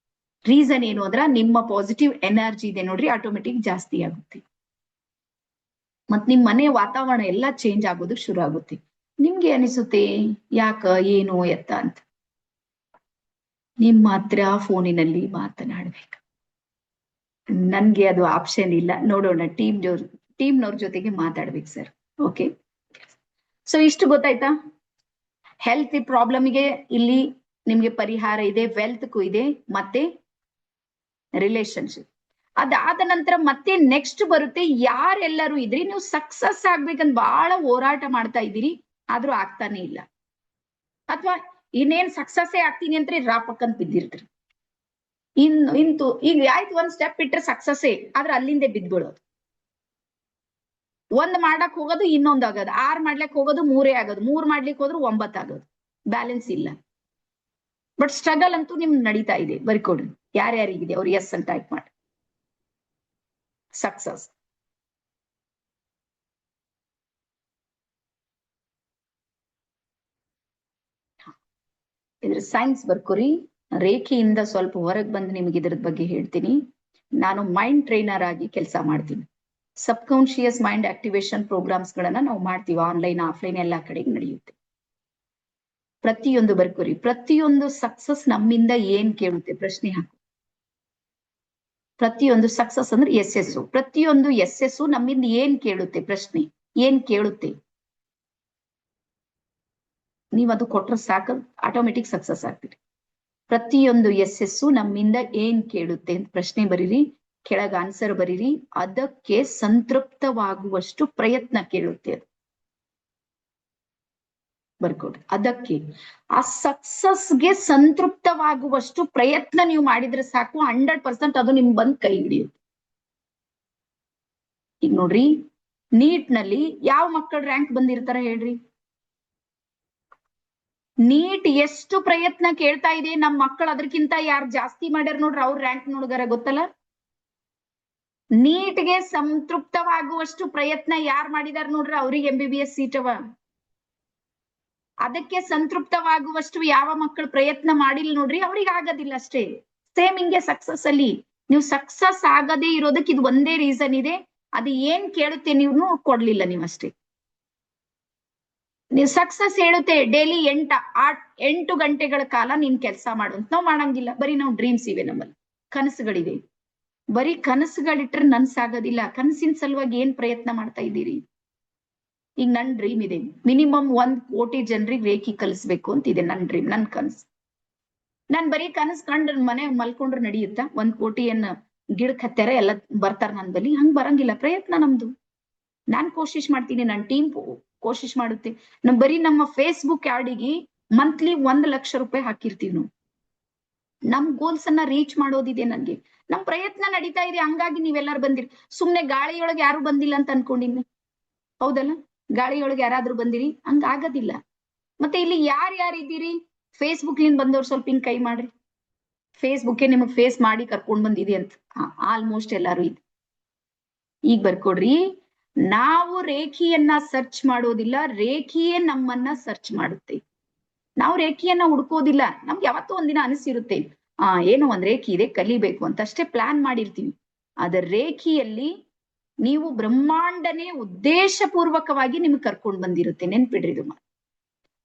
Speaker 1: ರೀಸನ್ ಏನು ಅಂದ್ರ ನಿಮ್ಮ ಪಾಸಿಟಿವ್ ಎನರ್ಜಿ ಇದೆ ನೋಡ್ರಿ, ಆಟೋಮೆಟಿಕ್ ಜಾಸ್ತಿ ಆಗುತ್ತೆ. ಮತ್ ನಿಮ್ ಮನೆ ವಾತಾವರಣ ಎಲ್ಲ ಚೇಂಜ್ ಆಗೋದಕ್ ಶುರು ಆಗುತ್ತೆ. ನಿಮ್ಗೆ ಅನಿಸುತ್ತೆ ಯಾಕ, ಏನು, ಎತ್ತ ಅಂತ. ನಿಮ್ಮ ಹತ್ರ ಫೋನಿನಲ್ಲಿ ಮಾತನಾಡ್ಬೇಕು. ನನ್ಗೆ ಅದು ಆಪ್ಷನ್ ಇಲ್ಲ. ನೋಡೋಣ, ಟೀಮ್ನವ್ರ ಜೊತೆಗೆ ಮಾತಾಡ್ಬೇಕು ಸರ್. ಓಕೆ, ಸೊ ಇಷ್ಟು ಗೊತ್ತಾಯ್ತಾ? ಹೆಲ್ತ್ ಪ್ರಾಬ್ಲಮ್ಗೆ ಇಲ್ಲಿ ನಿಮ್ಗೆ ಪರಿಹಾರ ಇದೆ, ವೆಲ್ತ್ಗೂ ಇದೆ, ಮತ್ತೆ ರಿಲೇಶನ್ಶಿಪ್. ಅದಾದ ನಂತರ ಮತ್ತೆ ನೆಕ್ಸ್ಟ್ ಬರುತ್ತೆ, ಯಾರೆಲ್ಲರೂ ಇದ್ರಿ ನೀವು ಸಕ್ಸಸ್ ಆಗ್ಬೇಕಂತ ಬಹಳ ಹೋರಾಟ ಮಾಡ್ತಾ ಇದ್ದೀರಿ, ಆದ್ರೂ ಆಗ್ತಾನೆ ಇಲ್ಲ. ಅಥವಾ ಇನ್ನೇನ್ ಸಕ್ಸಸ್ಸೇ ಆಗ್ತೀನಿ ಅಂತ ರಾಪಕ್ಕಂತ ಬಿದ್ದಿರ್ತೀರಿ. ಇಂತು ಈಗ ಆಯ್ತು, ಒಂದ್ ಸ್ಟೆಪ್ ಇಟ್ರೆ ಸಕ್ಸಸ್ಸೇ, ಆದ್ರೆ ಅಲ್ಲಿಂದ ಬಿದ್ಬಿಡೋದು. ಒಂದ್ ಮಾಡಕ್ ಹೋಗೋದು ಇನ್ನೊಂದ್ ಆಗೋದು, 6 ಮಾಡ್ಲಿಕ್ ಹೋಗೋದು 3 ಆಗೋದು, 3 ಮಾಡ್ಲಿಕ್ಕೆ ಹೋದ್ರು 9 ಆಗೋದು. ಬ್ಯಾಲೆನ್ಸ್ ಇಲ್ಲ. ಬಟ್ ಸ್ಟ್ರಗಲ್ ಅಂತೂ ನಿಮ್ ನಡೀತಾ ಇದೆ. ಬರ್ಕೊಡಿ ಯಾರ್ಯಾರಿಗಿದೆ ಅವ್ರು ಎಸ್ ಅಂತ ಟೈಪ್ ಮಾಡಿ. ಸಕ್ಸಸ್ ಇದ್ರ ಸೈನ್ಸ್ ಬರ್ಕೋರಿ. ರೇಖೆಯಿಂದ ಸ್ವಲ್ಪ ಹೊರಗೆ ಬಂದು ನಿಮ್ಗೆ ಇದ್ರದ ಬಗ್ಗೆ ಹೇಳ್ತೀನಿ. ನಾನು ಮೈಂಡ್ ಟ್ರೈನರ್ ಆಗಿ ಕೆಲಸ ಮಾಡ್ತೀನಿ. ಸಬ್ ಕಾನ್ಶಿಯಸ್ ಮೈಂಡ್ ಆಕ್ಟಿವೇಶನ್ ಪ್ರೋಗ್ರಾಮ್ಸ್ ಗಳನ್ನ ನಾವು ಮಾಡ್ತೀವಿ. ಆನ್ಲೈನ್, ಆಫ್ಲೈನ್ ಎಲ್ಲಾ ಕಡೆಗೆ ನಡೆಯುತ್ತೆ. ಪ್ರತಿಯೊಂದು ಬರ್ಕೋರಿ, ಪ್ರತಿಯೊಂದು ಸಕ್ಸಸ್ ನಮ್ಮಿಂದ ಏನ್ ಕೇಳುತ್ತೆ ಪ್ರಶ್ನೆ ಹಾಕು. ಪ್ರತಿಯೊಂದು ಸಕ್ಸಸ್ ಅಂದ್ರೆ ಯಶಸ್ಸು. ಪ್ರತಿಯೊಂದು ಯಶಸ್ಸು ನಮ್ಮಿಂದ ಏನ್ ಕೇಳುತ್ತೆ ಪ್ರಶ್ನೆ, ಏನ್ ಕೇಳುತ್ತೆ. ನೀವ್ ಅದು ಕೊಟ್ರೆ ಸಾಕು, ಆಟೋಮೆಟಿಕ್ ಸಕ್ಸಸ್ ಆಗ್ತೀರಿ. ಪ್ರತಿಯೊಂದು ಯಶಸ್ಸು ನಮ್ಮಿಂದ ಏನ್ ಕೇಳುತ್ತೆ ಅಂತ ಪ್ರಶ್ನೆ ಬರೀರಿ, ಕೆಳಗ ಆನ್ಸರ್ ಬರೀರಿ. ಅದಕ್ಕೆ ಸಂತೃಪ್ತವಾಗುವಷ್ಟು ಪ್ರಯತ್ನ ಕೇಳುತ್ತೆ ಅದು. ಬರ್ಕೊಡ್ರಿ. ಅದಕ್ಕೆ ಆ ಸಕ್ಸಸ್ಗೆ ಸಂತೃಪ್ತವಾಗುವಷ್ಟು ಪ್ರಯತ್ನ ನೀವು ಮಾಡಿದ್ರೆ ಸಾಕು, 100% ಅದು ನಿಮ್ಗೆ ಬಂದ್ ಕೈ ಹಿಡಿಯುತ್ತೆ. ಈಗ ನೋಡ್ರಿ, ನೀಟ್ ನಲ್ಲಿ ಯಾವ ಮಕ್ಕಳು ರ್ಯಾಂಕ್ ಬಂದಿರ್ತಾರ ಹೇಳ್ರಿ? ನೀಟ್ ಎಷ್ಟು ಪ್ರಯತ್ನ ಕೇಳ್ತಾ ಇದೆ, ನಮ್ ಮಕ್ಕಳು ಅದಕ್ಕಿಂತ ಯಾರು ಜಾಸ್ತಿ ಮಾಡ್ಯಾರ ನೋಡ್ರಿ, ಅವ್ರ ರ್ಯಾಂಕ್ ನೋಡಿದಾರ ಗೊತ್ತಲ್ಲ. ನೀಟ್ಗೆ ಸಂತೃಪ್ತವಾಗುವಷ್ಟು ಪ್ರಯತ್ನ ಯಾರು ಮಾಡಿದಾರ ನೋಡ್ರಿ, ಅವ್ರಿಗೆ MBBS ಸೀಟ್ ಅವ. ಅದಕ್ಕೆ ಸಂತೃಪ್ತವಾಗುವಷ್ಟು ಯಾವ ಮಕ್ಕಳು ಪ್ರಯತ್ನ ಮಾಡಿಲ್ಲ ನೋಡ್ರಿ, ಅವ್ರಿಗೆ ಆಗೋದಿಲ್ಲ ಅಷ್ಟೇ. ಸೇಮ್ ಹಿಂಗೆ ಸಕ್ಸಸ್ ಅಲ್ಲಿ ನೀವು ಸಕ್ಸಸ್ ಆಗದೇ ಇರೋದಕ್ಕೆ ಇದು ಒಂದೇ ರೀಸನ್ ಇದೆ. ಅದು ಏನ್ ಕೇಳುತ್ತೆ ನೀವು ಕೊಡ್ಲಿಲ್ಲ ನೀವಷ್ಟೇ. ನೀವು ಸಕ್ಸಸ್ ಹೇಳುತ್ತೆ ಡೈಲಿ 8 ಗಂಟೆಗಳ ಕಾಲ ನೀನ್ ಕೆಲಸ ಮಾಡು ಅಂತ. ನಾವು ಮಾಡಂಗಿಲ್ಲ. ಬರೀ ನಾವು ಡ್ರೀಮ್ಸ್ ಇವೆ, ನಮ್ಮಲ್ಲಿ ಕನಸುಗಳಿವೆ. ಬರೀ ಕನಸುಗಳಿಟ್ರೆ ನನ್ಸಾಗೋದಿಲ್ಲ. ಕನಸಿನ ಸಲುವಾಗಿ ಏನ್ ಪ್ರಯತ್ನ ಮಾಡ್ತಾ ಇದ್ದೀರಿ? ಈಗ ನನ್ ಡ್ರೀಮ್ ಇದೆ, ಮಿನಿಮಮ್ 1 ಕೋಟಿ ಜನರಿಗೆ ರೇಖಿ ಕಲಿಸ್ಬೇಕು ಅಂತಿದೆ. ನನ್ ಡ್ರೀಮ್, ನನ್ ಕನಸು. ನಾನ್ ಬರೀ ಕನಸು ಕಂಡ್ರೆ ಮನೆ ಮಲ್ಕೊಂಡ್ರೆ ನಡೆಯುತ್ತಾ? 1 ಕೋಟಿಯನ್ನ ಗಿಡಕ್ ಹತ್ಯಾರ ಎಲ್ಲ ಬರ್ತಾರ ನನ್ ಬಲಿ? ಹಂಗ್ ಬರಂಗಿಲ್ಲ. ಪ್ರಯತ್ನ ನಮ್ದು. ನಾನ್ ಕೋಶಿಶ್ ಮಾಡ್ತೀನಿ, ನನ್ ಟೀಮ್ ಕೋಶಿಶ್ ಮಾಡುತ್ತೆ. ಬರೀ ನಮ್ಮ ಫೇಸ್ಬುಕ್ ಆಡಿಗೆ ಮಂತ್ಲಿ 1 ಲಕ್ಷ ರೂಪಾಯಿ ಹಾಕಿರ್ತೀವಿ ನಾವು. ನಮ್ ಗೋಲ್ಸ್ ಅನ್ನ ರೀಚ್ ಮಾಡೋದಿದೆ ನನ್ಗೆ. ನಮ್ ಪ್ರಯತ್ನ ನಡೀತಾ ಇದೆ, ಹಂಗಾಗಿ ನೀವೆಲ್ಲಾರು ಬಂದಿರಿ. ಸುಮ್ನೆ ಗಾಳಿಯೊಳಗೆ ಯಾರು ಬಂದಿಲ್ಲ ಅಂತ ಅನ್ಕೊಂಡಿನಿ, ಹೌದಲ್ಲ? ಗಾಳಿಯೊಳಗೆ ಯಾರಾದ್ರೂ ಬಂದಿರಿ? ಹಂಗ ಆಗೋದಿಲ್ಲ. ಮತ್ತೆ ಇಲ್ಲಿ ಯಾರಿದ್ದೀರಿ ಫೇಸ್ಬುಕ್ ಲಿಂದ ಬಂದವ್ರು? ಸ್ವಲ್ಪ ಹಿಂಗ್ ಕೈ ಮಾಡ್ರಿ. ಫೇಸ್ಬುಕ್ ನಿಮಗ್ ಫೇಸ್ ಮಾಡಿ ಕರ್ಕೊಂಡ್ ಬಂದಿದೆ ಅಂತ. ಆಲ್ಮೋಸ್ಟ್ ಎಲ್ಲಾರು ಇದೆ. ಈಗ ಬರ್ಕೊಡ್ರಿ, ನಾವು ರೇಖಿಯನ್ನ ಸರ್ಚ್ ಮಾಡೋದಿಲ್ಲ, ರೇಖಿಯೇ ನಮ್ಮನ್ನ ಸರ್ಚ್ ಮಾಡುತ್ತೆ. ನಾವು ರೇಖಿಯನ್ನ ಹುಡ್ಕೋದಿಲ್ಲ. ನಮ್ಗೆ ಯಾವತ್ತೂ ಒಂದಿನ ಅನಿಸಿರುತ್ತೆ, ಏನೋ ಒಂದ್ ರೇಖಿ ಇದೆ ಕಲಿಬೇಕು ಅಂತ, ಅಷ್ಟೇ ಪ್ಲಾನ್ ಮಾಡಿರ್ತೀವಿ. ಅದ ರೇಖಿಯಲ್ಲಿ ನೀವು ಬ್ರಹ್ಮಾಂಡನೇ ಉದ್ದೇಶಪೂರ್ವಕವಾಗಿ ನಿಮ್ಗೆ ಕರ್ಕೊಂಡ್ ಬಂದಿರುತ್ತೆ. ನೆನ್ಪಿಡ್ರಿ ಇದು.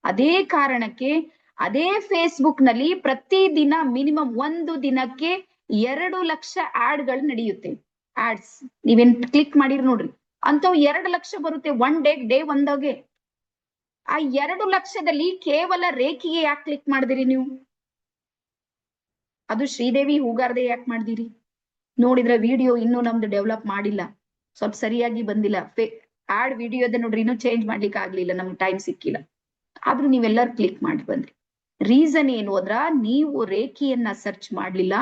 Speaker 1: ಅದೇ ಕಾರಣಕ್ಕೆ ಅದೇ ಫೇಸ್ಬುಕ್ ನಲ್ಲಿ ಪ್ರತಿದಿನ ಮಿನಿಮಮ್ 1 ದಿನಕ್ಕೆ 2 ಲಕ್ಷ ಆಡ್ಗಳು ನಡೆಯುತ್ತೆ. ಆಡ್ಸ್ ನೀವೇನ್ ಕ್ಲಿಕ್ ಮಾಡಿರಿ ನೋಡ್ರಿ, ಅಂತವ್ 2 ಲಕ್ಷ ಬರುತ್ತೆ ಡೇ ಒಂದಾಗೆ. ಆ 2 ಲಕ್ಷದಲ್ಲಿ ಕೇವಲ ರೇಖಿಗೆ ಯಾಕೆ ಕ್ಲಿಕ್ ಮಾಡಿದಿರಿ ನೀವು? ಅದು ಶ್ರೀದೇವಿ ಹೂಗಾರ್ದೆ ಯಾಕೆ ಮಾಡಿದಿರಿ? ನೋಡಿದ್ರ ವಿಡಿಯೋ ಇನ್ನೂ ನಮ್ದು ಡೆವಲಪ್ ಮಾಡಿಲ್ಲ, ಸ್ವಲ್ಪ ಸರಿಯಾಗಿ ಬಂದಿಲ್ಲ. ಆಡ್ ವಿಡಿಯೋ ಇದೆ ನೋಡ್ರಿ, ಇನ್ನೂ ಚೇಂಜ್ ಮಾಡ್ಲಿಕ್ಕೆ ಆಗ್ಲಿಲ್ಲ, ನಮ್ಗೆ ಟೈಮ್ ಸಿಕ್ಕಿಲ್ಲ. ಆದ್ರೂ ನೀವೆಲ್ಲರೂ ಕ್ಲಿಕ್ ಮಾಡಿ ಬಂದ್ರಿ. ರೀಸನ್ ಏನು ಅಂದ್ರ, ನೀವು ರೇಖಿಯನ್ನ ಸರ್ಚ್ ಮಾಡ್ಲಿಲ್ಲ,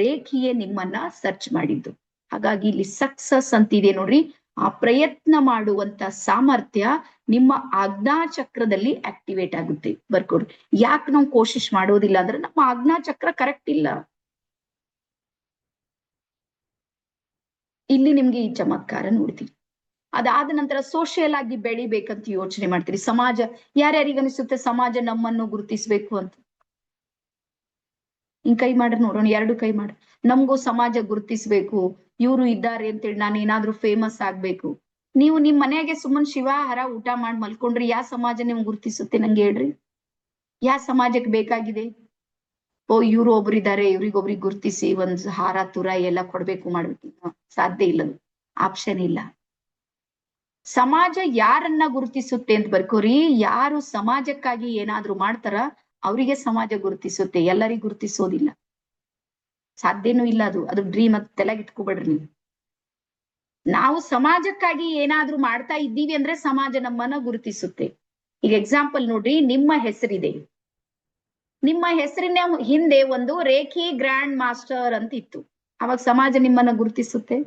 Speaker 1: ರೇಖಿಯೇ ನಿಮ್ಮನ್ನ ಸರ್ಚ್ ಮಾಡಿದ್ದು. ಹಾಗಾಗಿ ಇಲ್ಲಿ ಸಕ್ಸಸ್ ಅಂತಿದೆ ನೋಡ್ರಿ, ಆ ಪ್ರಯತ್ನ ಮಾಡುವಂತ ಸಾಮರ್ಥ್ಯ ನಿಮ್ಮ ಆಜ್ಞಾ ಚಕ್ರದಲ್ಲಿ ಆಕ್ಟಿವೇಟ್ ಆಗುತ್ತೆ. ಬರ್ಕೊಡ್ರಿ. ಯಾಕೆ ನಾವು ಕೋಶಿಶ್ ಮಾಡೋದಿಲ್ಲ ಅಂದ್ರೆ ನಮ್ಮ ಆಜ್ಞಾ ಚಕ್ರ ಕರೆಕ್ಟ್ ಇಲ್ಲ. ಇಲ್ಲಿ ನಿಮ್ಗೆ ಈ ಚಮತ್ಕಾರ ನೋಡ್ತೀವಿ. ಅದಾದ ನಂತರ ಸೋಷಿಯಲ್ ಆಗಿ ಬೆಳಿಬೇಕಂತ ಯೋಚನೆ ಮಾಡ್ತೀರಿ. ಸಮಾಜ, ಯಾರ್ಯಾರಿಗನಿಸುತ್ತೆ ಸಮಾಜ ನಮ್ಮನ್ನು ಗುರುತಿಸ್ಬೇಕು ಅಂತ? ಹಿಂಗ್ ಕೈ ಮಾಡ್ರಿ ನೋಡೋಣ, ಎರಡು ಕೈ ಮಾಡ್ರಿ. ನಮಗೂ ಸಮಾಜ ಗುರುತಿಸ್ಬೇಕು, ಇವ್ರು ಇದ್ದಾರೆ ಅಂತೇಳಿ ನಾನು ಏನಾದ್ರೂ ಫೇಮಸ್ ಆಗ್ಬೇಕು. ನೀವು ನಿಮ್ ಮನೆಯಾಗೆ ಸುಮ್ಮನ್ ಶಿವಾಹಾರ ಊಟ ಮಾಡಿ ಮಲ್ಕೊಂಡ್ರಿ, ಯಾವ ಸಮಾಜ ನಿಮ್ಗೆ ಗುರುತಿಸುತ್ತೆ ನಂಗೆ ಹೇಳ್ರಿ? ಯಾವ ಸಮಾಜಕ್ಕೆ ಬೇಕಾಗಿದೆ? ಓ ಇವ್ರು ಒಬ್ರಿದ್ದಾರೆ, ಇವ್ರಿಗೊಬ್ರಿಗೆ ಗುರುತಿಸಿ ಒಂದ್ ಹಾರ ತುರ ಎಲ್ಲ ಕೊಡ್ಬೇಕು ಮಾಡ್ಬೇಕು, ಸಾಧ್ಯ ಇಲ್ಲ, ಆಪ್ಷನ್ ಇಲ್ಲ. ಸಮಾಜ ಯಾರನ್ನ ಗುರುತಿಸುತ್ತೆ ಅಂತ ಬರ್ಕೋರಿ. ಯಾರು ಸಮಾಜಕ್ಕಾಗಿ ಏನಾದ್ರೂ ಮಾಡ್ತಾರ ಅವರಿಗೆ ಸಮಾಜ ಗುರುತಿಸುತ್ತೆ, ಎಲ್ಲರಿಗೂ ಗುರುತಿಸೋದಿಲ್ಲ. ಸಾಧ್ಯನೂ ಇಲ್ಲ. ಅದು ಡ್ರೀಮ್ ಅಂತ ತಲೆಗಿಟ್ಕೋಬೇಡ್ರಿ ನೀವು. ನಾವು ಸಮಾಜಕ್ಕಾಗಿ ಏನಾದ್ರೂ ಮಾಡ್ತಾ ಇದ್ದೀವಿ ಅಂದ್ರೆ ಸಮಾಜ ನಮ್ಮನ್ನ ಗುರುತಿಸುತ್ತೆ. ಈಗ ಎಕ್ಸಾಂಪಲ್ ನೋಡ್ರಿ, ನಿಮ್ಮ ಹೆಸರಿದೆ, ನಿಮ್ಮ ಹೆಸರಿನ ಹಿಂದೆ ಒಂದು ರೇಖಿ ಗ್ರ್ಯಾಂಡ್ ಮಾಸ್ಟರ್ ಅಂತ ಇತ್ತು. ಅವಾಗ ಸಮಾಜ ನಿಮ್ಮನ್ನ ಗುರುತಿಸುತ್ತೆ,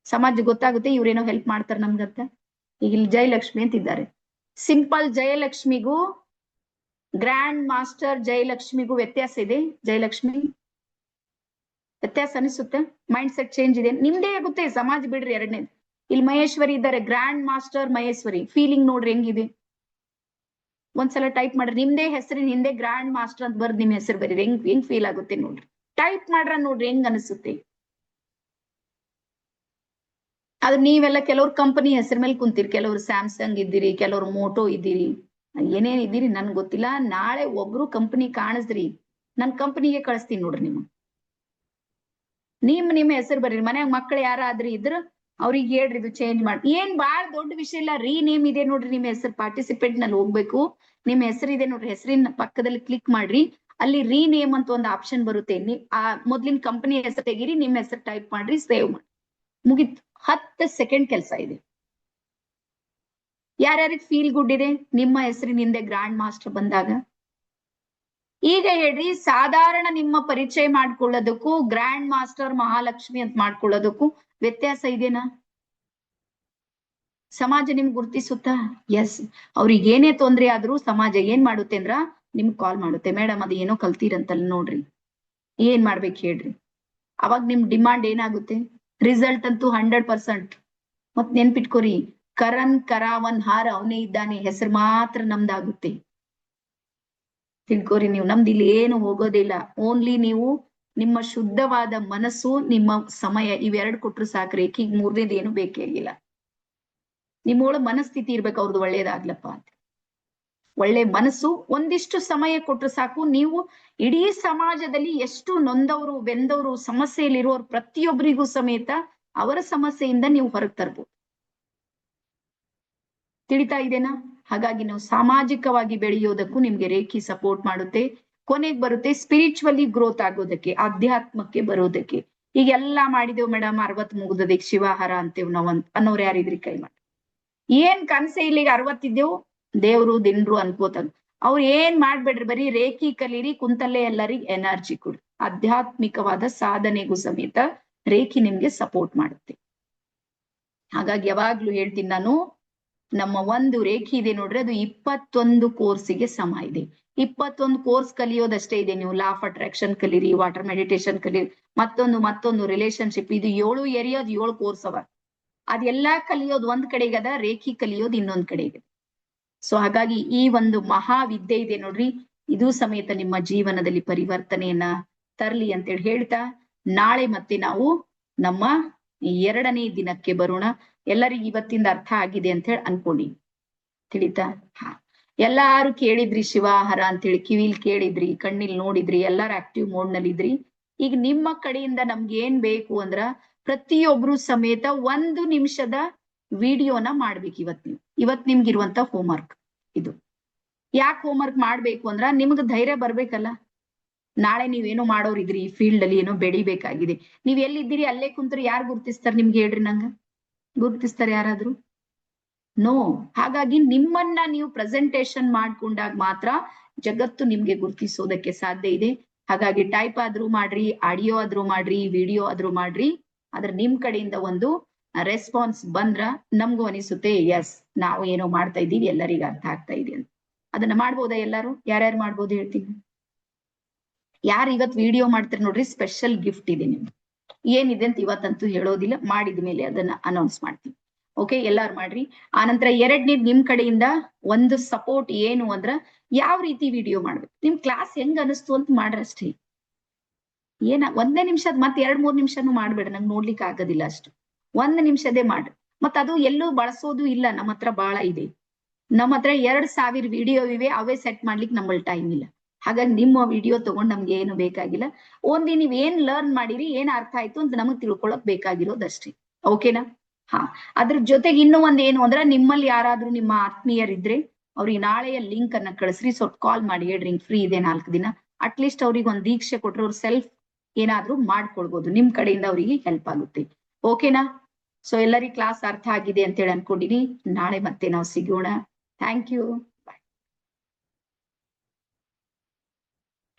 Speaker 1: ಸಮಾಜ ಗೊತ್ತಾಗುತ್ತೆ ಇವ್ರೇನೋ ಹೆಲ್ಪ್ ಮಾಡ್ತಾರೆ ನಮ್ಗಂತ. ಈಗ ಇಲ್ಲಿ ಜಯಲಕ್ಷ್ಮಿ ಅಂತ ಇದ್ದಾರೆ. ಸಿಂಪಲ್ ಜಯಲಕ್ಷ್ಮಿಗೂ ಗ್ರ್ಯಾಂಡ್ ಮಾಸ್ಟರ್ ಜಯಲಕ್ಷ್ಮಿಗೂ ವ್ಯತ್ಯಾಸ ಇದೆ. ಜಯಲಕ್ಷ್ಮಿ ವ್ಯತ್ಯಾಸ ಅನಿಸುತ್ತೆ? ಮೈಂಡ್ ಸೆಟ್ ಚೇಂಜ್ ಇದೆ, ನಿಮ್ದೇ ಆಗುತ್ತೆ. ಸಮಾಜ ಬಿಡ್ರಿ. ಎರಡನೇದು, ಇಲ್ಲಿ ಮಹೇಶ್ವರಿ ಇದ್ದಾರೆ, ಗ್ರ್ಯಾಂಡ್ ಮಾಸ್ಟರ್ ಮಹೇಶ್ವರಿ. ಫೀಲಿಂಗ್ ನೋಡ್ರಿ ಹೆಂಗಿದೆ. ಒಂದ್ಸಲ ಟೈಪ್ ಮಾಡ್ರಿ, ನಿಮ್ದೇ ಹೆಸರಿನ ಹಿಂದೆ ಗ್ರ್ಯಾಂಡ್ ಮಾಸ್ಟರ್ ಅಂತ ಬರ್ದು ನಿಮ್ ಹೆಸರು ಬರೀರಿ, ಹೆಂಗ್ ಫೀಲ್ ಆಗುತ್ತೆ ನೋಡ್ರಿ. ಟೈಪ್ ಮಾಡ್ರ ನೋಡ್ರಿ ಹೆಂಗ್ ಅನಿಸುತ್ತೆ. ಆದ್ರೆ ನೀವೆಲ್ಲ ಕೆಲವ್ರು ಕಂಪನಿ ಹೆಸರ ಮೇಲೆ ಕುಂತೀರಿ, ಕೆಲವ್ರು ಸ್ಯಾಮ್ಸಂಗ್ ಇದ್ದೀರಿ, ಕೆಲವ್ರು ಮೋಟೋ ಇದ್ದೀರಿ, ಏನೇನ್ ಇದ್ದೀರಿ ನನ್ಗೆ ಗೊತ್ತಿಲ್ಲ. ನಾಳೆ ಒಬ್ರು ಕಂಪನಿ ಕಾಣಿಸ್ರಿ, ನನ್ ಕಂಪನಿಗೆ ಕಳಿಸ್ತೀನಿ ನೋಡ್ರಿ. ನಿಮ್ಮ ಹೆಸರು ಬರ್ರಿ. ಮನ್ಯಾಗ ಮಕ್ಳು ಯಾರಾದ್ರೂ ಇದ್ರ ಅವ್ರಿಗೆ ಹೇಳ್ರಿ ಇದು ಚೇಂಜ್ ಮಾಡಿ. ಏನ್ ಬಾಳ್ ದೊಡ್ಡ ವಿಷಯ ಇಲ್ಲ. ರೀನೇಮ್ ಇದೆ ನೋಡ್ರಿ, ನಿಮ್ಮ ಹೆಸರು ಪಾರ್ಟಿಸಿಪೆಂಟ್ ನಲ್ಲಿ ಹೋಗ್ಬೇಕು. ನಿಮ್ಮ ಹೆಸರು ಇದೆ ನೋಡ್ರಿ, ಹೆಸರಿನ ಪಕ್ಕದಲ್ಲಿ ಕ್ಲಿಕ್ ಮಾಡ್ರಿ, ಅಲ್ಲಿ ರೀನೇಮ್ ಅಂತ ಒಂದು ಆಪ್ಷನ್ ಬರುತ್ತೆ. ಆ ಮೊದ್ಲಿನ ಕಂಪನಿ ಹೆಸರು ತೆಗೀರಿ, ನಿಮ್ಮ ಹೆಸರು ಟೈಪ್ ಮಾಡ್ರಿ, ಸೇವ್ ಮಾಡಿ, ಮುಗಿತು. 10 ಸೆಕೆಂಡ್ ಕೆಲಸ ಇದೆ. ಯಾರ್ಯಾರಿಗೆ ಫೀಲ್ ಗುಡ್ ಇದೆ ನಿಮ್ಮ ಹೆಸರಿನ ಹಿಂದೆ ಗ್ರ್ಯಾಂಡ್ ಮಾಸ್ಟರ್ ಬಂದಾಗ? ಈಗ ಹೇಳ್ರಿ, ಸಾಧಾರಣ ನಿಮ್ಮ ಪರಿಚಯ ಮಾಡ್ಕೊಳ್ಳೋದಕ್ಕೂ ಗ್ರ್ಯಾಂಡ್ ಮಾಸ್ಟರ್ ಮಹಾಲಕ್ಷ್ಮಿ ಅಂತ ಮಾಡ್ಕೊಳ್ಳೋದಕ್ಕೂ ವ್ಯತ್ಯಾಸ ಇದೆನಾ? ಸಮಾಜ ನಿಮ್ಗೆ ಗುರ್ತಿಸುತ್ತಾ? ಎಸ್. ಅವ್ರಿಗೆ ಏನೇ ತೊಂದ್ರೆ ಆದ್ರೂ ಸಮಾಜ ಏನ್ ಮಾಡುತ್ತೆ ಅಂದ್ರ ನಿಮ್ಗೆ ಕಾಲ್ ಮಾಡುತ್ತೆ. ಮೇಡಮ್ ಅದು ಏನೋ ಕಲ್ತೀರಂತಲ್ಲ ನೋಡ್ರಿ, ಏನ್ ಮಾಡ್ಬೇಕು ಹೇಳ್ರಿ. ಅವಾಗ ನಿಮ್ ಡಿಮಾಂಡ್ ಏನಾಗುತ್ತೆ? ರಿಸಲ್ಟ್ ಅಂತೂ 100%. ಮತ್ ನೆನ್ಪಿಟ್ಕೋರಿ, ಕರಣ್ ಕರಾವನ್ ಹಾರ ಅವನೇ ಇದ್ದಾನೆ, ಹೆಸರು ಮಾತ್ರ ನಮ್ದಾಗುತ್ತೆ. ತಿಳ್ಕೋರಿ ನೀವು, ನಮ್ದು ಇಲ್ಲಿ ಏನು ಹೋಗೋದಿಲ್ಲ. ಓನ್ಲಿ ನೀವು ನಿಮ್ಮ ಶುದ್ಧವಾದ ಮನಸ್ಸು, ನಿಮ್ಮ ಸಮಯ, ಇವೆರಡು ಕೊಟ್ರು ಸಾಕ್ರಿ. ಈಗ ಮೂರನೇದು ಏನು ಬೇಕೇ ಇಲ್ಲ. ನಿಮ್ಮೊಳ ಮನಸ್ಥಿತಿ ಇರ್ಬೇಕು, ಅವ್ರದ್ದು ಒಳ್ಳೇದಾಗ್ಲಪ್ಪ ಅಂತ. ಒಳ್ಳೆ ಮನಸ್ಸು, ಒಂದಿಷ್ಟು ಸಮಯ ಕೊಟ್ರು ಸಾಕು. ನೀವು ಇಡೀ ಸಮಾಜದಲ್ಲಿ ಎಷ್ಟು ನೊಂದವರು ಬೆಂದವರು ಸಮಸ್ಯೆಯಲ್ಲಿರೋರು ಪ್ರತಿಯೊಬ್ಬರಿಗೂ ಸಮೇತ ಅವರ ಸಮಸ್ಯೆಯಿಂದ ನೀವು ಹೊರಗೆ ತರ್ಬೋದು. ತಿಳಿತಾ ಇದೆನಾ? ಹಾಗಾಗಿ ನಾವು ಸಾಮಾಜಿಕವಾಗಿ ಬೆಳೆಯೋದಕ್ಕೂ ನಿಮ್ಗೆ ರೇಖಿ ಸಪೋರ್ಟ್ ಮಾಡುತ್ತೆ. ಕೊನೆಗೆ ಬರುತ್ತೆ ಸ್ಪಿರಿಚುವಲಿ ಗ್ರೋತ್ ಆಗೋದಕ್ಕೆ, ಆಧ್ಯಾತ್ಮಕ್ಕೆ ಬರೋದಕ್ಕೆ. ಈಗ ಎಲ್ಲಾ ಮಾಡಿದೇವು ಮೇಡಮ್, 60 ಮುಗ್ದದೆ, ಶಿವಾಹಾರ ಅಂತೇವ್ ನಾವ್ ಅನ್ನೋರು ಯಾರಿದ್ರಿ? ಕೈ ಮಾಡಿ. ಏನ್ ಕನ್ಸೆ ಇಲ್ಲಿಗ 60 ಇದ್ದೇವು, ದೇವ್ರು ದಿನರು ಅನ್ಕೋತಾನ. ಅವ್ರು ಏನ್ ಮಾಡ್ಬೇಡ್ರಿ, ಬರೀ ರೇಖಿ ಕಲೀರಿ, ಕುಂತಲ್ಲೇ ಎಲ್ಲರಿಗೂ ಎನರ್ಜಿ ಕೊಡಿ. ಆಧ್ಯಾತ್ಮಿಕವಾದ ಸಾಧನೆಗೂ ಸಮೇತ ರೇಖಿ ನಿಮ್ಗೆ ಸಪೋರ್ಟ್ ಮಾಡುತ್ತೆ. ಹಾಗಾಗಿ ಯಾವಾಗ್ಲೂ ಹೇಳ್ತೀನಿ ನಾನು, ನಮ್ಮ ಒಂದು ರೇಖೆ ಇದೆ ನೋಡ್ರಿ, ಅದು 21 ಕೋರ್ಸಿಗೆ ಸಮ ಇದೆ. 21 ಕೋರ್ಸ್ ಕಲಿಯೋದಷ್ಟೇ ಇದೆ. ನೀವು ಲಾ ಆಫ್ ಅಟ್ರಾಕ್ಷನ್ ಕಲೀರಿ, ವಾಟರ್ ಮೆಡಿಟೇಷನ್ ಕಲೀರಿ, ಮತ್ತೊಂದು ರಿಲೇಶನ್ಶಿಪ್, ಇದು 7 ಏರಿಯಾದ 7 ಕೋರ್ಸ್ ಅವ. ಅದೆಲ್ಲಾ ಕಲಿಯೋದು ಒಂದ್ ಕಡೆಗದ, ರೇಖಿ ಕಲಿಯೋದು ಇನ್ನೊಂದ್ ಕಡೆಗೆ. ಸೊ ಹಾಗಾಗಿ ಈ ಒಂದು ಮಹಾವಿದ್ಯೆ ಇದೆ ನೋಡ್ರಿ, ಇದು ಸಮೇತ ನಿಮ್ಮ ಜೀವನದಲ್ಲಿ ಪರಿವರ್ತನೆಯನ್ನ ತರ್ಲಿ ಅಂತೇಳಿ ಹೇಳ್ತಾ, ನಾಳೆ ಮತ್ತೆ ನಾವು ನಮ್ಮ 2ನೇ ದಿನಕ್ಕೆ ಬರೋಣ. ಎಲ್ಲರಿಗೂ ಇವತ್ತಿಂದ ಅರ್ಥ ಆಗಿದೆ ಅಂತ ಹೇಳಿ ಅನ್ಕೊಂಡಿ, ತಿಳಿತಾ? ಎಲ್ಲಾರು ಕೇಳಿದ್ರಿ ಶಿವಾಹಾರ ಅಂತೇಳಿ, ಕಿವಿಲ್ ಕೇಳಿದ್ರಿ, ಕಣ್ಣಿಲ್ ನೋಡಿದ್ರಿ, ಎಲ್ಲಾರು ಆಕ್ಟಿವ್ ಮೋಡ್ ನಲ್ಲಿ ಇದ್ರಿ. ಈಗ ನಿಮ್ಮ ಕಡೆಯಿಂದ ನಮ್ಗೆ ಏನ್ ಬೇಕು ಅಂದ್ರ, ಪ್ರತಿಯೊಬ್ರು ಸಮೇತ 1 ನಿಮಿಷದ ವಿಡಿಯೋನ ಮಾಡ್ಬೇಕು ಇವತ್ ನಿಮ್ಗಿರುವಂತ ಹೋಮ್ವರ್ಕ್ ಇದು. ಯಾಕೆ ಹೋಮ್ವರ್ಕ್ ಮಾಡ್ಬೇಕು ಅಂದ್ರ, ನಿಮ್ಗೆ ಧೈರ್ಯ ಬರ್ಬೇಕಲ್ಲ. ನಾಳೆ ನೀವೇನೋ ಮಾಡೋರಿದ್ರಿ, ಈ ಫೀಲ್ಡ್ ಅಲ್ಲಿ ಏನೋ ಬೆಳಿಬೇಕಾಗಿದೆ, ನೀವ್ ಎಲ್ಲಿದ್ದೀರಿ ಅಲ್ಲೇ ಕುಂತ್ರೆ ಯಾರು ಗುರ್ತಿಸ್ತಾರ ನಿಮ್ಗೆ ಹೇಳ್ರಿ? ನಂಗ ಗುರ್ತಿಸ್ತಾರೆ ಯಾರಾದ್ರೂ? ನೋ. ಹಾಗಾಗಿ ನಿಮ್ಮನ್ನ ನೀವು ಪ್ರೆಸೆಂಟೇಶನ್ ಮಾಡ್ಕೊಂಡಾಗ ಮಾತ್ರ ಜಗತ್ತು ನಿಮ್ಗೆ ಗುರ್ತಿಸೋದಕ್ಕೆ ಸಾಧ್ಯ ಇದೆ. ಹಾಗಾಗಿ ಟೈಪ್ ಆದ್ರೂ ಮಾಡ್ರಿ, ಆಡಿಯೋ ಆದ್ರೂ ಮಾಡ್ರಿ, ವಿಡಿಯೋ ಆದ್ರೂ ಮಾಡ್ರಿ, ಆದ್ರೆ ನಿಮ್ ಕಡೆಯಿಂದ ಒಂದು ರೆಸ್ಪಾನ್ಸ್ ಬಂದ್ರ ನಮ್ಗೂ ಅನಿಸುತ್ತೆ ಎಸ್ ನಾವು ಏನೋ ಮಾಡ್ತಾ ಇದ್ದೀವಿ, ಎಲ್ಲರಿಗೂ ಅರ್ಥ ಆಗ್ತಾ ಇದೆ ಅಂತ. ಅದನ್ನ ಮಾಡ್ಬೋದಾ ಎಲ್ಲಾರು? ಯಾರ್ಯಾರು ಮಾಡ್ಬೋದು ಹೇಳ್ತೀನಿ. ಯಾರು ಇವತ್ ವಿಡಿಯೋ ಮಾಡ್ತಾರೆ ನೋಡ್ರಿ, ಸ್ಪೆಷಲ್ ಗಿಫ್ಟ್ ಇದೆ ನಿಮ್ಗೆ. ಏನಿದೆ ಅಂತ ಇವತ್ತಂತೂ ಹೇಳೋದಿಲ್ಲ, ಮಾಡಿದ ಮೇಲೆ ಅದನ್ನ ಅನೌನ್ಸ್ ಮಾಡ್ತೀವಿ. ಓಕೆ, ಎಲ್ಲಾರು ಮಾಡ್ರಿ. ಆನಂತರ ಎರಡನೇದ್ ನಿಮ್ ಕಡೆಯಿಂದ ಒಂದು ಸಪೋರ್ಟ್ ಏನು ಅಂದ್ರ, ಯಾವ ರೀತಿ ವಿಡಿಯೋ ಮಾಡ್ಬೇಕು, ನಿಮ್ ಕ್ಲಾಸ್ ಹೆಂಗ್ ಅನಿಸ್ತು ಅಂತ ಮಾಡ್ರಷ್ಟೇ. ಒಂದೇ ನಿಮಿಷದ್ ಮತ್ತೆ 2-3 ನಿಮಿಷನು ಮಾಡ್ಬೇಡ, ನಂಗೆ ನೋಡ್ಲಿಕ್ಕೆ ಆಗೋದಿಲ್ಲ ಅಷ್ಟು. 1 ನಿಮಿಷದೇ ಮಾಡ್ರಿ. ಮತ್ತ ಅದು ಎಲ್ಲೂ ಬಳಸೋದು ಇಲ್ಲ, ನಮ್ಮ ಹತ್ರ ಬಾಳ ಇದೆ. ನಮ್ಮ ಹತ್ರ 2000 ವಿಡಿಯೋ ಇವೆ, ಅವೇ ಸೆಟ್ ಮಾಡ್ಲಿಕ್ಕೆ ನಮ್ಮಲ್ಲಿ ಟೈಮ್ ಇಲ್ಲ. ಹಾಗಾಗಿ ನಿಮ್ಮ ವಿಡಿಯೋ ತಗೊಂಡ್ ನಮ್ಗೆ ಏನು ಬೇಕಾಗಿಲ್ಲ. ಓನ್ಲಿ ನೀವ್ ಏನ್ ಲರ್ನ್ ಮಾಡಿರಿ, ಏನ್ ಅರ್ಥ ಆಯ್ತು ಅಂತ ನಮಗ್ ತಿಳ್ಕೊಳಕ್ ಬೇಕಾಗಿರೋದಷ್ಟೇ. ಓಕೆನಾ? ಹಾ, ಅದ್ರ ಜೊತೆಗೆ ಇನ್ನೂ ಒಂದ್ ಏನು ಅಂದ್ರೆ, ನಿಮ್ಮಲ್ಲಿ ಯಾರಾದ್ರೂ ನಿಮ್ಮ ಆತ್ಮೀಯರಿದ್ರೆ ಅವ್ರಿಗೆ ನಾಳೆಯ ಲಿಂಕ್ ಅನ್ನ ಕಳಿಸ್ರಿ. ಸ್ವಲ್ಪ ಕಾಲ್ ಮಾಡಿ ಹೇಳ್ರಿ, ಫ್ರೀ ಇದೆ 4 ದಿನ. ಅಟ್ಲೀಸ್ಟ್ ಅವ್ರಿಗೆ ಒಂದ್ ದೀಕ್ಷೆ ಕೊಟ್ರೆ ಅವ್ರು ಸೆಲ್ಫ್ ಏನಾದ್ರೂ ಮಾಡ್ಕೊಳ್ಬಹುದು, ನಿಮ್ ಕಡೆಯಿಂದ ಅವರಿಗೆ ಹೆಲ್ಪ್ ಆಗುತ್ತೆ. ಓಕೆನಾ? ಸೊ ಎಲ್ಲರಿಗೂ ಕ್ಲಾಸ್ ಅರ್ಥ ಆಗಿದೆ ಅಂತ ಹೇಳಿ ಅನ್ಕೊಂಡಿನಿ. ನಾಳೆ ಮತ್ತೆ ನಾವು ಸಿಗೋಣ. Thank you.